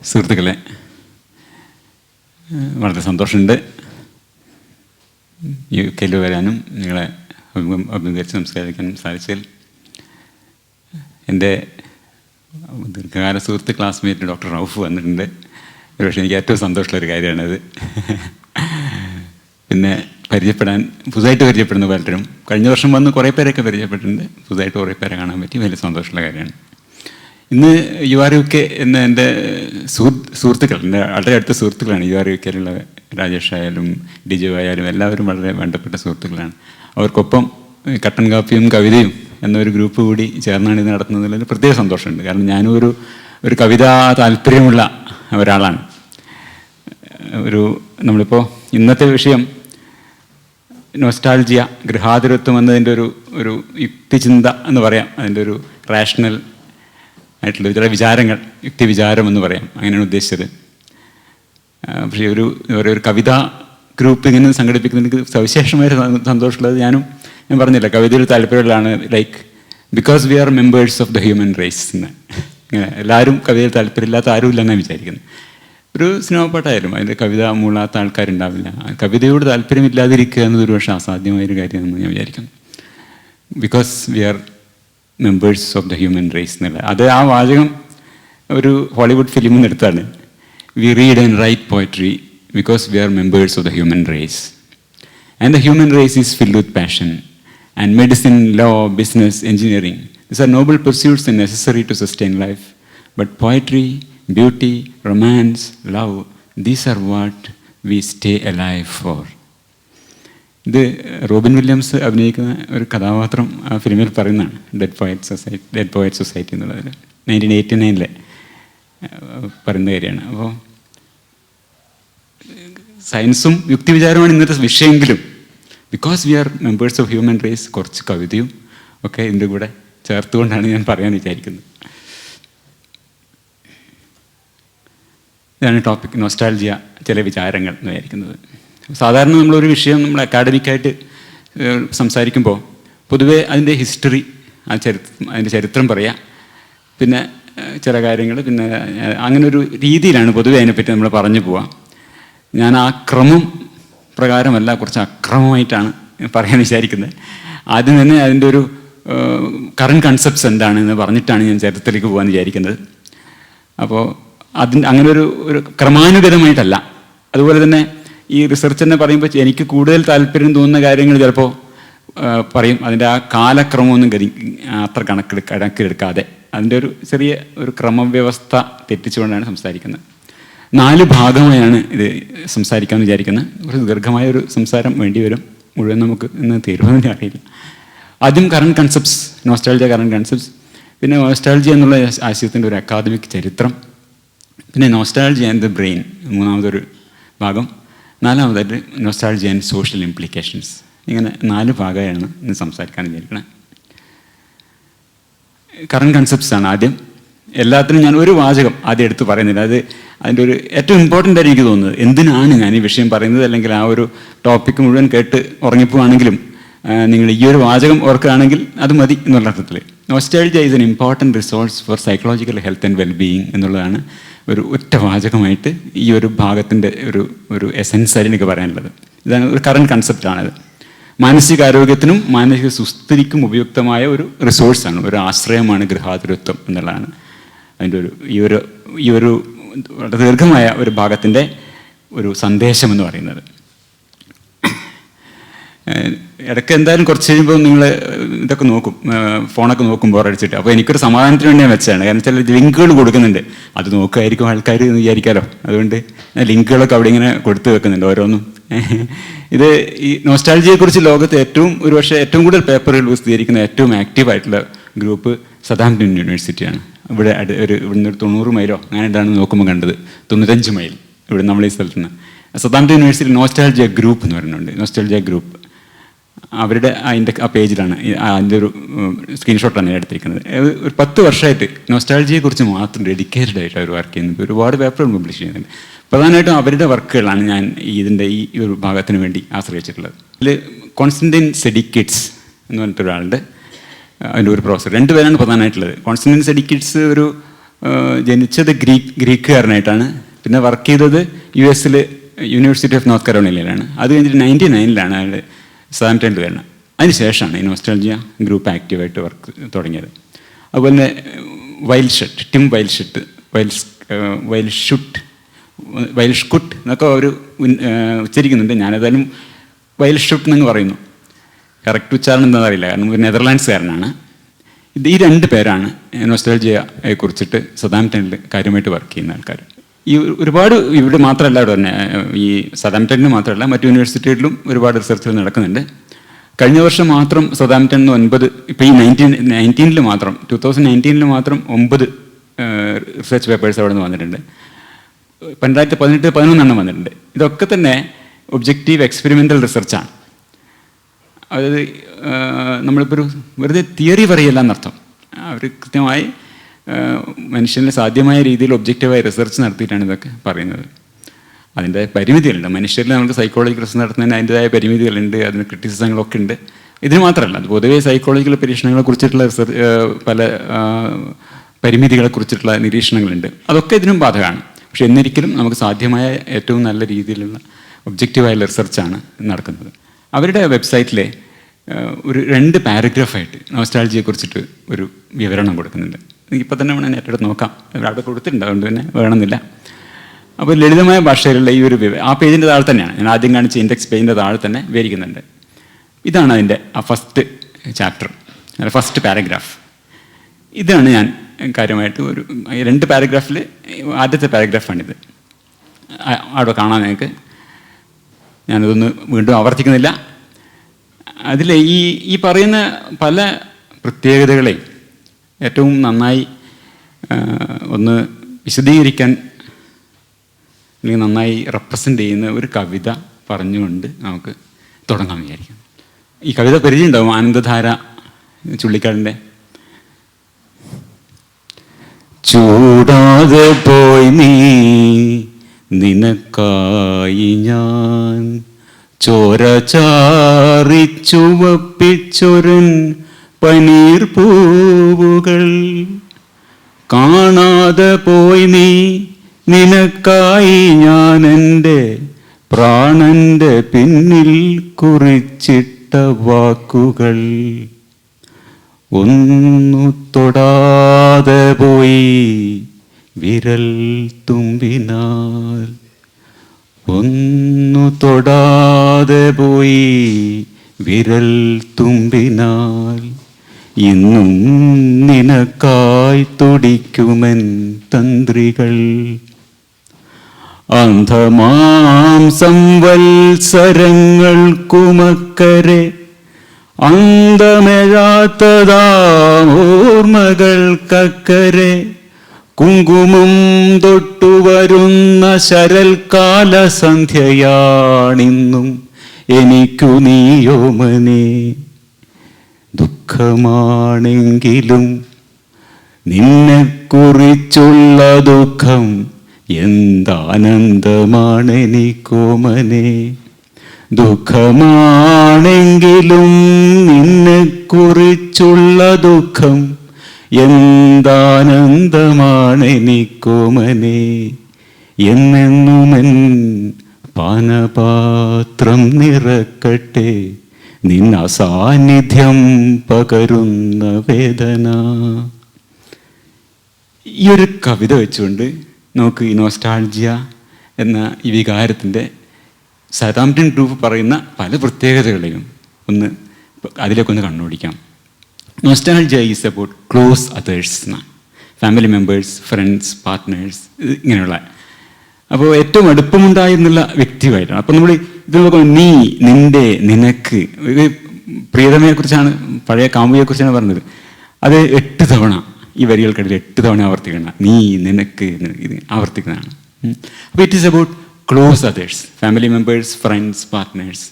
സുഹൃത്തുക്കളെ, വളരെ സന്തോഷമുണ്ട് UK വരാനും നിങ്ങളെ അഭിമുഖീകരിച്ച് സംസാരിക്കാനും സാധിച്ചതിൽ. എൻ്റെ ദീർഘകാല സുഹൃത്ത് ക്ലാസ്മേറ്റ് ഡോക്ടർ റൌഫ് വന്നിട്ടുണ്ട്. ഒരുപക്ഷെ എനിക്ക് ഏറ്റവും സന്തോഷമുള്ളൊരു കാര്യമാണത്. പിന്നെ പുതുതായിട്ട് പരിചയപ്പെടുന്ന പലരും കഴിഞ്ഞ വർഷം വന്ന് കുറേ പേരൊക്കെ പരിചയപ്പെട്ടിട്ടുണ്ട്. പുതുതായിട്ട് കുറേ പേരെ കാണാൻ പറ്റി, വലിയ സന്തോഷമുള്ള കാര്യമാണ്. ഇന്ന് UK എന്ന എൻ്റെ സുഹൃത്തുക്കൾ, എൻ്റെ വളരെ അടുത്ത സുഹൃത്തുക്കളാണ്. URUKയിലുള്ള രാജേഷ് ആയാലും ഡിജു ആയാലും എല്ലാവരും വളരെ വേണ്ടപ്പെട്ട സുഹൃത്തുക്കളാണ്. അവർക്കൊപ്പം കട്ടൻ കാപ്പിയും കവിതയും എന്നൊരു ഗ്രൂപ്പ് കൂടി ചേർന്നാണ് ഇത് നടത്തുന്നതിൽ പ്രത്യേക സന്തോഷമുണ്ട്. കാരണം ഞാനും ഒരു കവിതാ താല്പര്യമുള്ള ഒരാളാണ്. നമ്മളിപ്പോൾ ഇന്നത്തെ വിഷയം നോസ്റ്റാൾജിയ, ഗൃഹാതുരത്വം എന്നതിൻ്റെ ഒരു യുക്തിചിന്ത എന്ന് പറയാം. അതിൻ്റെ ഒരു റാഷണൽ ആയിട്ടുള്ള ചില വിചാരങ്ങൾ, യുക്തിവിചാരം എന്ന് പറയാം, അങ്ങനെയാണ് ഉദ്ദേശിച്ചത്. പക്ഷേ ഒരു കവിതാ ഗ്രൂപ്പ് ഇങ്ങനെ സംഘടിപ്പിക്കുന്നതിന് സവിശേഷമായ സന്തോഷമുള്ളത്. ഞാൻ പറഞ്ഞില്ല, കവിതയിൽ താല്പര്യമുള്ളതാണ്. Like because we are members of the human race എന്ന്. ഇങ്ങനെ എല്ലാവരും കവിതയിൽ താല്പര്യമില്ലാത്ത ആരുമില്ലെന്നാണ് വിചാരിക്കുന്നത്. ഒരു സിനിമ പാട്ടായാലും അതിൻ്റെ കവിത മൂളാത്ത ആൾക്കാരുണ്ടാവില്ല. കവിതയോട് താല്പര്യമില്ലാതിരിക്കുക എന്നതൊരു പക്ഷേ അസാധ്യമായൊരു കാര്യമാണെന്ന് ഞാൻ വിചാരിക്കുന്നു. Because we are members of the human raise എന്നുള്ള ആ വാചകം ഒരു ഹോളിവുഡ് ഫിലിമിൽ നിന്ന് എടുത്താണ്. V read and right poetry because we are members of the human raise. And the human raise is filled with passion and medicine, law, business, engineering. These are noble pursuits and necessary to sustain life. But poetry, beauty, romance, love, these are what we stay alive for. ഇത് Robin Williams അഭിനയിക്കുന്ന ഒരു കഥാപാത്രം ആ ഫിലിമിൽ പറയുന്നതാണ്. Dead poet society എന്നുള്ളതിൽ 1989 പറയുന്ന കാര്യമാണ്. അപ്പോൾ സയൻസും യുക്തിവിചാരമാണ് ഇന്നത്തെ വിഷയമെങ്കിലും because we are members of human race കുറച്ച് കവിതയും ഒക്കെ ഇതിൻ്റെ കൂടെ ചേർത്തുകൊണ്ടാണ് ഞാൻ പറയാൻ വിചാരിക്കുന്നത്. ഇതാണ് ടോപ്പിക്, നോസ്റ്റാൾജിയ, ചില വിചാരങ്ങൾ എന്ന് വിചാരിക്കുന്നത്. സാധാരണ നമ്മളൊരു വിഷയം നമ്മൾ അക്കാഡമിക്കായിട്ട് സംസാരിക്കുമ്പോൾ പൊതുവേ അതിൻ്റെ ഹിസ്റ്ററി, അതിൻ്റെ ചരിത്രം പറയാം, പിന്നെ ചില കാര്യങ്ങൾ, പിന്നെ അങ്ങനെ ഒരു രീതിയിലാണ് പൊതുവേ അതിനെപ്പറ്റി നമ്മൾ പറഞ്ഞു പോവാം. ഞാൻ ആ ക്രമം പ്രകാരമല്ല, കുറച്ച് അക്രമമായിട്ടാണ് പറയാൻ വിചാരിക്കുന്നത്. ആദ്യം തന്നെ അതിൻ്റെ ഒരു കറണ്ട് കൺസെപ്റ്റ്സ് എന്താണെന്ന് പറഞ്ഞിട്ടാണ് ഞാൻ ചരിത്രത്തിലേക്ക് പോകാൻ വിചാരിക്കുന്നത്. അപ്പോൾ അങ്ങനെ ഒരു ക്രമാനുഗതമായിട്ടല്ല. അതുപോലെ തന്നെ ഈ റിസർച്ച് തന്നെ പറയുമ്പോൾ എനിക്ക് കൂടുതൽ താല്പര്യം തോന്നുന്ന കാര്യങ്ങൾ ചിലപ്പോൾ പറയും. അതിൻ്റെ ആ കാലക്രമമൊന്നും അത്ര കണക്കിലെടുക്കാതെ അതിൻ്റെ ഒരു ചെറിയ ഒരു ക്രമവ്യവസ്ഥ തെറ്റിച്ചുകൊണ്ടാണ് സംസാരിക്കുന്നത്. 4 ഭാഗമായാണ് ഇത് സംസാരിക്കാമെന്ന് വിചാരിക്കുന്നത്. ഒരു ദീർഘമായ ഒരു സംസാരം വേണ്ടി വരും. മുഴുവൻ നമുക്ക് ഇന്ന് തീരുമാനം അറിയില്ല. ആദ്യം current concepts, nostalgia current concepts, പിന്നെ നോസ്റ്റാൾജിയ എന്നുള്ള ആശയത്തിൻ്റെ ഒരു അക്കാദമിക് ചരിത്രം, പിന്നെ നോസ്റ്റാൾജിയ ആൻഡ് ദ ബ്രെയിൻ മൂന്നാമതൊരു ഭാഗം, 4മതായിട്ട് നോസ്റ്റാൾജിയ ആൻഡ് സോഷ്യൽ ഇംപ്ലിക്കേഷൻസ്. ഇങ്ങനെ 4 ഭാഗമാണ് ഇന്ന് സംസാരിക്കാൻ വിചാരിക്കുന്നത്. കറണ്ട് കൺസെപ്റ്റ്സ് ആണ് ആദ്യം. എല്ലാത്തിനും ഞാൻ ഒരു വാചകം ആദ്യം എടുത്ത് പറയുന്നില്ല. അതിൻ്റെ ഒരു ഏറ്റവും ഇമ്പോർട്ടൻ്റ് ആയിട്ട് എനിക്ക് തോന്നുന്നത്, എന്തിനാണ് ഞാൻ ഈ വിഷയം പറയുന്നത്, അല്ലെങ്കിൽ ആ ഒരു ടോപ്പിക്ക് മുഴുവൻ കേട്ട് ഉറങ്ങിപ്പോവാണെങ്കിലും നിങ്ങൾ ഈ ഒരു വാചകം ഓർക്കുകയാണെങ്കിൽ അത് മതി എന്നുള്ള അർത്ഥത്തിൽ. Nostalgia is an important resource for psychological health and wellbeing എന്നുള്ളതാണ് ഒരു ഒറ്റ വാചകമായിട്ട് ഈ ഒരു ഭാഗത്തിൻ്റെ ഒരു എസെൻസ് ആയിട്ട് എനിക്ക് പറയാനുള്ളത്. ഇതാണ് ഒരു കറണ്ട് കൺസെപ്റ്റാണത്. മാനസികാരോഗ്യത്തിനും മാനസിക സുസ്ഥിതിക്കും ഉപയുക്തമായ ഒരു റിസോഴ്സാണ്, ഒരു ആശ്രയമാണ് ഗൃഹാതുരത്വം എന്നുള്ളതാണ് അതിൻ്റെ ഈ ഒരു വളരെ ദീർഘമായ ഒരു ഭാഗത്തിൻ്റെ ഒരു സന്ദേശം എന്ന് പറയുന്നത്. ഇടയ്ക്ക് എന്തായാലും കുറച്ച് കഴിയുമ്പോൾ നിങ്ങൾ ഇതൊക്കെ നോക്കും, ഫോണൊക്കെ നോക്കും ബോറടിച്ചിട്ട്. അപ്പോൾ എനിക്കൊരു സമാധാനത്തിന് വേണ്ടി ഞാൻ വെച്ചതാണ്. കാരണം ചില ലിങ്കുകൾ കൊടുക്കുന്നുണ്ട്, അത് നോക്കുമായിരിക്കും ആൾക്കാർ എന്ന് വിചാരിക്കാമല്ലോ. അതുകൊണ്ട് ലിങ്കുകളൊക്കെ അവിടെ ഇങ്ങനെ കൊടുത്തു വെക്കുന്നുണ്ട് ഓരോന്നും. ഇത് ഈ നോസ്റ്റാൾജിയെക്കുറിച്ച് ലോകത്ത് ഏറ്റവും കൂടുതൽ പേപ്പറുകൾ പ്രസിദ്ധീകരിക്കുന്ന ഏറ്റവും ആക്റ്റീവായിട്ടുള്ള ഗ്രൂപ്പ് സതാംപ്ടൺ യൂണിവേഴ്സിറ്റിയാണ്. ഇവിടുന്ന് ഒരു 90 മൈലോ അങ്ങനെ എന്താണെന്ന് നോക്കുമ്പോൾ കണ്ടത്, 95 മൈൽ ഇവിടെ നമ്മളീ സ്ഥലത്ത് നിന്ന്. സതാംപ്ടൺ യൂണിവേഴ്സിറ്റി നോസ്റ്റാൾജിയ ഗ്രൂപ്പ് എന്ന് പറയുന്നുണ്ട്. നോസ്റ്റാൾജിയ ഗ്രൂപ്പ് അവരുടെ ആ പേജിലാണ് അതിൻ്റെ ഒരു സ്ക്രീൻഷോട്ടാണ് ഞാൻ എടുത്തിരിക്കുന്നത്. ഒരു 10 വർഷമായിട്ട് നോസ്റ്റാൾജിയെക്കുറിച്ച് മാത്രം ഡെഡിക്കേറ്റഡ് ആയിട്ട് അവർ വർക്ക് ചെയ്യുന്നത്. ഒരുപാട് പേപ്പറുകൾ പബ്ലിഷ് ചെയ്യുന്നുണ്ട്. പ്രധാനമായിട്ടും അവരുടെ വർക്കുകളാണ് ഞാൻ ഇതിൻ്റെ ഈ ഒരു ഭാഗത്തിന് വേണ്ടി ആശ്രയിച്ചിട്ടുള്ളത്. അതിൽ കോൺസ്റ്റന്റൈൻ സെഡിക്കിഡ്സ് എന്ന് പറഞ്ഞിട്ടൊരാളുടെ അതിൻ്റെ ഒരു പ്രൊഫസർ, 2 പേരാണ് പ്രധാനമായിട്ടുള്ളത്. കോൺസ്റ്റന്റൈൻ സെഡിക്കിഡ്സ് ജനിച്ചത് ഗ്രീക്കുകാരനായിട്ടാണ്. പിന്നെ വർക്ക് ചെയ്തത് US യൂണിവേഴ്സിറ്റി ഓഫ് നോർത്ത് കരോളിനയിലാണ്. അത് കഴിഞ്ഞിട്ട് 99 അയാൾ സതാംപ്ടണിൽ വരുന്നത്. അതിനുശേഷമാണ് ഈ നോസ്റ്റാൾജിയ ഗ്രൂപ്പ് ആക്റ്റീവായിട്ട് വർക്ക് തുടങ്ങിയത്. അതുപോലെ തന്നെ ടിം വൈൽഷ്കുട്ട് എന്നൊക്കെ അവർ ഉച്ചരിക്കുന്നുണ്ട്. ഞാനേതായാലും വൈൽഷുട്ട് എന്ന് പറയുന്നു. കറക്റ്റ് ഉച്ചാരണം എന്താണെന്ന് അറിയില്ല, കാരണം ഒരു നെതർലാൻഡ്സുകാരനാണ്. ഈ 2 പേരാണ് നോസ്റ്റാൾജിയയെ കുറിച്ചിട്ട് സതാംപ്ടണിൽ കാര്യമായിട്ട് വർക്ക് ചെയ്യുന്ന ആൾക്കാർ. ഈ ഒരുപാട് ഇവിടെ മാത്രമല്ല, ഇവിടെ തന്നെ ഈ സതാംപ്ടണിൽ മാത്രമല്ല മറ്റു യൂണിവേഴ്സിറ്റികളിലും ഒരുപാട് റിസർച്ചുകൾ നടക്കുന്നുണ്ട്. കഴിഞ്ഞ വർഷം മാത്രം സതാംപ്ടണിൽ 9, ഇപ്പോൾ ഈ 2019 മാത്രം 9 റിസർച്ച് പേപ്പേഴ്സ് അവിടെ നിന്ന് വന്നിട്ടുണ്ട്. 2018, 11 വന്നിട്ടുണ്ട്. ഇതൊക്കെ തന്നെ ഒബ്ജക്റ്റീവ് എക്സ്പെരിമെൻ്റൽ റിസർച്ചാണ്. അതായത് നമ്മളിപ്പോൾ ഒരു വെറുതെ തിയറി പറയല്ല എന്നർത്ഥം. അവർ കൃത്യമായി മനുഷ്യന് സാധ്യമായ രീതിയിൽ ഒബ്ജക്റ്റീവായി റിസർച്ച് നടത്തിയിട്ടാണ് ഇതൊക്കെ പറയുന്നത്. അതിൻ്റെ പരിമിതികളുണ്ട്. മനുഷ്യരിൽ നമുക്ക് സൈക്കോളജിക്കൽ റിസർച്ച് നടത്തുന്നതിന് അതിൻ്റെതായ പരിമിതികളുണ്ട്, അതിന് ക്രിറ്റിസിസങ്ങളൊക്കെ ഉണ്ട്. ഇതിന് മാത്രമല്ല, അത് പൊതുവേ സൈക്കോളജിക്കൽ പരീക്ഷണങ്ങളെ കുറിച്ചിട്ടുള്ള പല പരിമിതികളെ കുറിച്ചിട്ടുള്ള നിരീക്ഷണങ്ങളുണ്ട്. അതൊക്കെ ഇതിനും ബാധകമാണ്. പക്ഷെ എന്നിരിക്കലും നമുക്ക് സാധ്യമായ ഏറ്റവും നല്ല രീതിയിലുള്ള ഒബ്ജക്റ്റീവായുള്ള റിസർച്ചാണ് നടക്കുന്നത്. അവരുടെ വെബ്സൈറ്റിലെ ഒരു 2 പാരഗ്രാഫായിട്ട് നോസ്റ്റാൾജിയെ കുറിച്ചിട്ട് ഒരു വിവരണം കൊടുക്കുന്നുണ്ട്. ഇപ്പോൾ തന്നെ വേണം ഏറ്റെടുത്ത് നോക്കാം. അവിടെ കൊടുത്തിട്ടുണ്ട്, അതുകൊണ്ട് തന്നെ വേണമെന്നില്ല. അപ്പോൾ ലളിതമായ ഭാഷയിലുള്ള ഈ ഒരു ആ പേജിൻ്റെ താഴെ തന്നെയാണ് ഞാൻ ആദ്യം കാണിച്ച ഇൻഡെക്സ് പേജിൻ്റെ താഴെ തന്നെ വിവരിക്കുന്നുണ്ട്. ഇതാണ് അതിൻ്റെ ആ ഫസ്റ്റ് ചാപ്റ്റർ, ഫസ്റ്റ് പാരഗ്രാഫ്. ഇതാണ് ഞാൻ കാര്യമായിട്ട് ഒരു 2 പാരഗ്രാഫിൽ ആദ്യത്തെ പാരഗ്രാഫാണിത്. അവിടെ കാണാൻ നിങ്ങൾക്ക്. ഞാനതൊന്ന് വീണ്ടും ആവർത്തിക്കുന്നില്ല. അതിൽ ഈ പറയുന്ന പല പ്രത്യേകതകളെയും ഏറ്റവും നന്നായി ഒന്ന് വിശദീകരിക്കാൻ അല്ലെങ്കിൽ നന്നായി റെപ്രസെൻ്റ് ചെയ്യുന്ന ഒരു കവിത പറഞ്ഞുകൊണ്ട് നമുക്ക് തുടങ്ങാൻ വിചാരിക്കാം. ഈ കവിത പരിചയം ഉണ്ടാവും, ആനന്ദധാര ചുള്ളിക്കാടിൻ്റെ. ചൂടാതെ പോയി നീ നിനക്കായി ഞാൻ ചോര ചാറിച്ചുവപ്പിച്ചൊരൻ പനീർ പൂവുകൾ കാണാതെ പോയി നീ നിനക്കായി ഞാൻ എൻ്റെ പ്രാണന്റെ പിന്നിൽ കുറിച്ചിട്ട വാക്കുകൾ ഒന്നു തൊടാതെ പോയി വിരൽ തുമ്പിനാൽ ഒന്നു തൊടാതെ പോയി വിരൽ തുമ്പിനാൽ ഇന്നും നിനക്കായി തുടിക്കുമെൻ തന്ത്രികൾ അന്ധമാം സംവത്സരങ്ങൾക്കുമക്കരെ അന്തമെഴാത്തതാമോർമ്മകൾക്കക്കരെ കുങ്കുമം തൊട്ടുവരുന്ന ശരൽക്കാല സന്ധ്യയാണിന്നും എനിക്കു നീയോമനെ ദുഃഖമാണെങ്കിലും നിന്നെക്കുറിച്ചുള്ള ദുഃഖം എന്താനന്ദമാണെനിക്കോമനെ ദുഃഖമാണെങ്കിലും നിന്നെക്കുറിച്ചുള്ള ദുഃഖം എന്താനന്ദമാണെനിക്കോമനെ എന്നെന്നുമെൻ പാനപാത്രം നിറക്കട്ടെ നിന്ന സാന്നിധ്യം പകരുന്ന വേദന. ഈ ഒരു കവിത വെച്ചുകൊണ്ട് നമുക്ക് ഈ നോസ്റ്റാൾജിയ എന്ന ഈ വികാരത്തിൻ്റെ സതാംപ്ടൺ ഗ്രൂപ്പ് പറയുന്ന പല പ്രത്യേകതകളെയും അതിലേക്കൊന്ന് കണ്ണോടിക്കാം. Nostalgia is about close others എന്നാണ്. ഫാമിലി മെമ്പേഴ്സ്, ഫ്രണ്ട്സ്, പാർട്ട്നേഴ്സ്, ഇങ്ങനെയുള്ള. അപ്പോൾ ഏറ്റവും അടുപ്പമുണ്ടായിരുന്നുള്ള വ്യക്തിയുമായിട്ടാണ്. അപ്പോൾ നമ്മൾ ഇത് നോക്കുമ്പോൾ നീ, നിന്റെ, നിനക്ക്, ഇത് പ്രിയതമയെക്കുറിച്ചാണ്, പഴയ കാമുകിയെക്കുറിച്ചാണ് പറഞ്ഞത്. അത് 8 തവണ ഈ വരികൾക്കിടയിൽ 8 തവണ ആവർത്തിക്കണം. നീ, നിനക്ക്, ഇത് ആവർത്തിക്കുന്നതാണ്. അപ്പോൾ it is about close others, family members, friends, partners.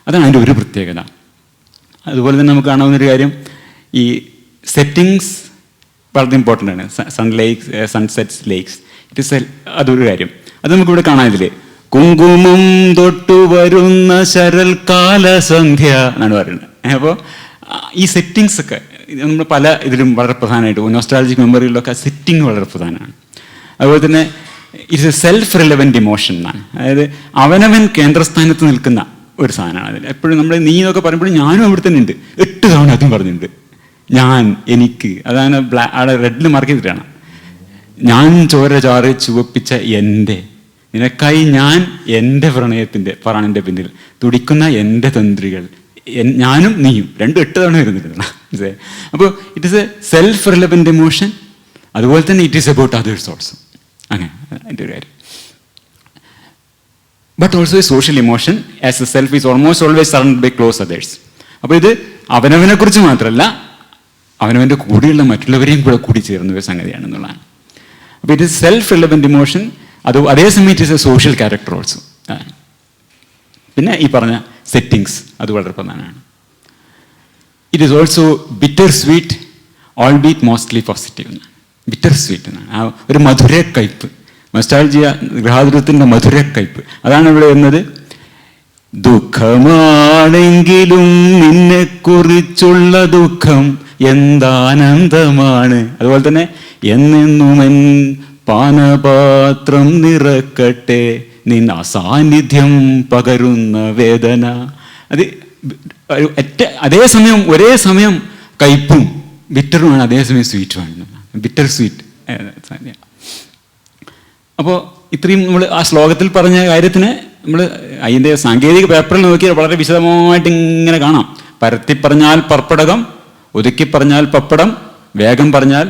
അതാണ് അതിൻ്റെ ഒരു പ്രത്യേകത. അതുപോലെ തന്നെ നമുക്ക് കാണാവുന്നൊരു കാര്യം, ഈ സെറ്റിങ്സ് വളരെ ഇമ്പോർട്ടൻ്റ് ആണ്. സൺസെറ്റ്സ്, ലേക്സ്, ഇറ്റ് ഇസ് അതൊരു കാര്യം. അത് നമുക്കിവിടെ കാണാനില്ലേ, കുങ്കുമം തൊട്ടു വരുന്ന ശരൽക്കാല സന്ധ്യ എന്നാണ് പറയുന്നത്. അപ്പോൾ ഈ സെറ്റിങ്സ് ഒക്കെ നമ്മൾ പല ഇതിലും വളരെ പ്രധാനമായിട്ട് നോസ്റ്റാൾജിക് മെമ്മറികളിലൊക്കെ സിറ്റിംഗ് വളരെ പ്രധാനമാണ്. അതുപോലെ തന്നെ it's A self relevant emotion എന്നാണ്. അതായത് അവനവൻ കേന്ദ്രസ്ഥാനത്ത് നിൽക്കുന്ന ഒരു സാധനമാണ് അതിൽ. എപ്പോഴും നമ്മൾ നീ എന്നൊക്കെ പറയുമ്പോഴും ഞാനും അവിടെ തന്നെ ഉണ്ട്. 8 തവണ അതും പറഞ്ഞിട്ടുണ്ട്. ഞാൻ, എനിക്ക്, അതാണ് അവിടെ റെഡിൽ മാർക്ക് ചെയ്തിട്ടാണ്. ഞാൻ ചോര ചാറ് ചുവപ്പിച്ച എൻ്റെ, നിനക്കായി ഞാൻ എൻ്റെ പ്രാണന്റെ പിന്നിൽ തുടിക്കുന്ന എൻ്റെ തന്ത്രികൾ, ഞാനും നീയും, 8 തവണ വരുന്നില്ല. അപ്പോൾ it is A self relevant emotion. അതുപോലെ തന്നെ it is about others also. അങ്ങനെ എൻ്റെ ഒരു കാര്യം. But also A social emotion as A self is almost always surrounded by close others. അപ്പോൾ ഇത് അവനവനെ കുറിച്ച് മാത്രമല്ല, അവനവൻ്റെ കൂടെയുള്ള മറ്റുള്ളവരെയും കൂടി ചേർന്ന ഒരു സംഗതിയാണെന്നുള്ളതാണ്. അപ്പോൾ it is self relevant emotion. അതേസമയം it is a social character also. പിന്നെ ഈ പറഞ്ഞ സെറ്റിങ്സ് അത് വളരെ പ്രധാനമാണ്. It is also bitter sweet, albeit mostly positive എന്നാണ്. ബിറ്റർ സ്വീറ്റ് എന്നാണ് ആ ഒരു മധുരക്കയ്പ്. നൊസ്റ്റാൾജിയ ഗൃഹാതുരത്തിൻ്റെ മധുരക്കയ്പ് അതാണ് ഇവിടെ വരുന്നത്. ദുഃഖമാണെങ്കിലും നിന്നെക്കുറിച്ചുള്ള ദുഃഖം എന്താനന്ദമാണ്. അതുപോലെ തന്നെ എന്നെന്നുമെൻ പാനപാത്രം നിറക്കട്ടെ നിൻ അസാന്നിധ്യം പകരുന്ന വേദന. അത് അതേസമയം ഒരേ സമയം കയ്പും ബിറ്ററുമാണ്, അതേസമയം സ്വീറ്റുമാണ്. Bitter sweet. അപ്പോൾ ഇത്രയും നമ്മൾ ആ ശ്ലോകത്തിൽ പറഞ്ഞ കാര്യത്തിന് നമ്മൾ അതിൻ്റെ സാങ്കേതിക പേപ്പറിൽ നോക്കിയാൽ വളരെ വിശദമായിട്ട് ഇങ്ങനെ കാണാം. പരത്തി പറഞ്ഞാൽ പർപ്പടകം, ഒതുക്കി പറഞ്ഞാൽ പപ്പടം, വേഗം പറഞ്ഞാൽ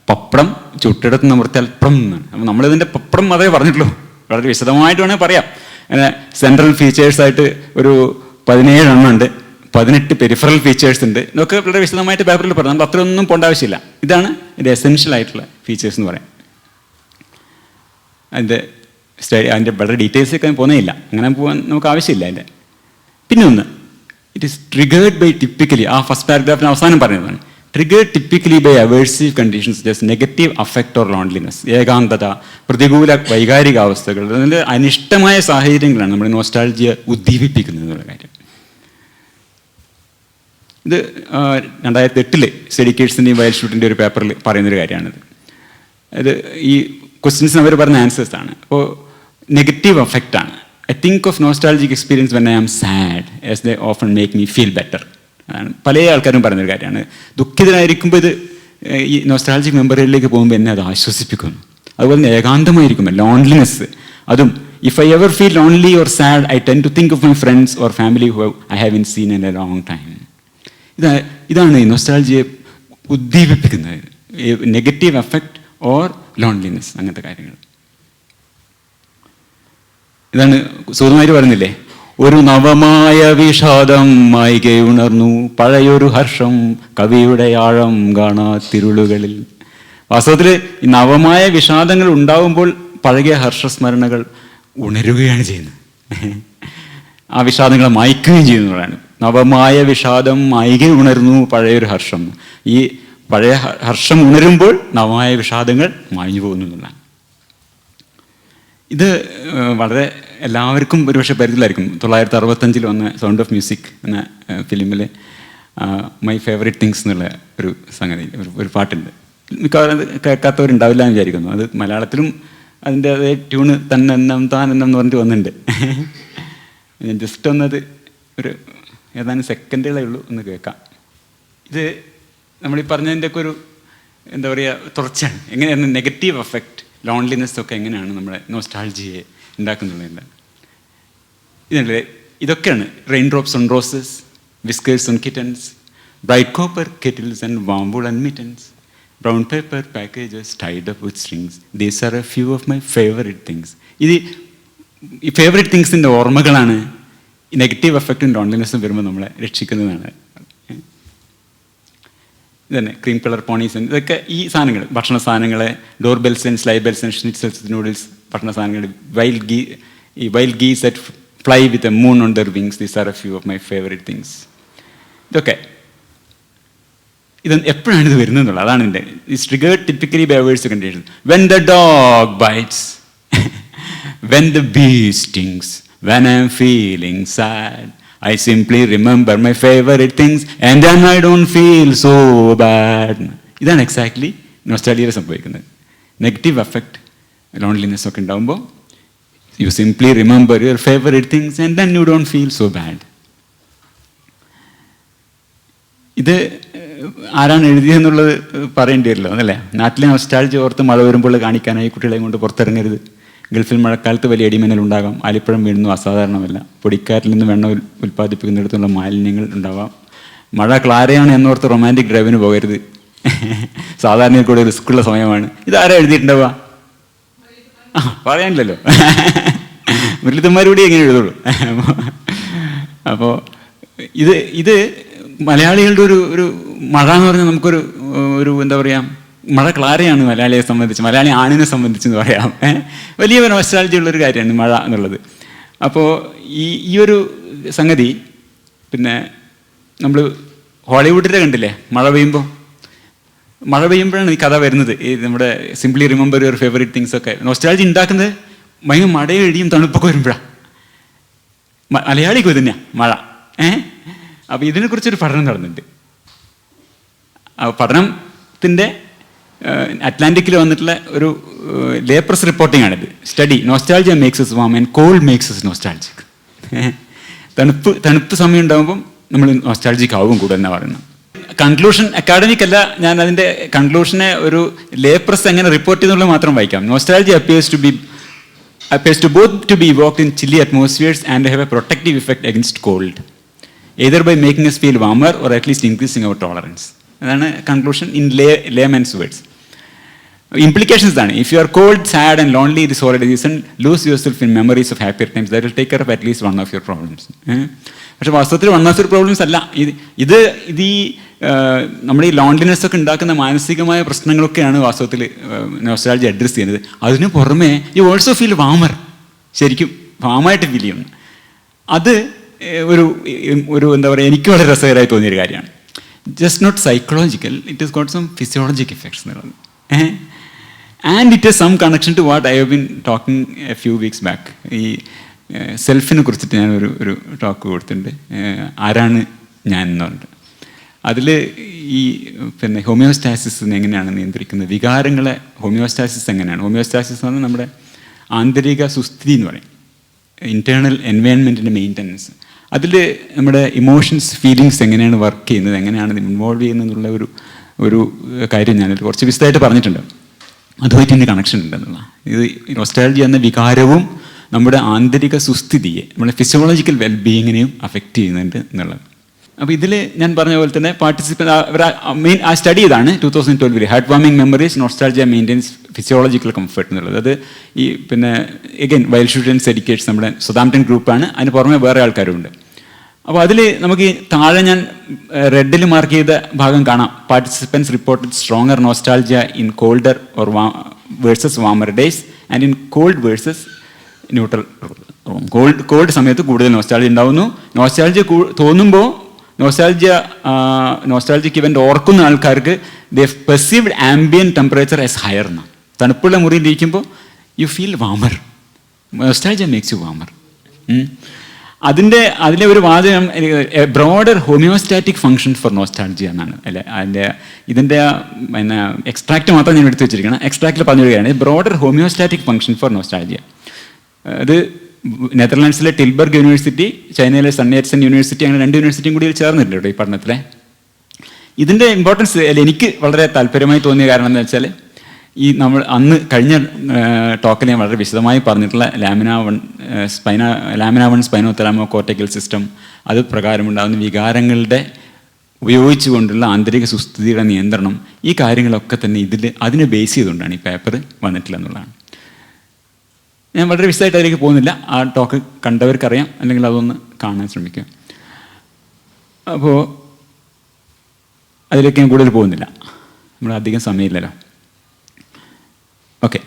പപ്പടം, ചുട്ടിടത്ത് നിവർത്തിയാൽ പ്രം എന്നാണ്. അപ്പോൾ നമ്മളിതിൻ്റെ പപ്പടം അതേ പറഞ്ഞിട്ടുള്ളൂ. വളരെ വിശദമായിട്ട് വേണമെങ്കിൽ പറയാം. അങ്ങനെ സെൻട്രൽ ഫീച്ചേഴ്സായിട്ട് ഒരു 17 എണ്ണം ഉണ്ട്, 18 പെരിഫറൽ ഫീച്ചേഴ്സ് ഉണ്ട്. ഇതൊക്കെ വളരെ വിശദമായിട്ട് പേപ്പറിൽ പറയാം. നമ്മൾ അത്രയൊന്നും പോകേണ്ട ആവശ്യമില്ല. ഇതാണ് ഇതിൻ്റെ എസെൻഷ്യൽ ആയിട്ടുള്ള ഫീച്ചേഴ്സ് എന്ന് പറയാം. അതിൻ്റെ വളരെ ഡീറ്റെയിൽസൊക്കെ പോകുന്നേയില്ല, അങ്ങനെ പോകാൻ നമുക്ക് ആവശ്യമില്ല അതിൻ്റെ. പിന്നെ ഒന്ന്, it is triggered by typically, ആ ഫസ്റ്റ് പാരഗ്രാഫിന് അവസാനം പറയുന്നതാണ്, triggered typically by aversive conditions just negative affect or loneliness. ഏകാന്തത, പ്രതികൂല വൈകാരികാവസ്ഥകൾ, അതിൻ്റെ അനിഷ്ടമായ സാഹചര്യങ്ങളാണ് നമ്മുടെ നോസ്റ്റാൾജിയ ഉദ്ദീപിപ്പിക്കുന്നത് എന്നുള്ള കാര്യം. ഇത് 2008 സെഡിക്കേഴ്സിൻ്റെയും വൈൽഡ് ഷൂട്ടിൻ്റെ ഒരു പേപ്പറിൽ പറയുന്നൊരു കാര്യമാണിത്. അത് ഈ ക്വസ്റ്റ്യൻസിന് അവർ പറഞ്ഞ ആൻസേഴ്സ് ആണ്. അപ്പോൾ നെഗറ്റീവ് അഫക്റ്റാണ്. I think of nostalgic experience when I am sad as they often make me feel better. അതാണ് പല ആൾക്കാരും പറയുന്നൊരു കാര്യമാണ്. ദുഃഖിതനായിരിക്കുമ്പോൾ ഇത് ഈ നോസ്റ്റാൾജിക് മെമ്മറികളിലേക്ക് പോകുമ്പോൾ എന്നെ അത് ആശ്വസിപ്പിക്കുന്നു. അതുപോലെ തന്നെ ഏകാന്തമായിരിക്കുമ്പോൾ ലോൺലിനെസ്, അതും if I ever feel lonely or sad I tend to think of my friends or family who I have seen in A long time. ഇതാണ് ഈ നൊസ്റ്റാൾജിയെ ഉദ്ദീപിപ്പിക്കുന്നത്. നെഗറ്റീവ് എഫക്റ്റ് ഓർ ലോൺലിനെസ്, അങ്ങനത്തെ കാര്യങ്ങൾ. ഇതാണ് സുഖമായിട്ട് പറയുന്നില്ലേ, ഒരു നവമായ വിഷാദം മായികയുണർന്നു, പഴയൊരു ഹർഷം കവിയുടെ ആഴം കാണാത്തിരുളുകളിൽ. വാസ്തവത്തിൽ ഈ നവമായ വിഷാദങ്ങൾ ഉണ്ടാവുമ്പോൾ പഴകിയ ഹർഷസ്മരണകൾ ഉണരുകയാണ് ചെയ്യുന്നത്. ആ വിഷാദങ്ങളെ മായ്ക്കുകയും ചെയ്യുന്നതാണ്. നവമായ വിഷാദം മായിക ഉണർന്നു പഴയൊരു ഹർഷം. ഈ പഴയ ഹർഷം ഉണരുമ്പോൾ നവമായ വിഷാദങ്ങൾ മാഞ്ഞു പോകുന്നു എന്നുള്ളതാണ്. ഇത് വളരെ എല്ലാവർക്കും ഒരുപക്ഷെ പരിചയമായിരിക്കും. 1965 വന്ന സൗണ്ട് ഓഫ് മ്യൂസിക് എന്ന ഫിലിമിലെ മൈ ഫേവറേറ്റ് തിങ്സ് എന്നുള്ള ഒരു സംഗതി, ഒരു പാട്ടുണ്ട്. മിക്കവാറും അത് കേൾക്കാത്തവരുണ്ടാവില്ല എന്ന് വിചാരിക്കുന്നു. അത് മലയാളത്തിലും അതിൻ്റെ അതേ ട്യൂണ് തന്നെന്നം താനെന്നം എന്ന് പറഞ്ഞിട്ട് വന്നിട്ടുണ്ട്. ഞാൻ ജസ്റ്റ് ഒന്നത് ഒരു ഏതാനും സെക്കൻഡുകളേ ഉള്ളൂ ഒന്ന് കേൾക്കാം. ഇത് നമ്മളീ പറഞ്ഞതിൻ്റെയൊക്കെ ഒരു എന്താ പറയുക തുടർച്ചയാണ്. എങ്ങനെയാണ് നെഗറ്റീവ് എഫക്റ്റ്, ലോൺലിനെസ് ഒക്കെ എങ്ങനെയാണ് നമ്മുടെ നോസ്റ്റാൾജിയെ ഉണ്ടാക്കുന്നുള്ളത്. ഇതൊക്കെയാണ് rain drops on roses, whiskers on kittens, bright copper kettles and വാംബൂൾ and mittens, brown paper packages tied up with strings, these are a few of my favourite things. ഇത് ഈ favourite തിങ്സിൻ്റെ ഓർമ്മകളാണ് ഈ നെഗറ്റീവ് എഫക്റ്റും ലോൺലിനെസ്സും വരുമ്പോൾ നമ്മളെ രക്ഷിക്കുന്നതാണ്. ഇതന്നെ ക്രീം കളർ പോണീസ്, ഇതൊക്കെ ഈ സാധനങ്ങൾ, ഭക്ഷണ സാധനങ്ങളെ, door bells and sleigh bells and schnitzels noodles, ഭക്ഷണ സാധനങ്ങൾ, wild geese at fly with a moon on their wings, these are a few of my favourite things. ഇതൊക്കെ ഇത് എപ്പോഴാണ് ഇത് വരുന്നതെന്നുള്ളത് അതാണ് ഇതിൻ്റെ. It's triggered typically by aversive conditions. When the dog bites, when the bee stings, when I'm feeling sad, I simply remember my favorite things and then I don't feel so bad. ഇതാണ് exactly നൊസ്റ്റാൾജിയയിൽ സംഭവിക്കുന്നത്. Negative effect loneliness ഒക്കെ ഉണ്ടാകുമ്പോൾ U simply remember your favourite things and then you don't feel so bad. ഇത് ആരാണ് എഴുതിയെന്നുള്ളത് പറയേണ്ടി വരില്ലോ അല്ലേ. നാട്ടിലെ നൊസ്റ്റാൾജി ഓർത്ത് മഴ വരുമ്പോൾ കാണിക്കാനായി കുട്ടികളെയും കൊണ്ട് പുറത്തിറങ്ങരുത്. ഗൾഫിൽ മഴക്കാലത്ത് വലിയ ഇടിമിന്നൽ ഉണ്ടാകാം, ആലിപ്പഴം വീഴുന്നു അസാധാരണമല്ല, പൊടിക്കാറ്റിൽ നിന്ന് വെള്ളം ഉൽപ്പാദിപ്പിക്കുന്നിടത്തുള്ള മാലിന്യങ്ങൾ ഉണ്ടാവാം. മഴ ക്ലാരയാണ് എന്നോർത്ത് റൊമാൻറ്റിക് ഡ്രൈവിന് പോകരുത്, സാധാരണയിൽ കൂടെ റിസ്ക്കുള്ള സമയമാണ്. ഇതാരാ എഴുതിയിട്ടുണ്ടാവുക? പറയാനില്ലല്ലോ, മുരളിത്തന്മാരൂടെ എങ്ങനെ എഴുതുള്ളൂ. അപ്പോൾ ഇത് മലയാളികളുടെ ഒരു മഴ എന്ന് പറഞ്ഞാൽ നമുക്കൊരു എന്താ പറയുക, മഴ ക്ലാരയാണ് മലയാളിയെ സംബന്ധിച്ച്, മലയാളി ആണിനെ സംബന്ധിച്ചെന്ന് പറയാം. വലിയ നൊസ്റ്റാൾജി ഉള്ളൊരു കാര്യമാണ് മഴ എന്നുള്ളത്. അപ്പോൾ ഈ ഒരു സംഗതി പിന്നെ നമ്മൾ ഹോളിവുഡിലെ കണ്ടില്ലേ, മഴ പെയ്യുമ്പോഴാണ് ഈ കഥ വരുന്നത്. ഈ നമ്മുടെ simply remember your favourite things ഒക്കെ നൊസ്റ്റാൾജി ഉണ്ടാക്കുന്നത് ഭയങ്കര മഴയും ഇടിയും തണുപ്പൊക്കെ വരുമ്പോഴാണ്. മലയാളിക്കും തന്നെയാണ് മഴ. അപ്പോൾ ഇതിനെക്കുറിച്ചൊരു പഠനം നടന്നിട്ടുണ്ട്. ആ പഠനത്തിൻ്റെ അറ്റ്ലാന്റിക്കിൽ വന്നിട്ടുള്ള ഒരു ലേപ്രസ് റിപ്പോർട്ടിംഗ് ആണിത്. Study nostalgia makes us warm and cold makes us nostalgic. തണുപ്പ് സമയം ഉണ്ടാകുമ്പം നമ്മൾ നോസ്റ്റാൾജിക് ആവും കൂടുതൽ എന്നാണ് പറയുന്നത്. കൺക്ലൂഷൻ അക്കാഡമിക് അല്ല, ഞാൻ അതിൻ്റെ കൺക്ലൂഷനെ ഒരു ലേപ്രസ് എങ്ങനെ റിപ്പോർട്ട് ചെയ്തുള്ളത് മാത്രം വായിക്കാം. Nostalgia appears to both to be evoked in chilly atmospheres and have a protective effect against cold, either by making us feel warmer or at least increasing our tolerance. അതാണ് conclusion in layman's words. Implications ആണ്. If you are cold, sad and lonely this holiday season, lose yourself in memories of happier times that will take care of at least one of your problems. പക്ഷെ വാസ്തവത്തിൽ one of your problems അല്ല ഇത് ഈ നമ്മുടെ ഈ loneliness ഒക്കെ ഉണ്ടാക്കുന്ന മാനസികമായ പ്രശ്നങ്ങളൊക്കെയാണ് വാസ്തവത്തിൽ നൊസ്റ്റാൾജി അഡ്രസ്സ് ചെയ്യുന്നത്. അതിന് പുറമെ യു ഓൾസോ ഫീൽ വാമർ, ശരിക്കും വാമായിട്ട് ഫീൽ ചെയ്യുന്നു. അത് ഒരു എന്താ പറയുക, എനിക്ക് വളരെ രസകരമായി തോന്നിയൊരു കാര്യമാണ്. Just not psychological, it is got some physiologic effects എന്നുള്ളത്. And it is some connection to what I have been talking a few weeks back. ഈ സെൽഫിനെ കുറിച്ചിട്ട് ഞാൻ ഒരു ടോക്ക് കൊടുത്തിട്ടുണ്ട്, ആരാണ് ഞാൻ എന്ന് പറഞ്ഞിട്ട്. അതിൽ ഈ പിന്നെ ഹോമിയോസ്റ്റാസിസിനെ എങ്ങനെയാണ് നിയന്ത്രിക്കുന്നത്, വികാരങ്ങളെ ഹോമിയോസ്റ്റാസിസ് എങ്ങനെയാണ്. ഹോമിയോസ്റ്റാസിസ് എന്ന് പറഞ്ഞാൽ നമ്മുടെ ആന്തരിക സുസ്ഥിതി എന്ന് പറയും, ഇൻറ്റേർണൽ എൻവയൺമെൻറ്റിൻ്റെ മെയിൻ്റനൻസ്. അതിൽ നമ്മുടെ ഇമോഷൻസ് ഫീലിങ്സ് എങ്ങനെയാണ് വർക്ക് ചെയ്യുന്നത്, എങ്ങനെയാണ് ഇൻവോൾവ് ചെയ്യുന്നത് എന്നുള്ള ഒരു കാര്യം ഞാനത് കുറച്ച് വിശദമായിട്ട് പറഞ്ഞിട്ടുണ്ട്. അതുമായിട്ട് ഇതിൻ്റെ കണക്ഷൻ ഉണ്ടെന്നുള്ള. ഇത് നൊസ്റ്റാൾജി എന്ന വികാരവും നമ്മുടെ ആന്തരിക സുസ്ഥിതിയെ, നമ്മുടെ ഫിസിയോളജിക്കൽ വെൽബീയിങ്ങിനെയും അഫക്റ്റ് ചെയ്യുന്നുണ്ട് എന്നുള്ളത്. അപ്പോൾ ഇതിൽ ഞാൻ പറഞ്ഞ പോലെ തന്നെ ആ സ്റ്റഡി ഇതാണ് 2012 heart warming memories nostalgia maintains physiological comfort എന്നുള്ളത്. അത് ഈ പിന്നെ എഗൈൻ വൈൽഡ് സ്റ്റുഡൻസ് എഡ്യൂക്കേറ്റ്സ് നമ്മുടെ സൊതാംപ്ടൺ ഗ്രൂപ്പാണ്, അതിന് പുറമെ വേറെ ആൾക്കാരുണ്ട്. അപ്പോൾ അതിൽ നമുക്ക് താഴെ ഞാൻ റെഡിൽ മാർക്ക് ചെയ്ത ഭാഗം കാണാം. Participants reported stronger nostalgia in colder or versus warmer days and in called versus neutral. Called സമയത്ത് കൂടുതൽ നോസ്റ്റാൾജി ഉണ്ടാവുന്നു. നോസ്റ്റാൾജി തോന്നുമ്പോൾ നോസ്റ്റാൾജിക് ഇവൻ്റ് ഓർക്കുന്ന ആൾക്കാർക്ക് they perceived ambient temperature as higher എന്നാണ്. തണുപ്പുള്ള മുറിയിൽ ഇരിക്കുമ്പോൾ you feel warmer. Nostalgia makes you warmer. അതിലെ ഒരു വാചകം broader homeostatic function for nostalgia എന്നാണ് അല്ലേ. ഇതിൻ്റെ പിന്നെ എക്സ്ട്രാക്റ്റ് മാത്രം ഞാൻ എടുത്ത് വെച്ചിരിക്കണം. എക്സ്ട്രാക്റ്റിൽ പറഞ്ഞു വരികയാണ് broader homeostatic function for nostalgia. അത് നെതർലാൻഡ്സിലെ ടിൽബർഗ് യൂണിവേഴ്സിറ്റി, ചൈനയിലെ സൺയാറ്റ്സൺ യൂണിവേഴ്സിറ്റി, അങ്ങനെ 2 യൂണിവേഴ്സിറ്റിയും കൂടി ചേർന്നിട്ടുണ്ട് കേട്ടോ ഈ പഠനത്തിലെ. ഇതിൻ്റെ ഇമ്പോർട്ടൻസ് എനിക്ക് വളരെ താല്പര്യമായി തോന്നിയ കാരണം എന്താ വെച്ചാൽ, ഈ നമ്മൾ അന്ന് കഴിഞ്ഞ ടോക്കിൽ ഞാൻ വളരെ വിശദമായി പറഞ്ഞിട്ടുള്ള ലാമിന വൺ സ്പൈനോതലാമോ കോർട്ടിക്കൽ സിസ്റ്റം, അത് പ്രകാരമുണ്ടാകുന്ന വികാരങ്ങളുടെ ഉപയോഗിച്ചുകൊണ്ടുള്ള ആന്തരിക സുസ്ഥിതിയുടെ നിയന്ത്രണം, ഈ കാര്യങ്ങളൊക്കെ തന്നെ അതിനെ ബേസ് ചെയ്തുകൊണ്ടാണ് ഈ പേപ്പർ വന്നിട്ടില്ല എന്നുള്ളതാണ്. ഞാൻ വളരെ വിശദമായിട്ട് അതിലേക്ക് പോകുന്നില്ല, ആ ടോക്ക് കണ്ടവർക്കറിയാം, അല്ലെങ്കിൽ അതൊന്ന് കാണാൻ ശ്രമിക്കുക. അപ്പോൾ അതിലേക്ക് ഞാൻ കൂടുതൽ പോകുന്നില്ല, നമ്മൾ അധികം സമയമില്ലല്ലോ. ഓക്കെ,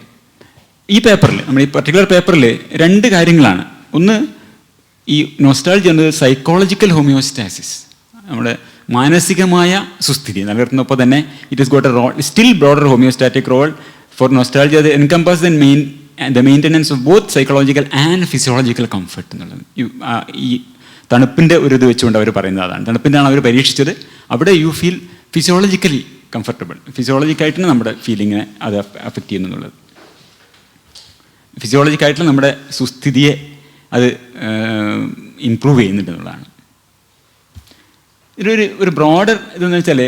ഈ പേപ്പറിൽ, നമ്മൾ ഈ പർട്ടിക്കുലർ പേപ്പറിൽ 2 കാര്യങ്ങളാണ്. ഒന്ന്, ഈ നോസ്റ്റാൾജി എന്നത് സൈക്കോളജിക്കൽ ഹോമിയോസ്റ്റാസിസ്, നമ്മുടെ മാനസികമായ സുസ്ഥിതി നിലനിർത്തുന്നപ്പോൾ തന്നെ it is got a role, still broader homeostatic role for nostalgia. അത് encompass the maintenance of both psychological and physiological comfort എന്നുള്ളത്. ഈ തണുപ്പിൻ്റെ ഒരു ഇത് വെച്ചുകൊണ്ട് അവർ പറയുന്നത് അതാണ്. തണുപ്പിൻ്റെയാണ് അവർ പരീക്ഷിച്ചത്. അവിടെ യു ഫീൽ ഫിസിയോളജിക്കലി കംഫർട്ടബിൾ, ഫിസിയോളജിക്കായിട്ടാണ് നമ്മുടെ ഫീലിങ്ങിനെ അത് അഫക്റ്റ് ചെയ്യുന്നു എന്നുള്ളത്. ഫിസിയോളജിക്കായിട്ടുള്ള നമ്മുടെ സുസ്ഥിതിയെ അത് ഇമ്പ്രൂവ് ചെയ്യുന്നുണ്ട് എന്നുള്ളതാണ്. ഒരു ബ്രോഡർ ഇതെന്ന് വെച്ചാൽ,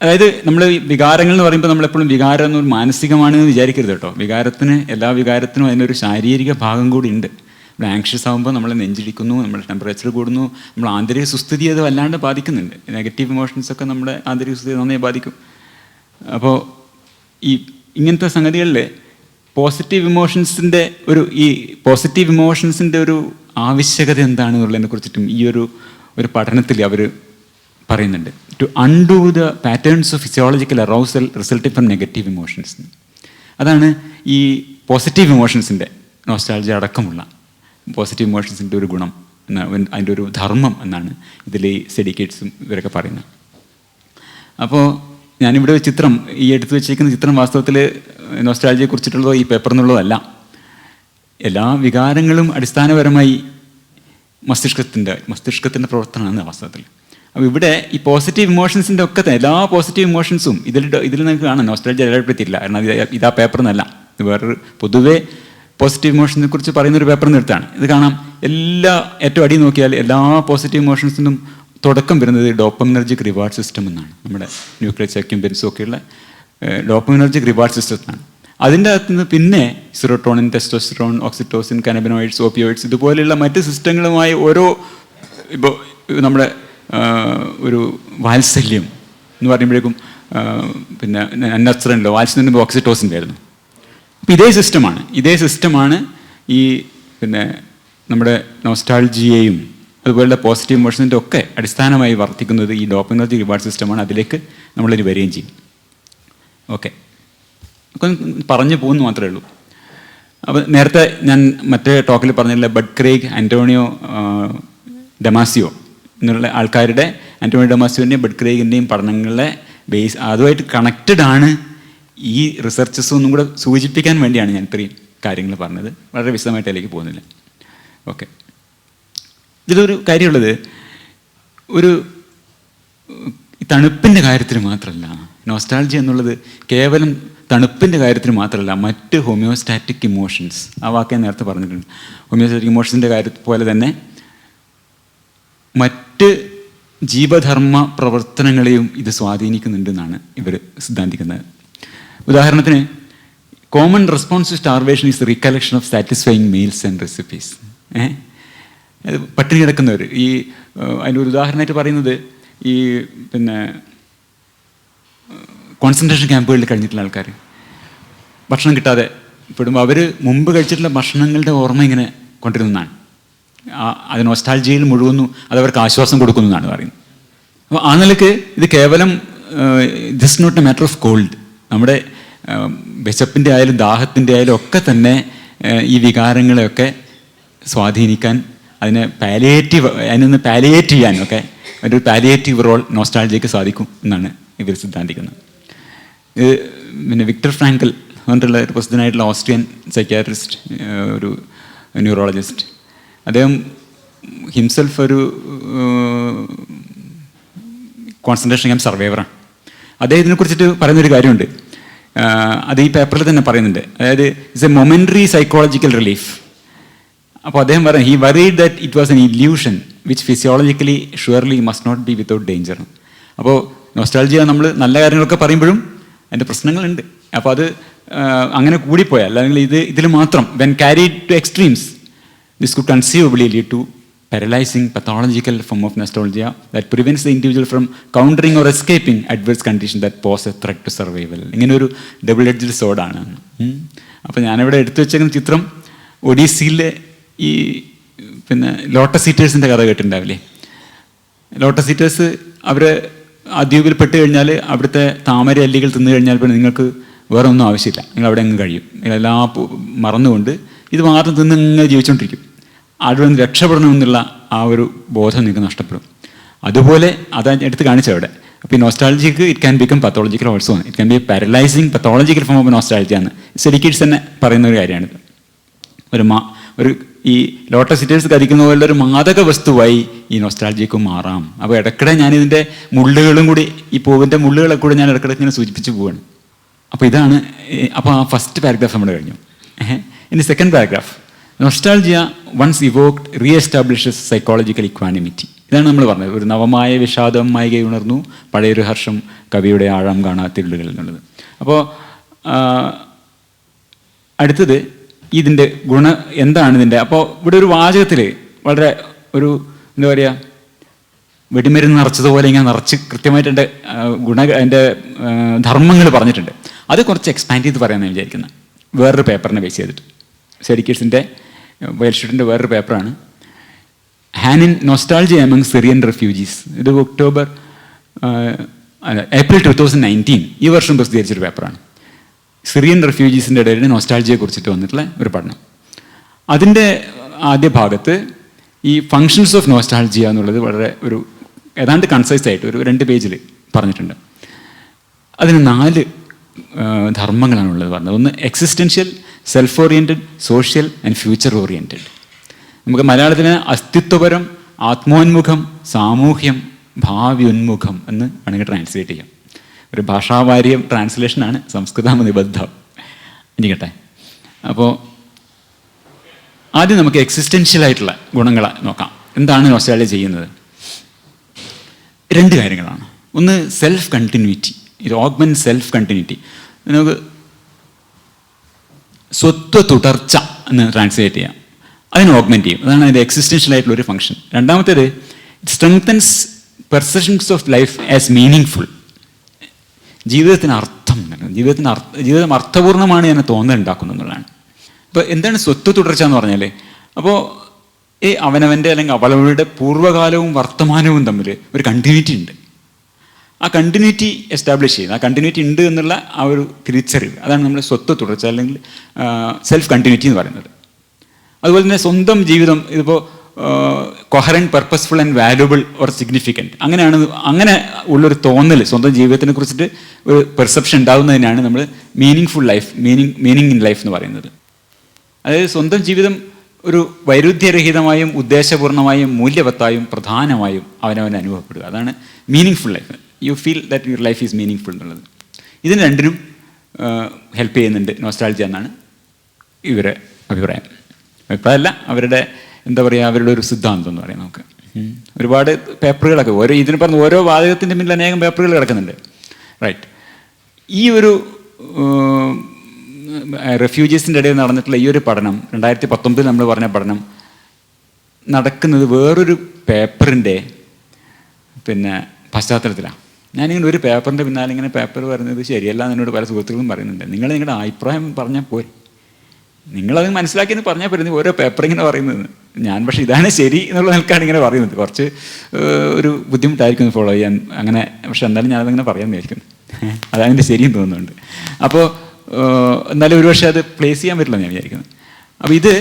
അതായത് നമ്മൾ വികാരങ്ങൾ എന്ന് പറയുമ്പോൾ നമ്മളെപ്പോഴും വികാരം എന്നൊരു മാനസികമാണെന്ന് വിചാരിക്കരുത് കേട്ടോ. എല്ലാ വികാരത്തിനും അതിനൊരു ശാരീരിക ഭാഗം കൂടി ഉണ്ട്. നമ്മൾ ആങ്ഷ്യസ് ആകുമ്പോൾ നമ്മൾ നെഞ്ചിടിക്കുന്നു, നമ്മുടെ ടെമ്പറേച്ചർ കൂടുന്നു, നമ്മൾ ആന്തരിക സുസ്ഥിതി അത് വല്ലാണ്ട് ബാധിക്കുന്നുണ്ട്. നെഗറ്റീവ് ഇമോഷൻസൊക്കെ നമ്മുടെ ആന്തരിക സുസ്ഥിതി നന്നായി ബാധിക്കും. അപ്പോൾ ഇങ്ങനത്തെ സംഗതികളിൽ പോസിറ്റീവ് ഇമോഷൻസിൻ്റെ ഒരു ആവശ്യകത എന്താണെന്നുള്ളതിനെ കുറിച്ചിട്ടും ഈ ഒരു പഠനത്തിൽ അവർ പറയുന്നുണ്ട്. To undo the patterns of physiological arousal resulting from negative emotions. അതാണ് ഈ പോസിറ്റീവ് ഇമോഷൻസിൻ്റെ നോസ്റ്റാൾജിയ അടക്കമുള്ള പോസിറ്റീവ് ഇമോഷൻസിൻ്റെ ഒരു ഗുണം അതിൻ്റെ ഒരു ധർമ്മം എന്നാണ് ഇതിൽ ഈ സെഡിക്കേറ്റ്സും ഇവരൊക്കെ പറയുന്നത്. അപ്പോൾ ഞാനിവിടെ ചിത്രം ഈ എടുത്തു വെച്ചിരിക്കുന്ന ചിത്രം വാസ്തവത്തിൽ നോസ്റ്റാൾജിയെ കുറിച്ചിട്ടുള്ളതോ ഈ പേപ്പർ എന്നുള്ളതല്ല. എല്ലാ വികാരങ്ങളും അടിസ്ഥാനപരമായി മസ്തിഷ്കത്തിൻ്റെ പ്രവർത്തനമാണ് വാസ്തവത്തിൽ. അപ്പോൾ ഇവിടെ ഈ പോസിറ്റീവ് ഇമോഷൻസിൻ്റെ ഒക്കെ എല്ലാ പോസിറ്റീവ് ഇമോഷൻസും ഇതിൽ നിങ്ങൾക്ക് കാണാം. നോസ്റ്റാൾജിയ ഏർപ്പെടുത്തിയിട്ടില്ല, കാരണം ഇതാ പേപ്പർ എന്നല്ല, ഇത് വേറൊരു പൊതുവേ പോസിറ്റീവ് ഇമോഷൻസിനെ കുറിച്ച് പറയുന്നൊരു പേപ്പർ നിർത്താണ്. ഇത് കാണാം, ഏറ്റവും അടി നോക്കിയാൽ എല്ലാ പോസിറ്റീവ് ഇമോഷൻസിനും തുടക്കം വരുന്നത് ഡോപ്പമിനർജിക് റിവാർഡ് സിസ്റ്റം എന്നാണ്. നമ്മുടെ ന്യൂക്ലിയസ് അക്യുംബൻസും ഒക്കെയുള്ള ഡോപ്പമിനർജിക് റിവാർഡ് സിസ്റ്റത്താണ്. അതിൻ്റെ അകത്തുനിന്ന് പിന്നെ സിറോട്ടോണിൻ, ടെസ്റ്റോസ്റ്ററോൺ, ഓക്സിറ്റോസിൻ, കാനബിനോയിഡ്സ്, ഓപ്പിയോയിഡ്സ് ഇതുപോലെയുള്ള മറ്റ് സിസ്റ്റങ്ങളുമായി ഇപ്പോൾ നമ്മുടെ ഒരു വാത്സല്യം എന്ന് പറയുമ്പോഴേക്കും പിന്നെ അന്നസ്രനിലോ വാത്സല്യം ഓക്സിറ്റോസിൻ്റെ ആയിരുന്നു. അപ്പോൾ ഇതേ സിസ്റ്റമാണ് ഈ പിന്നെ നമ്മുടെ നോസ്റ്റാൾജിയെയും അതുപോലുള്ള പോസിറ്റീവ് ഇമോഷൻസിൻ്റെ ഒക്കെ അടിസ്ഥാനമായി വർത്തിക്കുന്നത് ഈ ഡോപ്പമിനർജിക് റിവാർഡ് സിസ്റ്റമാണ്. അതിലേക്ക് നമ്മളൊരു വരികയും ചെയ്യും. ഓക്കെ, ഒക്കെ പറഞ്ഞു പോകുന്നു മാത്രമേ ഉള്ളൂ. അപ്പോൾ നേരത്തെ ഞാൻ മറ്റേ ടോക്കിൽ പറഞ്ഞില്ല, ബഡ് ക്രെയ്ഗ്, ആൻ്റോണിയോ ഡമാസിയോ എന്നുള്ള ആൾക്കാരുടെ, ആൻ്റോണിയോ ഡമാസിയോൻ്റെയും ബഡ് ക്രെയ്ഗിൻ്റെയും പഠനങ്ങളെ ബേസ് അതുമായിട്ട് കണക്റ്റഡ് ആണ് ഈ റിസർച്ചസ് ഒന്നും കൂടെ സൂചിപ്പിക്കാൻ വേണ്ടിയാണ് ഞാൻ ഇത്രയും കാര്യങ്ങൾ പറഞ്ഞത്. വളരെ വിശദമായിട്ട് അതിലേക്ക് പോകുന്നില്ല. ഓക്കെ, ഇതിലൊരു കാര്യമുള്ളത്, തണുപ്പിൻ്റെ കാര്യത്തിൽ മാത്രമല്ല, നോസ്റ്റാൾജിയ എന്നുള്ളത് കേവലം തണുപ്പിൻ്റെ കാര്യത്തിൽ മാത്രമല്ല, മറ്റ് ഹോമിയോസ്റ്റാറ്റിക് ഇമോഷൻസ്, ആ വാക്ക് ഞാൻ നേരത്തെ പറഞ്ഞിട്ടുണ്ട്, ഹോമിയോസ്റ്റാറ്റിക് ഇമോഷൻസിൻ്റെ കാര്യത്തിൽ പോലെ തന്നെ മറ്റ് ജീവധർമ്മ പ്രവർത്തനങ്ങളെയും ഇത് സ്വാധീനിക്കുന്നുണ്ടെന്നാണ് ഇവർ സിദ്ധാന്തിക്കുന്നത്. ഉദാഹരണത്തിന്, common response to starvation is recollection of satisfying meals and recipes. പട്ടിണി കിടക്കുന്നവർ, അതിൻ്റെ ഒരു ഉദാഹരണമായിട്ട് പറയുന്നത് ഈ പിന്നെ കോൺസെൻട്രേഷൻ ക്യാമ്പുകളിൽ കഴിഞ്ഞിട്ടുള്ള ആൾക്കാർ ഭക്ഷണം കിട്ടാതെ പെടുമ്പോൾ അവർ മുമ്പ് കഴിച്ചിട്ടുള്ള ഭക്ഷണങ്ങളുടെ ഓർമ്മ ഇങ്ങനെ കൊണ്ടിരുന്നതാണ്. അത് നോസ്റ്റാൾജിയയിൽ മുഴുകുന്നു, അതവർക്ക് ആശ്വാസം കൊടുക്കുന്നു എന്നാണ് പറയുന്നത്. അപ്പോൾ ആ നിലയ്ക്ക് ഇത് കേവലം this not A matter of called. നമ്മുടെ വിശപ്പിൻ്റെ ആയാലും ദാഹത്തിൻ്റെ ആയാലും ഒക്കെ തന്നെ ഈ വികാരങ്ങളെയൊക്കെ സ്വാധീനിക്കാൻ, അതിനെ അതിനൊന്ന് പാലിയേറ്റ് ചെയ്യാനൊക്കെ ഒരു പാലിയേറ്റീവ് റോൾ നോസ്റ്റാൾജിയക്ക് സാധിക്കും എന്നാണ് ഇവർ സിദ്ധാന്തിക്കുന്നത്. ഇത് പിന്നെ വിക്ടർ ഫ്രാങ്കൽ പറഞ്ഞിട്ടുള്ള ഒരു പ്രസിദ്ധനായിട്ടുള്ള ഓസ്ട്രിയൻ സൈക്യാട്രിസ്റ്റ്, ഒരു ന്യൂറോളജിസ്റ്റ്, അദ്ദേഹം ഹിംസെൽഫ് ഒരു കോൺസെൻട്രേഷൻ ക്യാമ്പ് സർവൈവറാണ്. അദ്ദേഹത്തിനെ കുറിച്ചിട്ട് പറയുന്നൊരു കാര്യമുണ്ട്, അത് ഈ പേപ്പറിൽ തന്നെ പറയുന്നുണ്ട്. അതായത് it's a momentary psychological relief. അപ്പോൾ അദ്ദേഹം പറയും, he worried that it was an illusion which physiologically surely must not be without danger. അപ്പോൾ നോസ്റ്റാൾജിയ നമ്മൾ നല്ല കാര്യങ്ങളൊക്കെ പറയുമ്പോഴും അതിൻ്റെ പ്രശ്നങ്ങളുണ്ട്. അപ്പോൾ അത് അങ്ങനെ കൂടിപ്പോയാൽ, അല്ലെങ്കിൽ ഇതിൽ മാത്രം when carried to extremes, this could conceivably lead to paralyzing pathological form of nostalgia that prevents the individual from countering or escaping adverse conditions that pose a threat to survival. ഇങ്ങനെ ഒരു ഡബിൾ എഡ്ജ്ഡ് സോഡാണ്. അപ്പോൾ ഞാനിവിടെ എടുത്തു വെച്ചേക്കുന്ന ചിത്രം ഒഡീസിയിലെ ഈ പിന്നെ lotus ഈറ്റേഴ്സിൻ്റെ കഥ കേട്ടിട്ടുണ്ടാവില്ലേ? ലോട്ടസ് ഈറ്റേഴ്സ് അവർ ആ ദ്വീപിൽ പെട്ട് കഴിഞ്ഞാൽ അവിടുത്തെ താമര അല്ലികൾ തിന്നു കഴിഞ്ഞാൽ പിന്നെ നിങ്ങൾക്ക് വേറെ ഒന്നും ആവശ്യമില്ല, നിങ്ങൾ അവിടെ അങ്ങ് കഴിയും. നിങ്ങളെല്ലാം മറന്നുകൊണ്ട് ഇത് മാത്രം തിന്ന് ഇങ്ങനെ ജീവിച്ചുകൊണ്ടിരിക്കും. അവിടെ നിന്ന് രക്ഷപ്പെടണമെന്നുള്ള ആ ഒരു ബോധം നിങ്ങൾക്ക് നഷ്ടപ്പെടും. അതുപോലെ അതാ എടുത്ത് കാണിച്ചവിടെ. അപ്പോൾ ഈ nostalgic it can become pathological also. It can be paralysing pathological form of nostalgia എന്ന് സെഡിക്കേറ്റ്സ് തന്നെ പറയുന്ന ഒരു കാര്യമാണിത്. ഒരു ഈ ലോട്ടസ് സിറ്റേഴ്സ് ധരിക്കുന്ന പോലെ ഒരു മാദക വസ്തുവായി ഈ നൊസ്റ്റാൾജിയക്ക് മാറാം. അപ്പോൾ ഇടയ്ക്കിടെ ഞാനിതിൻ്റെ മുള്ളുകളും കൂടി, ഈ പൂവിൻ്റെ മുള്ളുകളൊക്കെ കൂടി ഞാൻ ഇടയ്ക്കിടയ്ക്ക് ഇങ്ങനെ സൂചിപ്പിച്ച് പോവാണ്. അപ്പോൾ ഇതാണ്, അപ്പോൾ ആ ഫസ്റ്റ് പാരഗ്രാഫ് നമ്മൾ കഴിഞ്ഞു. ഇനി second paragraph, nostalgia once evoked reestablishes psychological equanimity. ഇതാണ് നമ്മൾ പറഞ്ഞത്, ഒരു നവമായ വിഷാദം മായിക ഉണർന്നു, പഴയൊരു ഹർഷം കവിയുടെ ആഴം കാണാത്തിരുളുകൾ എന്നുള്ളത്. അപ്പോൾ അടുത്തത് ഇതിൻ്റെ എന്താണ് ഇതിൻ്റെ. അപ്പോൾ ഇവിടെ ഒരു വാചകത്തിൽ വളരെ ഒരു എന്താ പറയുക, വെടിമരുന്ന് നിറച്ചതുപോലെ ഇങ്ങനെ നിറച്ച് കൃത്യമായിട്ട് എൻ്റെ അതിൻ്റെ ധർമ്മങ്ങൾ പറഞ്ഞിട്ടുണ്ട്. അത് കുറച്ച് എക്സ്പാൻഡ് ചെയ്ത് പറയാമെന്ന് വിചാരിക്കുന്നത്, വേറൊരു പേപ്പറിനെ ബേസ് ചെയ്തിട്ട്. സെരിക്കിഡ്സിൻ്റെ വയൽഷൂട്ടിൻ്റെ വേറൊരു പേപ്പറാണ് ഹാനിൻ നൊസ്റ്റാൾജിയ എമംഗ് സിറിയൻ റെഫ്യൂജീസ്. ഇത് ഏപ്രിൽ 2019 ഈ വർഷം പ്രസിദ്ധീകരിച്ചൊരു പേപ്പറാണ്. സിറിയൻ റെഫ്യൂജീസിൻ്റെ ഇടയിൽ നൊസ്റ്റാൾജിയെ കുറിച്ചിട്ട് വന്നിട്ടുള്ള ഒരു പഠനം. അതിൻ്റെ ആദ്യ ഭാഗത്ത് ഈ ഫങ്ഷൻസ് ഓഫ് നൊസ്റ്റാൾജിയ എന്നുള്ളത് വളരെ ഒരു ഏതാണ്ട് കൺസൈസ് ആയിട്ട് ഒരു 2 പേജിൽ പറഞ്ഞിട്ടുണ്ട്. അതിന് 4 ധർമ്മങ്ങളാണുള്ളത് പറഞ്ഞത്. ഒന്ന് existential, self oriented, social and future oriented. നമുക്ക് മലയാളത്തിന് അസ്തിത്വപരം, ആത്മോന്മുഖം, സാമൂഹ്യം, ഭാവി ഉന്മുഖം എന്ന് വേണമെങ്കിൽ ട്രാൻസ്ലേറ്റ് ചെയ്യാം. ഒരു ഭാഷാവാര്യം ട്രാൻസ്ലേഷനാണ്, സംസ്കൃതം നിബദ്ധം. ഇരിക്കട്ടെ. അപ്പോൾ ആദ്യം നമുക്ക് എക്സിസ്റ്റൻഷ്യൽ ആയിട്ടുള്ള ഗുണങ്ങൾ നോക്കാം. എന്താണ് നൊസ്റ്റാൾജിയ ചെയ്യുന്നത്? 2 കാര്യങ്ങളാണ്. ഒന്ന് സെൽഫ് കണ്ടിന്യൂറ്റി, ഇത് ഓഗ്മെന്റ് സെൽഫ് കണ്ടിന്യൂറ്റി. നമുക്ക് സ്വത്വ തുടർച്ച എന്ന് ട്രാൻസ്ലേറ്റ് ചെയ്യാം. അതിന് ഓഗ്മെന്റ് ചെയ്യും. അതാണ് അതിൻ്റെ എക്സിസ്റ്റൻഷ്യൽ ആയിട്ടുള്ള ഒരു ഫംഗ്ഷൻ. രണ്ടാമത്തേത് strengthens perceptions of life as meaning full. ജീവിതത്തിന് അർത്ഥം, ജീവിതം അർത്ഥപൂർണ്ണമാണ് എന്ന തോന്നൽ ഉണ്ടാക്കുന്നു എന്നുള്ളതാണ്. ഇപ്പോൾ എന്താണ് സ്വത്വ തുടർച്ച എന്ന് പറഞ്ഞാൽ, അപ്പോൾ ഈ അവനവൻ്റെ അല്ലെങ്കിൽ അവളവളുടെ പൂർവ്വകാലവും വർത്തമാനവും തമ്മിൽ ഒരു കണ്ടിന്യൂറ്റി ഉണ്ട്. ആ കണ്ടിന്യൂറ്റി എസ്റ്റാബ്ലിഷ് ചെയ്യുന്നത്, ആ കണ്ടിന്യൂറ്റി ഉണ്ട് എന്നുള്ള ആ ഒരു തിരിച്ചറിവ്, അതാണ് നമ്മൾ സ്വത്വ തുടർച്ച അല്ലെങ്കിൽ സെൽഫ് കണ്ടിന്യൂറ്റി എന്ന് പറയുന്നത്. അതുപോലെ തന്നെ സ്വന്തം ജീവിതം ഇതിപ്പോൾ coherent, purposeful and valuable or significant, അങ്ങനെ ഉള്ളൊരു തോന്നൽ സ്വന്തം ജീവിതത്തിനെ കുറിച്ചിട്ട് ഒരു പെർസെപ്ഷൻ ഉണ്ടാകുന്നതിനാണ് നമ്മൾ meaning full life, meaning in life എന്ന് പറയുന്നത്. അതായത് സ്വന്തം ജീവിതം ഒരു വൈരുദ്ധ്യരഹിതമായും ഉദ്ദേശപൂർണമായും മൂല്യവത്തായും പ്രധാനമായും അവനവനെ അനുഭവപ്പെടുക. അതാണ് meaning full life. You feel that your life is meaning full എന്നുള്ളത്. ഇതിന് രണ്ടിനും ഹെൽപ്പ് ചെയ്യുന്നുണ്ട് നൊസ്റ്റാൾജിയ എന്നാണ് ഇവരെ അഭിപ്രായം. അഭിപ്രായമല്ല, അവരുടെ എന്താ പറയുക, അവരുടെ ഒരു സിദ്ധാന്തം എന്ന് പറയാം. നമുക്ക് ഒരുപാട് പേപ്പറുകളൊക്കെ ഇതിന് പറഞ്ഞ ഓരോ വാചകത്തിൻ്റെ പിന്നിൽ അനേകം പേപ്പറുകൾ കിടക്കുന്നുണ്ട്. റൈറ്റ്. ഈ ഒരു റെഫ്യൂജീസിൻ്റെ ഇടയിൽ നടന്നിട്ടുള്ള ഈ ഒരു പഠനം 2019 നമ്മൾ പറഞ്ഞ പഠനം നടക്കുന്നത് വേറൊരു പേപ്പറിൻ്റെ പശ്ചാത്തലത്തിലാണ്. ഞാനിങ്ങനെ ഒരു പേപ്പറിൻ്റെ പിന്നാലെ ഇങ്ങനെ പേപ്പർ പറയുന്നത് ശരിയല്ല എന്നോട് പല സുഹൃത്തുക്കളും പറയുന്നുണ്ട്. നിങ്ങളുടെ അഭിപ്രായം പറഞ്ഞാൽ പോരെ, നിങ്ങളത് മനസ്സിലാക്കിയെന്ന് പറഞ്ഞാൽ പോരെ, ഓരോ പേപ്പർ ഇങ്ങനെ പറയുന്നത്. ഞാൻ പക്ഷേ ഇതാണ് ശരി എന്നുള്ള നിലക്കാണ് ഇങ്ങനെ പറയുന്നത്. കുറച്ച് ഒരു ബുദ്ധിമുട്ടായിരിക്കും ഫോളോ ചെയ്യാൻ അങ്ങനെ, പക്ഷെ എന്തായാലും ഞാനതങ്ങനെ പറയാൻ വിചാരിക്കുന്നു. അതതിൻ്റെ ശരിയും തോന്നുന്നുണ്ട്. അപ്പോൾ എന്നാലും ഒരുപക്ഷെ അത് പ്ലേസ് ചെയ്യാൻ പറ്റില്ല ഞാൻ വിചാരിക്കുന്നത്. അപ്പോൾ ഇത്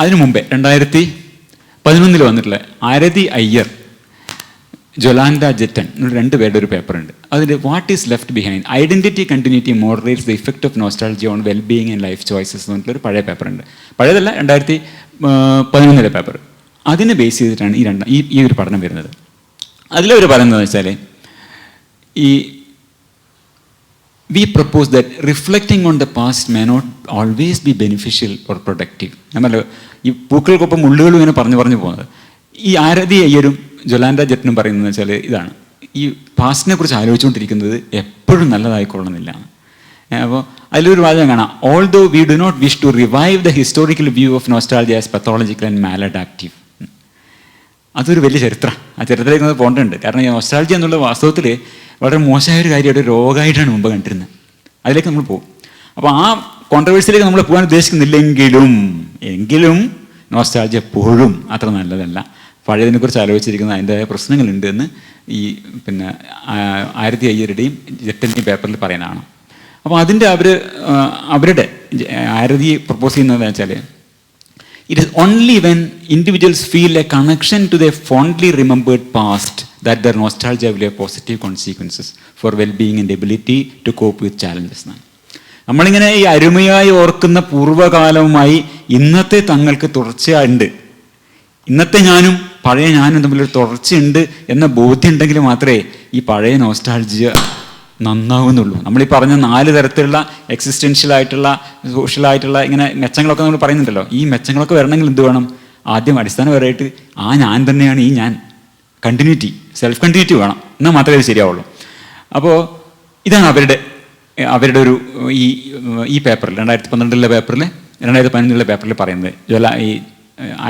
അതിനു മുമ്പേ 2011 വന്നിട്ടുള്ള ആരതി അയ്യർ, ജൊലാൻഡ ജെറ്റൻ എന്നുള്ള 2 പേരുടെ ഒരു പേപ്പറുണ്ട്. അതിൽ what is left behind, identity continuity moderates the effect of nostalgia on wellbeing and life choices എന്ന് പറഞ്ഞിട്ടൊരു പഴയ പേപ്പറുണ്ട്. പഴയതല്ല, 2011 പേപ്പർ. അതിനെ ബേസ് ചെയ്തിട്ടാണ് ഈ ഒരു പഠനം വരുന്നത്. അതിലവർ പറയുന്നതെന്ന് വെച്ചാൽ, we propose that reflecting on the past may not always be beneficial or productive. നമ്മള് ഈ പൂക്കൾക്കൊപ്പം മുള്ളുകളും ഇങ്ങനെ പറഞ്ഞു പോകുന്നത്. ഈ ആരതി അയ്യരും ജൊലാൻഡ ജെറ്റനും പറയുന്നത് വെച്ചാൽ ഇതാണ്, ഈ പാസ്റ്റിനെ കുറിച്ച് ആലോചിച്ചുകൊണ്ടിരിക്കുന്നത് എപ്പോഴും നല്ലതായിക്കൊള്ളണമെന്നില്ല. അപ്പോൾ അതിലൊരു വാചകം കാണാം, although we do not wish to revive the historical view of nostalgia as pathological and maladaptive. അതൊരു വലിയ ചരിത്രം, ആ ചരിത്രത്തിലേക്ക് അത് പോകേണ്ടതുണ്ട്. കാരണം ഈ നൊസ്റ്റാൾജിയ എന്നുള്ള വാസ്തവത്തിൽ വളരെ മോശമായൊരു കാര്യമായിട്ട് രോഗമായിട്ടാണ് മുമ്പ് കണ്ടിരുന്നത്. അതിലേക്ക് നമ്മൾ പോകും. അപ്പോൾ ആ കോൺട്രവേഴ്സിയിലേക്ക് നമ്മൾ പോകാൻ ഉദ്ദേശിക്കുന്നില്ലെങ്കിലും നോസ്റ്റാൾജിയ എപ്പോഴും അത്ര നല്ലതല്ല. പഴയതിനെക്കുറിച്ച് ആലോചിച്ചിരിക്കുന്ന അതിൻ്റെ പ്രശ്നങ്ങളുണ്ട് എന്ന് ഈ ആരതി അയ്യരുടെയും ജെറ്റൻ്റെയും പേപ്പറിൽ പറയാനാണ്. അപ്പോൾ അതിൻ്റെ അവരുടെ ആരതി പ്രപ്പോസ് ചെയ്യുന്നതെന്ന് വെച്ചാൽ, it is only when individuals feel a connection to their fondly remembered past that their nostalgia will have positive consequences for well-being and ability to cope with challenges. നമ്മളിങ്ങനെ ഈ അരുമയായി ഓർക്കുന്ന പൂർവ്വകാലവുമായി ഇന്നത്തെ തങ്ങൾക്ക് തുടർച്ചയുണ്ട്. ഇന്നത്തെ ഞാനും പഴയ ഞാനും തമ്മിലൊരു തുടർച്ചയുണ്ട് എന്ന ബോധ്യം ഉണ്ടെങ്കിൽ മാത്രമേ ഈ പഴയ നോസ്റ്റാൾജിയ നന്നാവുന്നുള്ളൂ. നമ്മളീ പറഞ്ഞ 4 തരത്തിലുള്ള എക്സിസ്റ്റൻഷ്യലായിട്ടുള്ള, സോഷ്യലായിട്ടുള്ള ഇങ്ങനെ മെച്ചങ്ങളൊക്കെ നമ്മൾ പറയുന്നുണ്ടല്ലോ. ഈ മെച്ചങ്ങളൊക്കെ വരണമെങ്കിൽ എന്ത് വേണം? ആദ്യം അടിസ്ഥാനപരമായിട്ട് ആ ഞാൻ തന്നെയാണ് ഈ ഞാൻ. കണ്ടിന്യൂറ്റി, സെൽഫ് കണ്ടിന്യൂറ്റി വേണം, എന്നാൽ മാത്രമേ അത് ശരിയാവുള്ളൂ. അപ്പോൾ ഇതാണ് അവരുടെ ഒരു ഈ പേപ്പറിൽ 2012 പേപ്പറിൽ 2015 പേപ്പറിൽ പറയുന്നത്, ഈ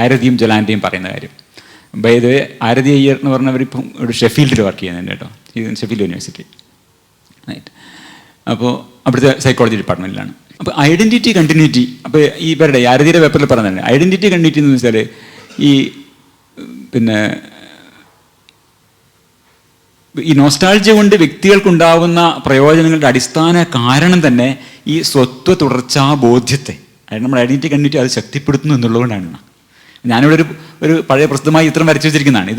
ആരതിയും ജൊലാൻ്റെയും പറയുന്ന കാര്യം. ഇത് ആരതി അയ്യർ എന്ന് പറഞ്ഞവരിപ്പം ഒരു ഷെഫീൽഡിൽ വർക്ക് ചെയ്യുന്നുണ്ട് കേട്ടോ, ഷെഫീൽഡ് യൂണിവേഴ്സിറ്റി, റൈറ്റ്. അപ്പോൾ അവിടുത്തെ സൈക്കോളജി ഡിപ്പാർട്ട്മെൻറ്റിലാണ്. അപ്പോൾ ഐഡൻറ്റിറ്റി കണ്ടിന്യൂറ്റി, അപ്പോൾ ഈ ഇവരുടെ ആരതിയുടെ പേപ്പറിൽ പറഞ്ഞത് ഐഡൻറ്റിറ്റി കണ്ടിന്യൂറ്റി എന്ന് വെച്ചാൽ ഈ നോസ്റ്റാൾജിയ കൊണ്ട് വ്യക്തികൾക്കുണ്ടാവുന്ന പ്രയോജനങ്ങളുടെ അടിസ്ഥാന കാരണം തന്നെ ഈ സ്വത്വ തുടർച്ചാ ബോധ്യത്തെ, അതായത് നമ്മുടെ ഐഡൻറ്റിറ്റി കണ്ടിന്യൂറ്റി അത് ശക്തിപ്പെടുത്തുന്നു എന്നുള്ളതുകൊണ്ടാണ്. ഞാനിവിടെ ഒരു പഴയ പ്രസിദ്ധമായ ചിത്രം വരച്ചു വെച്ചിരിക്കുന്നതാണ്.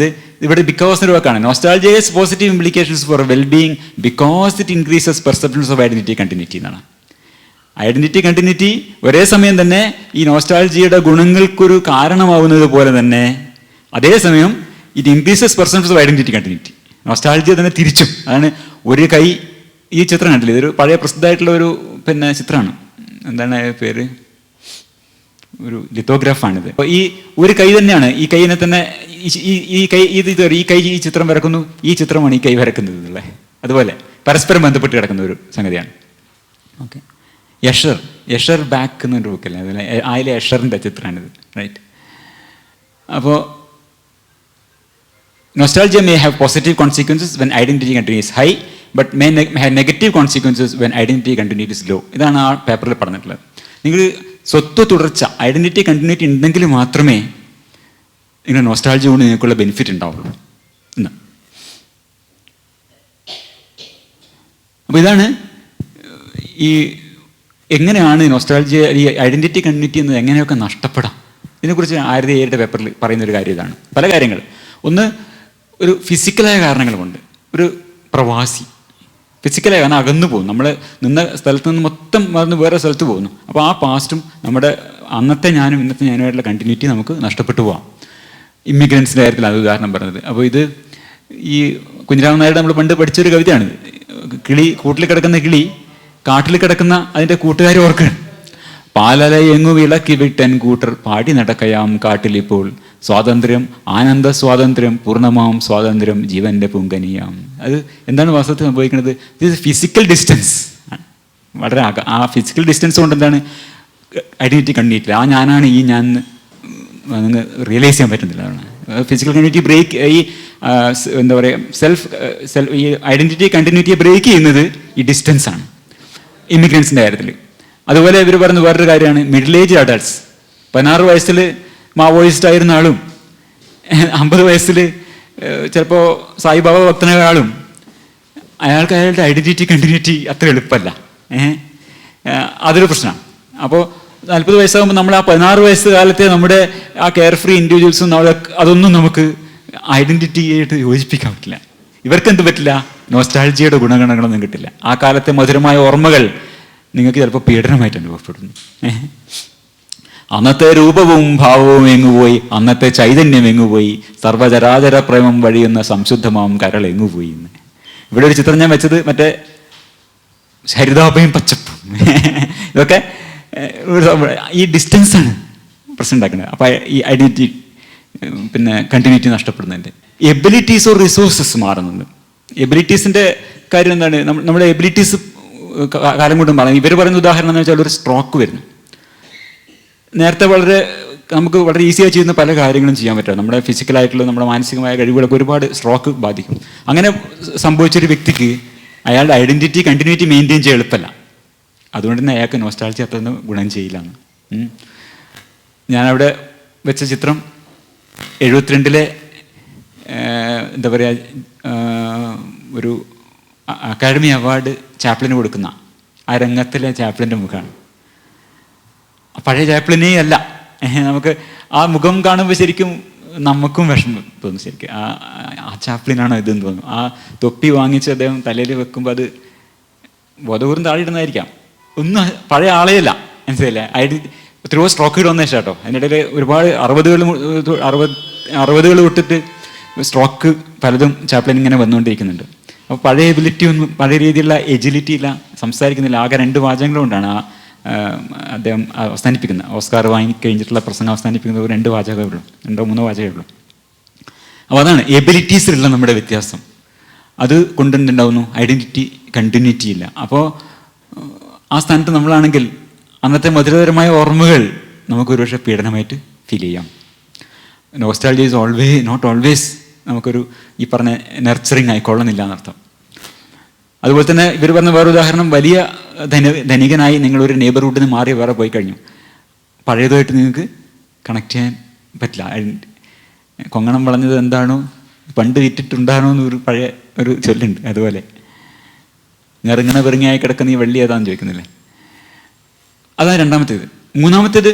ഇവിടെ ബിക്കോസ് ഒരു വാക്കാണ്. Nostalgia has positive implications for wellbeing because it increases perceptions of identity continuity എന്നാണ്. ഐഡൻറ്റിറ്റി കണ്ടിന്യൂറ്റി ഒരേ സമയം തന്നെ ഈ നോസ്റ്റാൾജിയയുടെ ഗുണങ്ങൾക്കൊരു കാരണമാവുന്നത് പോലെ തന്നെ അതേസമയം it increases perceptions of identity continuity. Nostalgia തന്നെ തിരിച്ചും. അതാണ് ഒരു കൈ, ഈ ചിത്രം കണ്ടില്ലേ, ഇതൊരു പഴയ പ്രസിദ്ധമായിട്ടുള്ള ഒരു ചിത്രമാണ്. എന്താണ് പേര്? ഒരു ലിത്തോഗ്രാഫാണിത്. അപ്പോൾ ഈ ഒരു കൈ തന്നെയാണ്, ഈ കൈയിനെ തന്നെ ഈ ചിത്രം വരക്കുന്നു, ഈ ചിത്രമാണ് ഈ കൈ വരക്കുന്നത് എന്നുള്ളത്. അതുപോലെ പരസ്പരം ബന്ധപ്പെട്ട് കിടക്കുന്ന ഒരു സംഗതിയാണ്. ഓക്കെ, യഷർ ബാക്ക് എന്നൊരു ബുക്കല്ലേ, അതുപോലെ അതിലെ യഷറിൻ്റെ ചിത്രമാണിത്, റൈറ്റ്. അപ്പോൾ nostalgia may have positive consequences when identity continuity is high, but may have negative consequences when identity continuity is low. ഇതാണ് ആ പേപ്പറിൽ പറഞ്ഞിട്ടുള്ളത്. നിങ്ങൾ സ്വത്വ തുടർച്ച, ഐഡൻറ്റിറ്റി കണ്ടിന്യൂറ്റി ഉണ്ടെങ്കിൽ മാത്രമേ നിങ്ങൾ നോസ്റ്റാൾജിയ കൊണ്ട് നിങ്ങൾക്കുള്ള ബെനിഫിറ്റ് ഉണ്ടാവുള്ളൂ എന്ന്. അപ്പോൾ ഇതാണ് ഈ എങ്ങനെയാണ് നോസ്റ്റാൾജിയ, ഈ ഐഡൻറ്റിറ്റി കണ്ടിന്യൂറ്റി എന്നത് എങ്ങനെയൊക്കെ നഷ്ടപ്പെടാം. ഇതിനെക്കുറിച്ച് ആരതി അയ്യരുടെ പേപ്പറിൽ പറയുന്നൊരു കാര്യം ഇതാണ്. പല കാര്യങ്ങൾ. ഒന്ന്, ഒരു ഫിസിക്കലായ കാരണങ്ങളുമുണ്ട്. ഒരു പ്രവാസി ഫിസിക്കലായ കാരണം അകന്നു പോകും, നമ്മൾ നിന്ന സ്ഥലത്ത് നിന്ന് മൊത്തം മറന്ന് വേറെ സ്ഥലത്ത് പോകുന്നു. അപ്പോൾ ആ പാസ്റ്റും നമ്മുടെ അന്നത്തെ ഞാനും ഇന്നത്തെ ഞാനുമായിട്ടുള്ള കണ്ടിന്യൂറ്റി നമുക്ക് നഷ്ടപ്പെട്ടു പോകാം. ഇമ്മിഗ്രൻസിൻ്റെ കാര്യത്തിൽ അത് ഉദാഹരണം പറഞ്ഞത്. അപ്പോൾ ഇത് ഈ കുഞ്ഞിരാമൻ നായരുടെ നമ്മൾ പണ്ട് പഠിച്ചൊരു കവിതയാണ്. കൂട്ടിൽ കിടക്കുന്ന കിളി കാട്ടിൽ കിടക്കുന്ന അതിൻ്റെ കൂട്ടുകാരെ ഓർക്കണം. പാലലയെങ്ങു വിളക്കി വിട്ടൻ കൂട്ടർ പാടി നടക്കയാം കാട്ടിലിപ്പോൾ, സ്വാതന്ത്ര്യം ആനന്ദ സ്വാതന്ത്ര്യം പൂർണ്ണമാം സ്വാതന്ത്ര്യം ജീവന്റെ പൂങ്കനിയാം. അത് എന്താണ് വാസ്തവത്തിൽ സംഭവിക്കുന്നത്? ഇത് ഫിസിക്കൽ ഡിസ്റ്റൻസ് വളരെ ആ ഫിസിക്കൽ ഡിസ്റ്റൻസ് കൊണ്ട് എന്താണ് ഐഡൻറ്റിറ്റി കണ്ടിട്ടില്ല. ആ ഞാനാണ് ഈ ഞാൻ നിങ്ങൾ റിയലൈസ് ചെയ്യാൻ പറ്റുന്നില്ല. അതാണ് ഫിസിക്കൽ കണ്ടിന്യൂറ്റി ബ്രേക്ക്, ഈ എന്താ പറയുക ഈ ഐഡൻറ്റിറ്റി കണ്ടിന്യൂറ്റിയെ ബ്രേക്ക് ചെയ്യുന്നത് ഈ ഡിസ്റ്റൻസ് ആണ് ഇമിഗ്രൻസിൻ്റെ കാര്യത്തിൽ. അതുപോലെ ഇവർ പറയുന്ന വേറൊരു കാര്യമാണ് മിഡിൽ ഏജ് അഡൾട്ട്സ്. 16 വയസ്സിൽ മാവോയിസ്റ്റ് ആയിരുന്ന ആളും 50 വയസ്സിൽ ചിലപ്പോൾ സായിബാബ ഭക്തനായ ആളും അയാൾക്ക് അയാളുടെ ഐഡൻറ്റിറ്റി കണ്ടിന്യൂറ്റി അത്ര എളുപ്പമല്ല. അതൊരു പ്രശ്നമാണ്. അപ്പോൾ 40 വയസ്സാകുമ്പോൾ നമ്മൾ ആ 16 വയസ്സ് കാലത്തെ നമ്മുടെ ആ കെയർ ഫ്രീ ഇൻഡിവിജ്വൽസും അതൊന്നും നമുക്ക് ഐഡൻറ്റിറ്റി ആയിട്ട് യോജിപ്പിക്കാൻ പറ്റില്ല. ഇവർക്ക് എന്ത് പറ്റില്ല? നോസ്റ്റാൾജിയയുടെ ഗുണഗണങ്ങളൊന്നും കിട്ടില്ല. ആ കാലത്തെ മധുരമായ ഓർമ്മകൾ നിങ്ങൾക്ക് ചിലപ്പോൾ പീഡനമായിട്ട് അനുഭവപ്പെടുന്നു. അന്നത്തെ രൂപവും ഭാവവും എങ്ങുപോയി, അന്നത്തെ ചൈതന്യം എങ്ങുപോയി, സർവചരാചര പ്രേമം വഴിയുന്ന സംശുദ്ധമാം കരൾ എങ്ങുപോയി എന്ന്. ഇവിടെ ഒരു ചിത്രം ഞാൻ വെച്ചത് മറ്റേ ഹരിതാപയും പച്ചപ്പും ഇതൊക്കെ ഈ ഡിസ്റ്റൻസാണ് പ്രശ്നം ഉണ്ടാക്കുന്നത്. അപ്പോൾ ഈ ഐഡൻറ്റിറ്റി കണ്ടിന്യൂറ്റി നഷ്ടപ്പെടുന്നതിൻ്റെ എബിലിറ്റീസ് ഓർ റിസോഴ്സസ് മാറുന്നുണ്ട്. എബിലിറ്റീസിൻ്റെ കാര്യം എന്താണ്? നമ്മുടെ എബിലിറ്റീസ് കാലം കൊണ്ടും പറയും. ഇവർ പറയുന്ന ഉദാഹരണം എന്ന് വെച്ചാൽ ഒരു സ്ട്രോക്ക് വരുന്നു. നേരത്തെ നമുക്ക് വളരെ ഈസിയായി ചെയ്യുന്ന പല കാര്യങ്ങളും ചെയ്യാൻ പറ്റും. നമ്മുടെ ഫിസിക്കലായിട്ടുള്ള നമ്മുടെ മാനസികമായ കഴിവുകളൊക്കെ ഒരുപാട് സ്ട്രോക്ക് ബാധിക്കും. അങ്ങനെ സംഭവിച്ചൊരു വ്യക്തിക്ക് അയാളുടെ ഐഡൻറ്റിറ്റി കണ്ടിന്യൂറ്റി മെയിൻറ്റെയിൻ ചെയ്യാൻ എളുപ്പമല്ല. അതുകൊണ്ട് തന്നെ അയാൾക്ക് നോസ്റ്റാൾജിയ അത്രയൊന്നും ഗുണം ചെയ്യില്ലാന്ന്. ഞാനവിടെ വെച്ച ചിത്രം 72 എന്താ പറയുക, ഒരു അക്കാഡമി അവാർഡ് ചാപ്ലിന് കൊടുക്കുന്ന ആ രംഗത്തിലെ ചാപ്ലിൻ്റെ മുഖമാണ്. പഴയ ചാപ്ലിനേ അല്ല. നമുക്ക് ആ മുഖം കാണുമ്പോൾ ശരിക്കും നമുക്കും വിഷമം തോന്നും. ശരിക്കും ആ ചാപ്ലിനാണോ ഇതെന്ന് തോന്നും. ആ തൊപ്പി വാങ്ങിച്ച് അദ്ദേഹം തലയിൽ വെക്കുമ്പോൾ അത് ബോധപൂർവ്വം താഴെയിടുന്നതായിരിക്കാം. ഒന്നും പഴയ ആളെയല്ല, മനസ്സിലായില്ലേ? എത്രയോ സ്ട്രോക്കുകൾ വന്ന ശേഷം കേട്ടോ. അതിൻ്റെ ഇടയിൽ ഒരുപാട് അറുപതുകൾ തൊട്ടിട്ട് സ്ട്രോക്ക് പലതും ചാപ്ലിൻ ഇങ്ങനെ വന്നുകൊണ്ടിരിക്കുന്നുണ്ട്. അപ്പോൾ പഴയ എബിലിറ്റി ഒന്നും, പഴയ രീതിയിലുള്ള എജിലിറ്റി ഇല്ല, സംസാരിക്കുന്നില്ല. ആകെ 2 വാചകങ്ങൾ കൊണ്ടാണ് അദ്ദേഹം അവസാനിപ്പിക്കുന്നത്. ഓസ്കാർ വാങ്ങിക്കഴിഞ്ഞിട്ടുള്ള പ്രസംഗം അവസാനിപ്പിക്കുന്നത് 2 വാചകമേ ഉള്ളൂ, 2-3 വാചകമേ ഉള്ളൂ. അപ്പോൾ അതാണ് എബിലിറ്റീസിലുള്ള നമ്മുടെ വ്യത്യാസം. അത് കൊണ്ടുണ്ടാവുന്നു ഐഡൻറ്റിറ്റി കണ്ടിന്യൂറ്റി ഇല്ല. അപ്പോൾ ആ സ്ഥാനത്ത് നമ്മളാണെങ്കിൽ അന്നത്തെ മധുരകരമായ ഓർമ്മകൾ നമുക്ക് ഒരുപക്ഷെ പീഡനമായിട്ട് ഫീൽ ചെയ്യാം. നോസ്റ്റാൾജിയ ഈസ് നോട്ട് ഓൾവേസ് നമുക്കൊരു ഈ പറഞ്ഞ നർച്ചറിങ് ആയിക്കൊള്ളുന്നില്ല എന്നർത്ഥം. അതുപോലെ തന്നെ ഇവർ പറഞ്ഞ വേറെ ഉദാഹരണം, വലിയ ധനികനായി നിങ്ങളൊരു നെയ്ബർഹുഡിൽ നിന്ന് മാറി വേറെ പോയി കഴിഞ്ഞു, പഴയതുമായിട്ട് നിങ്ങൾക്ക് കണക്ട് ചെയ്യാൻ പറ്റില്ല. കൊങ്ങണം വളഞ്ഞത് എന്താണോ പണ്ട് വിറ്റിട്ടുണ്ടാണോ എന്നൊരു പഴയ ഒരു ചൊല്ലുണ്ട്. അതുപോലെ ഞെറുങ്ങണ വെറുങ്ങയായി കിടക്കുന്ന ഈ വെള്ളി ഏതാന്ന് ചോദിക്കുന്നില്ലേ, അതാണ് രണ്ടാമത്തേത്. മൂന്നാമത്തേത്,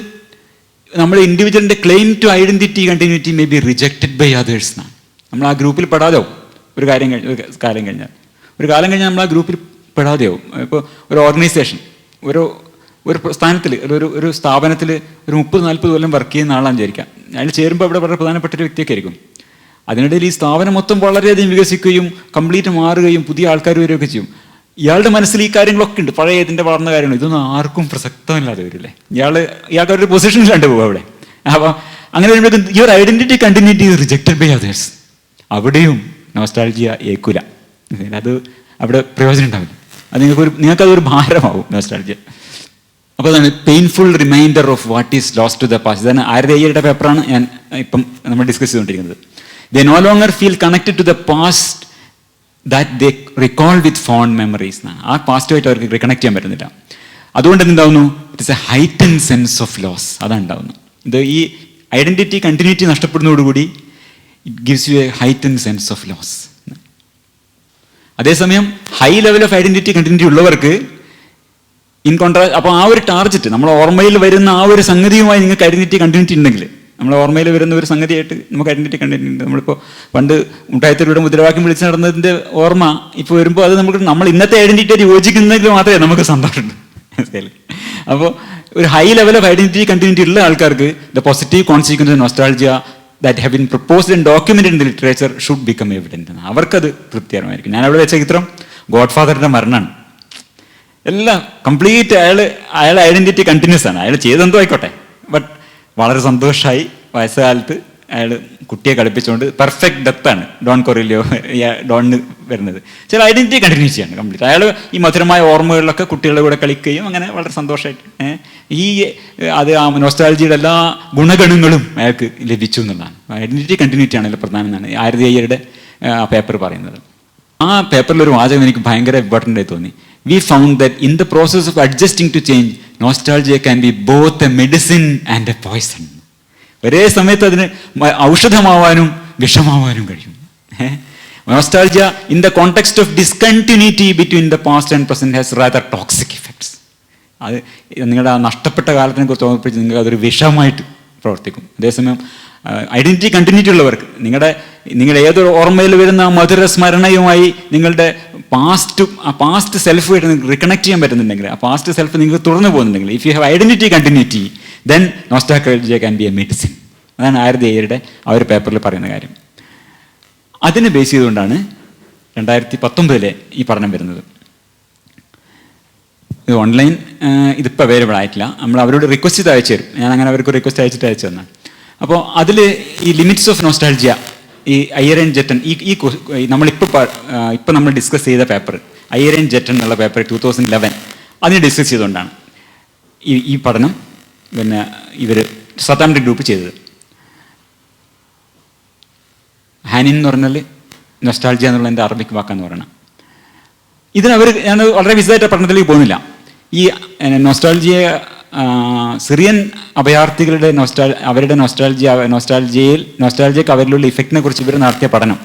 നമ്മൾ ഇൻഡിവിജ്വലിൻ്റെ claim to identity continuity may be rejected by others എന്നാണ്. നമ്മൾ ആ ഗ്രൂപ്പിൽ പെടാതെയാവും ഒരു കാലം കഴിഞ്ഞാൽ നമ്മൾ ആ ഗ്രൂപ്പിൽ പെടാതെയാവും. ഇപ്പോൾ ഒരു ഓർഗനൈസേഷൻ, ഒരു സ്ഥാനത്തിൽ, ഒരു സ്ഥാപനത്തിൽ ഒരു 30-40 കൊല്ലം വർക്ക് ചെയ്യുന്ന ആളാന്ന് വിചാരിക്കാം. അതിൽ ചേരുമ്പോൾ ഇവിടെ വളരെ പ്രധാനപ്പെട്ട ഒരു വ്യക്തിയൊക്കെ ആയിരിക്കും. അതിനിടയിൽ ഈ സ്ഥാപനം മൊത്തം വളരെയധികം വികസിക്കുകയും കംപ്ലീറ്റ് മാറുകയും പുതിയ ആൾക്കാർ വരികയൊക്കെ ചെയ്യും. ഇയാളുടെ മനസ്സിൽ ഈ കാര്യങ്ങളൊക്കെ ഉണ്ട്, പഴയ ഇതിൻ്റെ വളർന്ന കാര്യങ്ങൾ. ഇതൊന്നും ആർക്കും പ്രസക്തമില്ലാതെ വരില്ലേ. ഇയാൾക്ക് ഒരു പൊസിഷനിലാണ്ട് പോകും അവിടെ. അപ്പോൾ അങ്ങനെ വരുമ്പോഴേക്കും your identity continuity rejected by others. അവിടെയും നോസ്റ്റാൾജിയ ഏക്കൂല. അത് അവിടെ പ്രയോജനം ഉണ്ടാവില്ല. അത് നിങ്ങൾക്കതൊരു ഭാരമാവും നോസ്റ്റാൾജിയ. അപ്പോൾ അതാണ് painful reminder of what is lost to the past. ഇതാണ് ആരുടെ അയ്യരുടെ പേപ്പറാണ് ഞാൻ ഇപ്പം നമ്മൾ ഡിസ്കസ് ചെയ്തുകൊണ്ടിരിക്കുന്നത്. They no longer feel connected to the past that they recall with fond memories എന്നാണ്. ആ പാസ്റ്റുമായിട്ട് അവർക്ക് റിക്കണക്ട് ചെയ്യാൻ പറ്റുന്നില്ല. അതുകൊണ്ട് എന്തുണ്ടാവുന്നു? It is a heighten sense of loss. അതാണ് ഉണ്ടാവുന്നത്. ഇത് ഈ ഐഡൻറ്റിറ്റി കണ്ടിന്യൂറ്റി നഷ്ടപ്പെടുന്നതോടുകൂടി it gives you a heighten sense of loss. അതേസമയം high level of identity continuity ഉള്ളവർക്ക് ഇൻ കോൺട്രാസ്റ്റ്, അപ്പോൾ ആ ഒരു ടാർജറ്റ്, നമ്മുടെ ഓർമ്മയിൽ വരുന്ന ആ ഒരു സംഗതിയുമായി നിങ്ങൾക്ക് ഐഡൻറ്റിറ്റി കണ്ടിന്യൂറ്റി ഉണ്ടെങ്കിൽ, നമ്മുടെ ഓർമ്മയിൽ വരുന്ന ഒരു സംഗതിയായിട്ട് നമുക്ക് ഐഡൻറ്റിറ്റി കണ്ടിന്യൂറ്റി ഉണ്ട്. നമ്മളിപ്പോൾ പണ്ട് മുട്ടായത്തിലൂടെ മുദ്രാവാക്യം വിളിച്ച് നടന്നതിൻ്റെ ഓർമ്മ ഇപ്പോൾ വരുമ്പോൾ അത് നമ്മൾ ഇന്നത്തെ ഐഡൻറ്റിറ്റിയായിട്ട് യോജിക്കുന്നതിൽ മാത്രമേ നമുക്ക് സന്തോഷമുണ്ട്. അപ്പോൾ ഒരു high level of identity continuity ഉള്ള ആൾക്കാർക്ക് the positive consequence of nostalgia that have been proposed and documented in the literature should become evident. അവർക്കത് തൃപ്തികരമായിരിക്കും. ഞാൻ അവിടെ വെച്ച ചിത്രം ഗോഡ് ഫാദറിൻ്റെ മരണമാണ്. എല്ലാം കംപ്ലീറ്റ് അയാൾ ഐഡൻറ്റിറ്റി കണ്ടിന്യൂസ് ആണ്. അയാൾ ചെയ്തെന്തോ ആയിക്കോട്ടെ, ബട്ട് വളരെ സന്തോഷമായി വയസ്സുകാലത്ത് അയാൾ കുട്ടിയെ കളിപ്പിച്ചുകൊണ്ട് പെർഫെക്റ്റ് ഡെത്താണ് ഡോണിന് വരുന്നത്. ചില ഐഡൻറ്റിറ്റി കണ്ടിന്യൂസിയാണ് കംപ്ലീറ്റ്. അയാൾ ഈ മധുരമായ ഓർമ്മകളിലൊക്കെ കുട്ടികളുടെ കൂടെ കളിക്കുകയും അങ്ങനെ വളരെ സന്തോഷമായിട്ട് ആ നോസ്റ്റാൾജിയുടെ എല്ലാ ഗുണഗണങ്ങളും അയാൾക്ക് ലഭിച്ചു എന്നുള്ളതാണ്. ഐഡൻറ്റിറ്റി കണ്ടിന്യൂറ്റി ആണല്ലോ പ്രധാനം എന്നാണ് ആരതി അയ്യരുടെ ആ പേപ്പർ പറയുന്നത്. ആ പേപ്പറിലൊരു വാചകം എനിക്ക് ഭയങ്കര ഇമ്പോർട്ടൻ്റ് ആയി തോന്നി. We found that in the process of adjusting to change, nostalgia can be both a medicine and a poison. ഒരേ സമയത്ത് അതിന് ഔഷധമാവാനും വിഷമാവാനും കഴിയും. Nostalgia in the context of discontinuity between the past and present has rather toxic effects. അത് നിങ്ങളുടെ ആ നഷ്ടപ്പെട്ട കാലത്തിനെ കുറിച്ച് ഓർമ്മിപ്പിച്ച് നിങ്ങൾക്ക് അതൊരു വിഷമായിട്ട് പ്രവർത്തിക്കും. അതേസമയം ഐഡൻറ്റിറ്റി കണ്ടിന്യൂറ്റി ഉള്ളവർക്ക് നിങ്ങളുടെ ഏതൊരു ഓർമ്മയിൽ വരുന്ന മധുര സ്മരണയുമായി നിങ്ങളുടെ പാസ്റ്റ് സെൽഫുമായിട്ട് നിങ്ങൾക്ക് റിക്കണക്ട് ചെയ്യാൻ പറ്റുന്നുണ്ടെങ്കിൽ, ആ പാസ്റ്റ് സെൽഫ് നിങ്ങൾക്ക് തുറന്നു പോകുന്നുണ്ടെങ്കിൽ, if you have identity continuity then nostalgia can be A medicine. അതാണ് ആരതി അയ്യരുടെ ആ ഒരു പേപ്പറിൽ പറയുന്ന കാര്യം. അതിനെ ബേസ് ചെയ്തുകൊണ്ടാണ് 2019 ഈ പഠനം വരുന്നത്. ഇത് ഓൺലൈൻ ഇതിപ്പോൾ അവൈലബിൾ ആയിട്ടില്ല. നമ്മൾ അവരോട് റിക്വസ്റ്റ് ചെയ്ത് അയച്ചു തരും. ഞാൻ അങ്ങനെ അവർക്ക് റിക്വസ്റ്റ് അയച്ചു തന്നാൽ. അപ്പോൾ അതിൽ ഈ ലിമിറ്റ്സ് ഓഫ് നോസ്റ്റാൾജിയ, ഈ അയ്യർ ആൻഡ് ജെറ്റൻ, ഇപ്പം നമ്മൾ ഡിസ്കസ് ചെയ്ത പേപ്പർ അയ്യർ ആൻഡ് ജെറ്റൻ എന്നുള്ള പേപ്പർ 2011 അതിനെ ഡിസ്കസ് ചെയ്തുകൊണ്ടാണ് ഈ പഠനം പിന്നെ ഇവർ സതാംപ്ടൺ ഗ്രൂപ്പ് ചെയ്തത്. ഹാനിൻ എന്ന് പറഞ്ഞാൽ നൊസ്റ്റാൾജിയ എന്നുള്ള എൻ്റെ അറബിക് വാക്കാന്ന് പറയണം. ഞാൻ വളരെ വിശദമായിട്ട് പഠനത്തിലേക്ക് പോകുന്നില്ല. ഈ സിറിയൻ അഭയാർത്ഥികളുടെ അവരുടെ നോസ്റ്റാൾജിയക്ക് അവരിലുള്ള ഇഫക്റ്റിനെ കുറിച്ച് ഇവർ നടത്തിയ പഠനം,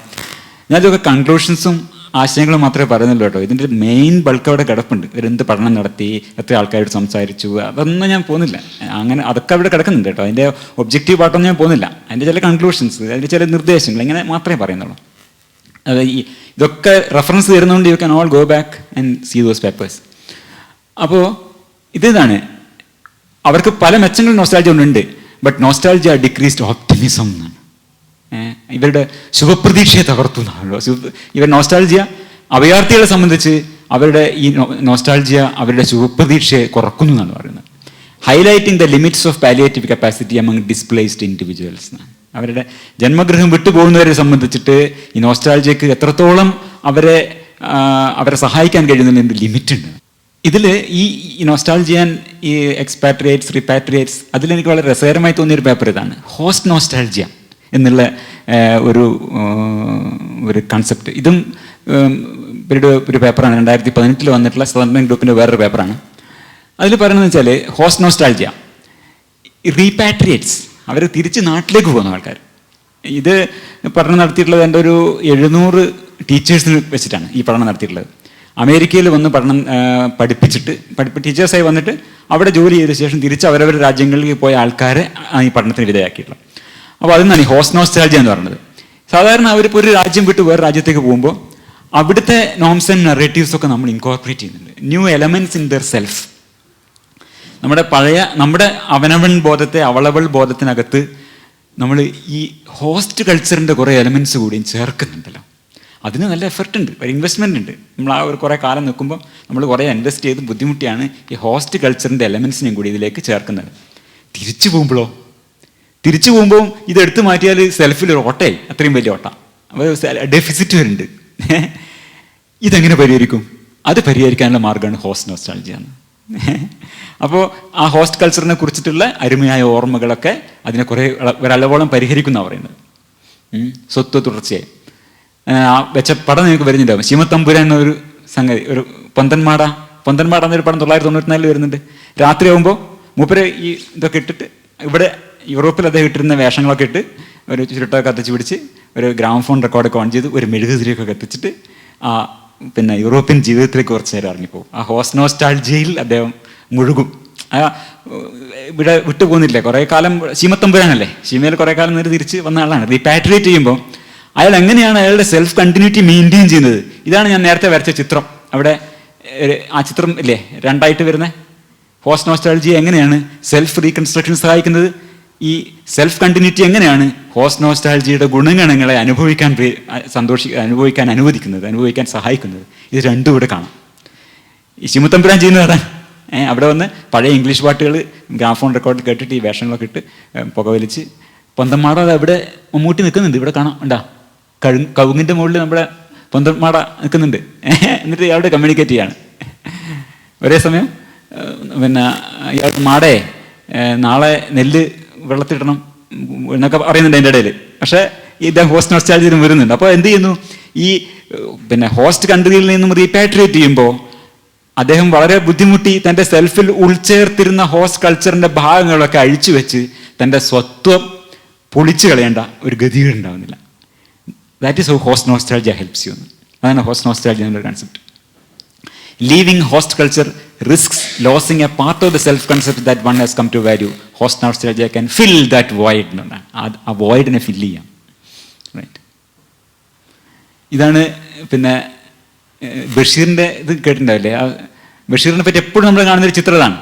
ഞാനിതൊക്കെ കൺക്ലൂഷൻസും ആശയങ്ങളും മാത്രമേ പറയുന്നുള്ളൂ കേട്ടോ. ഇതിൻ്റെ മെയിൻ ബൾക്ക് അവിടെ കിടപ്പുണ്ട്. ഇവരെന്ത് പഠനം നടത്തി, എത്ര ആൾക്കാരോട് സംസാരിച്ചു, അതൊന്നും ഞാൻ പോകുന്നില്ല. അങ്ങനെ അതൊക്കെ അവിടെ കിടക്കുന്നുണ്ട് കേട്ടോ. അതിൻ്റെ ഒബ്ജക്റ്റീവ് പാർട്ടൊന്നും ഞാൻ പോകുന്നില്ല. അതിൻ്റെ ചില കൺക്ലൂഷൻസ്, അതിൻ്റെ ചില നിർദ്ദേശങ്ങൾ ഇങ്ങനെ മാത്രമേ പറയുന്നുള്ളൂ. ഇതൊക്കെ റെഫറൻസ് തരുന്നതുകൊണ്ട് you can all go back and see those papers. അപ്പോൾ ഇതാണ് അവർക്ക് പല മെച്ചങ്ങളും നോസ്റ്റാൾജിയ കൊണ്ടുണ്ട്. ബട്ട് നോസ്റ്റാൾജിയ ഡിക്രീസ്ഡ് ഓപ്റ്റിമിസം എന്നാണ്. ഇവരുടെ ശുഭപ്രതീക്ഷയെ തകർത്തു എന്നാണല്ലോ. ഇവർ നോസ്റ്റാൾജിയ അഭയാർത്ഥികളെ സംബന്ധിച്ച് അവരുടെ ഈ നോസ്റ്റാൾജിയ അവരുടെ ശുഭപ്രതീക്ഷയെ കുറക്കുന്നു എന്നാണ് പറയുന്നത്. Highlighting the limits of palliative capacity among displaced individuals എന്നാണ്. അവരുടെ ജന്മഗൃഹം വിട്ടുപോകുന്നവരെ സംബന്ധിച്ചിട്ട് ഈ നോസ്റ്റാൾജിയക്ക് എത്രത്തോളം അവരെ സഹായിക്കാൻ കഴിയുന്നതിന് ലിമിറ്റ് ഉണ്ട്. ഇതിൽ ഈ നോസ്റ്റാൾജിയൻ ഈ എക്സ്പാട്രിയേറ്റ്സ് റിപ്പാട്രിയേറ്റ്സ് അതിലെനിക്ക് വളരെ രസകരമായി തോന്നിയൊരു പേപ്പർ ഇതാണ്, ഹോസ്റ്റ് നോസ്റ്റാൾജിയ എന്നുള്ള ഒരു കൺസെപ്റ്റ്. ഇതും ഇവരുടെ ഒരു പേപ്പറാണ്, 2018 വന്നിട്ടുള്ള സദർൺ ഗ്രൂപ്പിൻ്റെ വേറൊരു പേപ്പറാണ്. അതിൽ പറയുന്നത് വെച്ചാൽ ഹോസ്റ്റ് നോസ്റ്റാൾജിയ റീപാട്രിയേറ്റ്സ്, അവർ തിരിച്ച് നാട്ടിലേക്ക് പോകുന്ന ആൾക്കാർ. ഇത് പഠനം നടത്തിയിട്ടുള്ളത് എൻ്റെ ഒരു 700 ടീച്ചേഴ്സിന് വെച്ചിട്ടാണ് ഈ പഠനം നടത്തിയിട്ടുള്ളത്. അമേരിക്കയിൽ വന്ന് പഠിപ്പിച്ചിട്ട് ടീച്ചേഴ്സായി വന്നിട്ട് അവിടെ ജോലി ചെയ്ത ശേഷം തിരിച്ച് അവരവരുടെ രാജ്യങ്ങളിലേക്ക് പോയ ആൾക്കാരെ ഈ പഠനത്തിന് വിധേയമാക്കിയിട്ടുള്ളത്. അപ്പോൾ അതിനാണ് ഈ ഹോസ്റ്റ് നോസ്റ്റാൾജിയ എന്ന് പറയുന്നത്. സാധാരണ അവരിപ്പോൾ ഒരു രാജ്യം വിട്ട് വേറെ രാജ്യത്തേക്ക് പോകുമ്പോൾ അവിടുത്തെ നോംസ് ആൻഡ് നറേറ്റീവ്സ് ഒക്കെ നമ്മൾ ഇൻകോർപ്പറേറ്റ് ചെയ്യുന്നുണ്ട്, new elements in there self. നമ്മുടെ അവനവൻ ബോധത്തെ അവളവൾ ബോധത്തിനകത്ത് നമ്മൾ ഈ ഹോസ്റ്റ് കൾച്ചറിൻ്റെ കുറേ എലമെന്റ്സ് കൂടിയും ചേർക്കുന്നുണ്ടല്ലോ. അതിന് നല്ല എഫർട്ട് ഉണ്ട്, ഒരു ഇൻവെസ്റ്റ്മെൻ്റ് ഉണ്ട്. നമ്മൾ ആ ഒരു കുറേ കാലം നിൽക്കുമ്പോൾ നമ്മൾ കുറേ ഇൻവെസ്റ്റ് ചെയ്ത് ബുദ്ധിമുട്ടിയാണ് ഈ ഹോസ്റ്റ് കൾച്ചറിൻ്റെ എലമെന്റ്സിനെയും കൂടി ഇതിലേക്ക് ചേർക്കുന്നത്. തിരിച്ചു പോകുമ്പോൾ ഇതെടുത്ത് മാറ്റിയാൽ സെൽഫിൽ ഒരു ഓട്ടയായി, അത്രയും വലിയ ഓട്ട, അപ്പോൾ ഡെഫിസിറ്റ് വരുന്നുണ്ട്. ഇതെങ്ങനെ പരിഹരിക്കും? അത് പരിഹരിക്കാനുള്ള മാർഗ്ഗമാണ് ഹോസ്റ്റ് നോസ്റ്റാൾജിയ എന്ന്. അപ്പോൾ ആ ഹോസ്റ്റ് കൾച്ചറിനെ കുറിച്ചിട്ടുള്ള അരുമയായ ഓർമ്മകളൊക്കെ അതിനെ കുറേ ഒരളവോളം പരിഹരിക്കുന്ന പറയുന്നത്. സ്വത്വ തുടർച്ചയായി വെച്ച പടം നിങ്ങൾക്ക് വരുന്നുണ്ടാവും, ശിവത്തമ്പുരാൻ എന്നൊരു സംഗതി, ഒരു പൊന്തന്മാട എന്നൊരു പടം 1994 വരുന്നുണ്ട്. രാത്രിയാകുമ്പോൾ മൂപ്പര് ഈ ഇതൊക്കെ ഇട്ടിട്ട് ഇവിടെ യൂറോപ്പിൽ അദ്ദേഹം ഇട്ടിരുന്ന വേഷങ്ങളൊക്കെ ഇട്ട് ഒരു ചുരുട്ടൊക്കെ കത്തിച്ച് പിടിച്ച് ഒരു ഗ്രാമഫോൺ റെക്കോർഡൊക്കെ ഓൺ ചെയ്ത് ഒരു മെഴുകുതിരിയൊക്കെ കത്തിച്ചിട്ട് പിന്നെ യൂറോപ്യൻ ജീവിതത്തിലേക്ക് കുറച്ച് നേരം ഇറങ്ങിപ്പോകും. ആ ഹോസ്റ്റ് നോസ്റ്റാൾജിയയിൽ അദ്ദേഹം മുഴുകും. ഇവിടെ വിട്ടുപോകുന്നില്ലേ, കുറേ കാലം ശീമത്തമ്പുരാനല്ലേ, ശീമയിൽ കുറേ കാലം നേരെ തിരിച്ച് വന്ന ആളാണ്. റീപാട്രിയേറ്റ് ചെയ്യുമ്പോൾ അയാൾ എങ്ങനെയാണ് അയാളുടെ സെൽഫ് കണ്ടിന്യൂറ്റി മെയിൻറ്റെയിൻ ചെയ്യുന്നത്? ഇതാണ് ഞാൻ നേരത്തെ വരച്ച ചിത്രം. അവിടെ ആ ചിത്രം ഇല്ലേ രണ്ടായിട്ട് വരുന്നത്. ഹോസ്റ്റ് നോസ്റ്റാൾജിയ എങ്ങനെയാണ് സെൽഫ് റീകൺസ്ട്രക്ഷൻ സഹായിക്കുന്നത്? ഈ സെൽഫ് കണ്ടിന്യൂറ്റി എങ്ങനെയാണ് ഹോസ്റ്റ് നോസ്റ്റാൾജിയുടെ ഗുണഗണങ്ങളെ അനുഭവിക്കാൻ അനുവദിക്കുന്നത്, അനുഭവിക്കാൻ സഹായിക്കുന്നത്? ഇത് രണ്ടും ഇവിടെ കാണാം. ഈ ശിമുത്തമ്പുരാൻ ചെയ്യുന്നത് അതാണ്. അവിടെ വന്ന് പഴയ ഇംഗ്ലീഷ് പാട്ടുകൾ ഗ്രാമഫോൺ റെക്കോർഡിൽ കേട്ടിട്ട് ഈ വേഷങ്ങളൊക്കെ ഇട്ട് പുകവലിച്ച് പൊന്തന്മാട അവിടെ മമ്മൂട്ടി നിൽക്കുന്നുണ്ട്, ഇവിടെ കാണാം. ഉണ്ടാ കവുങ്ങിൻ്റെ മുകളിൽ നമ്മുടെ പൊന്തന്മാട നിൽക്കുന്നുണ്ട്. എന്നിട്ട് ഇയാളുടെ കമ്മ്യൂണിക്കേറ്റ് ചെയ്യാണ്. ഒരേ സമയം പിന്നെ ഇയാൾക്ക് മാടേ നാളെ നെല്ല് വെള്ളത്തിടണം എന്നൊക്കെ പറയുന്നുണ്ട് എൻ്റെ ഇടയിൽ. പക്ഷേ ഇദ്ദേഹം ഹോസ്റ്റ് നോസ്റ്റാൾജിയിലും വരുന്നുണ്ട്. അപ്പോൾ എന്ത് ചെയ്യുന്നു, ഈ പിന്നെ ഹോസ്റ്റ് കൺട്രിയിൽ നിന്നും റീപാട്രിയേറ്റ് ചെയ്യുമ്പോൾ അദ്ദേഹം വളരെ ബുദ്ധിമുട്ടി തൻ്റെ സെൽഫിൽ ഉൾച്ചേർത്തിരുന്ന ഹോസ്റ്റ് കൾച്ചറിൻ്റെ ഭാഗങ്ങളൊക്കെ അഴിച്ചു വെച്ച് തൻ്റെ സ്വത്വം പൊളിച്ചു കളയേണ്ട ഒരു ഗതികേടുണ്ടാവുന്നില്ല. That is how host nostalgia helps you. അതാണ് ഹോസ്റ്റ് നോസ്റ്റാൾജിയ എന്നൊരു concept. Leaving host culture risks losing a part of the self-concept that one has come to value. Host nostalgia can fill that void. ആ voidനെ fill ചെയ്യാം. Right. ഇതാണ് പിന്നെ ബഷീറിൻ്റെ ഇത് കേട്ടിട്ടുണ്ടാവില്ലേ? ആ ബഷീറിനെ പറ്റി എപ്പോഴും നമ്മൾ കാണുന്നൊരു ചിത്രമാണ്.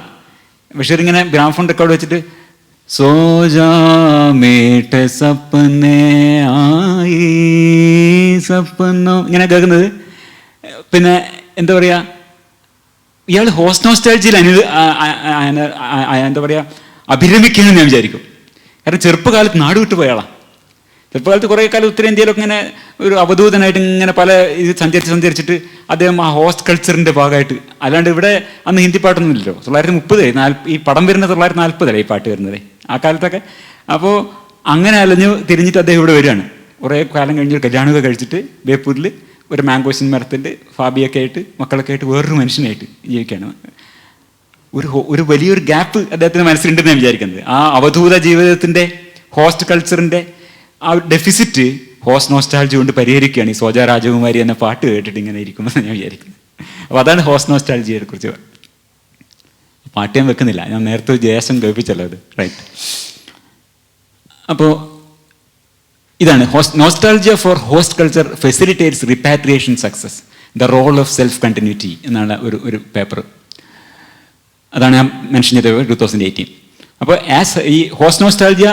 ബഷീർ ഇങ്ങനെ ഗ്രാമഫോൺ റെക്കോർഡ് വെച്ചിട്ട് സോജാ മേട്ട് സപ്പനെ ആയി സപ്പനോ ഇങ്ങനെ കേൾക്കുന്നത്. പിന്നെ എന്താ പറയുക, ഇയാൾ ഹോസ്റ്റ് നോസ്റ്റാൾജിയിൽ എന്താ പറയുക അഭിരമിക്കണമെന്ന് ഞാൻ വിചാരിക്കും. കാരണം ചെറുപ്പകാലത്ത് നാട് വിട്ടു പോയാളാണ്. ചെറുപ്പകാലത്ത് കുറേ കാലം ഉത്തരേന്ത്യയിലൊക്കെ ഇങ്ങനെ ഒരു അവധൂതനായിട്ട് ഇങ്ങനെ പല ഇത് സഞ്ചരിച്ചിട്ട് അദ്ദേഹം ആ ഹോസ്റ്റ് കൾച്ചറിൻ്റെ ഭാഗമായിട്ട്, അല്ലാണ്ട് ഇവിടെ അന്ന് ഹിന്ദി പാട്ടൊന്നും ഇല്ലല്ലോ. 1930 ഈ പടം വരുന്നത് 1940 ഈ പാട്ട് വരുന്നത് ആ കാലത്തൊക്കെ. അപ്പോൾ അങ്ങനെ അലഞ്ഞു തിരിഞ്ഞിട്ട് അദ്ദേഹം ഇവിടെ വരികയാണ്. കുറേ കാലം കഴിഞ്ഞ് കല്യാണമൊക്കെ കഴിച്ചിട്ട് ബേപ്പൂരിൽ ഒരു മാംഗോസിൻ മരത്തിൻ്റെ ഫാബിയൊക്കെ ആയിട്ട് മക്കളൊക്കെ ആയിട്ട് വേറൊരു മനുഷ്യനായിട്ട് ജീവിക്കുകയാണ്. ഒരു വലിയൊരു ഗ്യാപ്പ് അദ്ദേഹത്തിൻ്റെ മനസ്സിലുണ്ടെന്ന് ഞാൻ വിചാരിക്കുന്നത്. ആ അവധൂത ജീവിതത്തിൻ്റെ ഹോസ്റ്റ് കൾച്ചറിൻ്റെ ആ ഡെഫിസിറ്റ് ഹോസ്റ്റ് നോസ്റ്റാൾജി കൊണ്ട് പരിഹരിക്കുകയാണ് ഈ സോജ രാജകുമാരി എന്ന പാട്ട് കേട്ടിട്ട് ഇങ്ങനെ ഇരിക്കുമെന്ന് ഞാൻ വിചാരിക്കുന്നത്. അപ്പോൾ അതാണ് ഹോസ്റ്റ് നോസ്റ്റാൾജിയെ കുറിച്ച്. പാട്ട് ഞാൻ വെക്കുന്നില്ല, ഞാൻ നേരത്തെ ജയസം കേൾപ്പിച്ചല്ലോ അത്. റൈറ്റ്. അപ്പോൾ ഇതാണ് nostalgia for host culture facilitates repatriation success, the role of self continuity എന്നാണ് ഒരു പേപ്പർ. അതാണ് ഞാൻ മെൻഷൻ ചെയ്തത് 2018. അപ്പോൾ ഈ ഹോസ്റ്റ് നോസ്റ്റാൾജിയ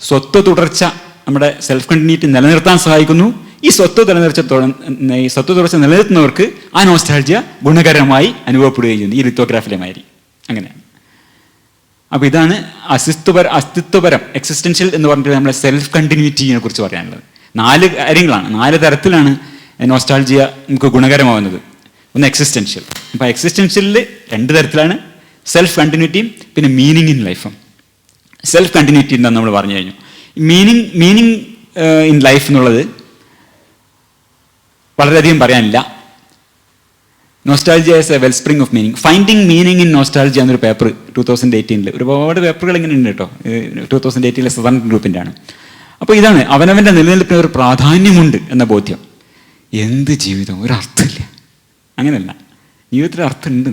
സ്വത്ത് തുടർച്ച നമ്മുടെ സെൽഫ് കണ്ടിന്യൂറ്റി നിലനിർത്താൻ സഹായിക്കുന്നു. ഈ സ്വത്ത് തുടർച്ച നിലനിർത്തുന്നവർക്ക് ആ നോസ്റ്റാൾജിയ ഗുണകരമായി അനുഭവപ്പെടുകയും ചെയ്യുന്നു, ഈ ലിത്തോഗ്രാഫിലെ മാതിരി. അങ്ങനെയാണ്. അപ്പോൾ ഇതാണ് അസ്തിത്വപരം എക്സിസ്റ്റൻഷ്യൽ എന്ന് പറഞ്ഞിട്ട് നമ്മളെ സെൽഫ് കണ്ടിന്യൂറ്റിയെ കുറിച്ച് പറയാനുള്ളത്. 4 കാര്യങ്ങളാണ്, 4 തരത്തിലാണ് നോസ്റ്റാൾജിയ നമുക്ക് ഗുണകരമാവുന്നത്. ഒന്ന് എക്സിസ്റ്റൻഷ്യൽ. അപ്പോൾ എക്സിസ്റ്റൻഷ്യലിൽ 2 തരത്തിലാണ്, സെൽഫ് കണ്ടിന്യൂറ്റിയും പിന്നെ മീനിങ് ഇൻ ലൈഫും. സെൽഫ് കണ്ടിന്യൂറ്റി എന്താണെന്ന് നമ്മൾ പറഞ്ഞു കഴിഞ്ഞു. മീനിങ് ഇൻ ലൈഫ് എന്നുള്ളത് വളരെയധികം പറയാനില്ല. Nostalgia as A well spring of meaning. Finding meaning in nostalgia എന്നൊരു പേപ്പർ 2018 ഒരുപാട് പേപ്പറുകൾ ഇങ്ങനെ ഉണ്ട് കേട്ടോ. 2018 സദൺ ഗ്രൂപ്പിൻ്റെ ആണ്. അപ്പോൾ ഇതാണ് അവനവൻ്റെ നിലനിൽപ്പിന് ഒരു പ്രാധാന്യമുണ്ട് എന്ന ബോധ്യം. എന്ത് ജീവിതം, ഒരർത്ഥമില്ല. അങ്ങനെയല്ല, ജീവിതത്തിൽ അർത്ഥമുണ്ട്.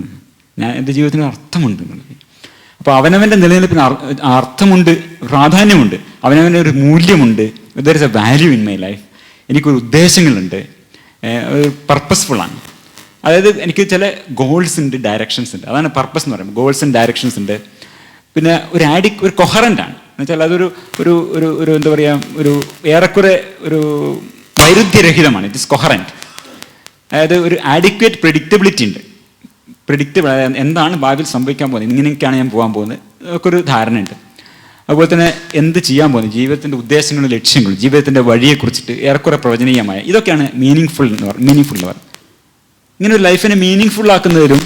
എൻ്റെ ജീവിതത്തിന് അർത്ഥമുണ്ട് എന്നുള്ളത്. അപ്പോൾ അവനവൻ്റെ നിലനിൽപ്പിന് അർത്ഥമുണ്ട്, പ്രാധാന്യമുണ്ട്, അവനവൻ്റെ ഒരു മൂല്യമുണ്ട്. There is A value in my life. എനിക്കൊരു ഉദ്ദേശങ്ങളുണ്ട്, പർപ്പസ്ഫുള്ളാണ്. അതായത് എനിക്ക് ചില ഗോൾസ് ഉണ്ട്, ഡയറക്ഷൻസ് ഉണ്ട്. അതാണ് പർപ്പസ് എന്ന് പറയുമ്പോൾ. ഗോൾസ് ആൻഡ് ഡയറക്ഷൻസ് ഉണ്ട്. പിന്നെ ഒരു കൊഹറൻ്റ് ആണ്. എന്നുവെച്ചാൽ അതൊരു ഒരു ഒരു എന്താ പറയുക, ഒരു ഏറെക്കുറെ ഒരു വൈരുദ്ധ്യരഹിതമാണ്. It is coherent. അതായത് ഒരു ആഡിക്വേറ്റ് പ്രെഡിക്റ്റബിലിറ്റി ഉണ്ട്. പ്രെഡിക്റ്റബിൾ, എന്താണ് ഭാവിയിൽ സംഭവിക്കാൻ പോകുന്നത്, ഇങ്ങനെയൊക്കെയാണ് ഞാൻ പോകാൻ പോകുന്നത്, അതൊക്കെ ധാരണയുണ്ട്. അതുപോലെ തന്നെ എന്ത് ചെയ്യാൻ പോകുന്നത്, ജീവിതത്തിൻ്റെ ഉദ്ദേശങ്ങളും ലക്ഷ്യങ്ങളും ജീവിതത്തിൻ്റെ വഴിയെക്കുറിച്ചിട്ട് ഏറെക്കുറെ പ്രവചനീയമായ, ഇതൊക്കെയാണ് മീനിങ് ഫുൾ എന്ന് പറയുന്നത്. ഇങ്ങനെ ഒരു ലൈഫിനെ മീനിങ് ഫുൾ ആക്കുന്നതിലും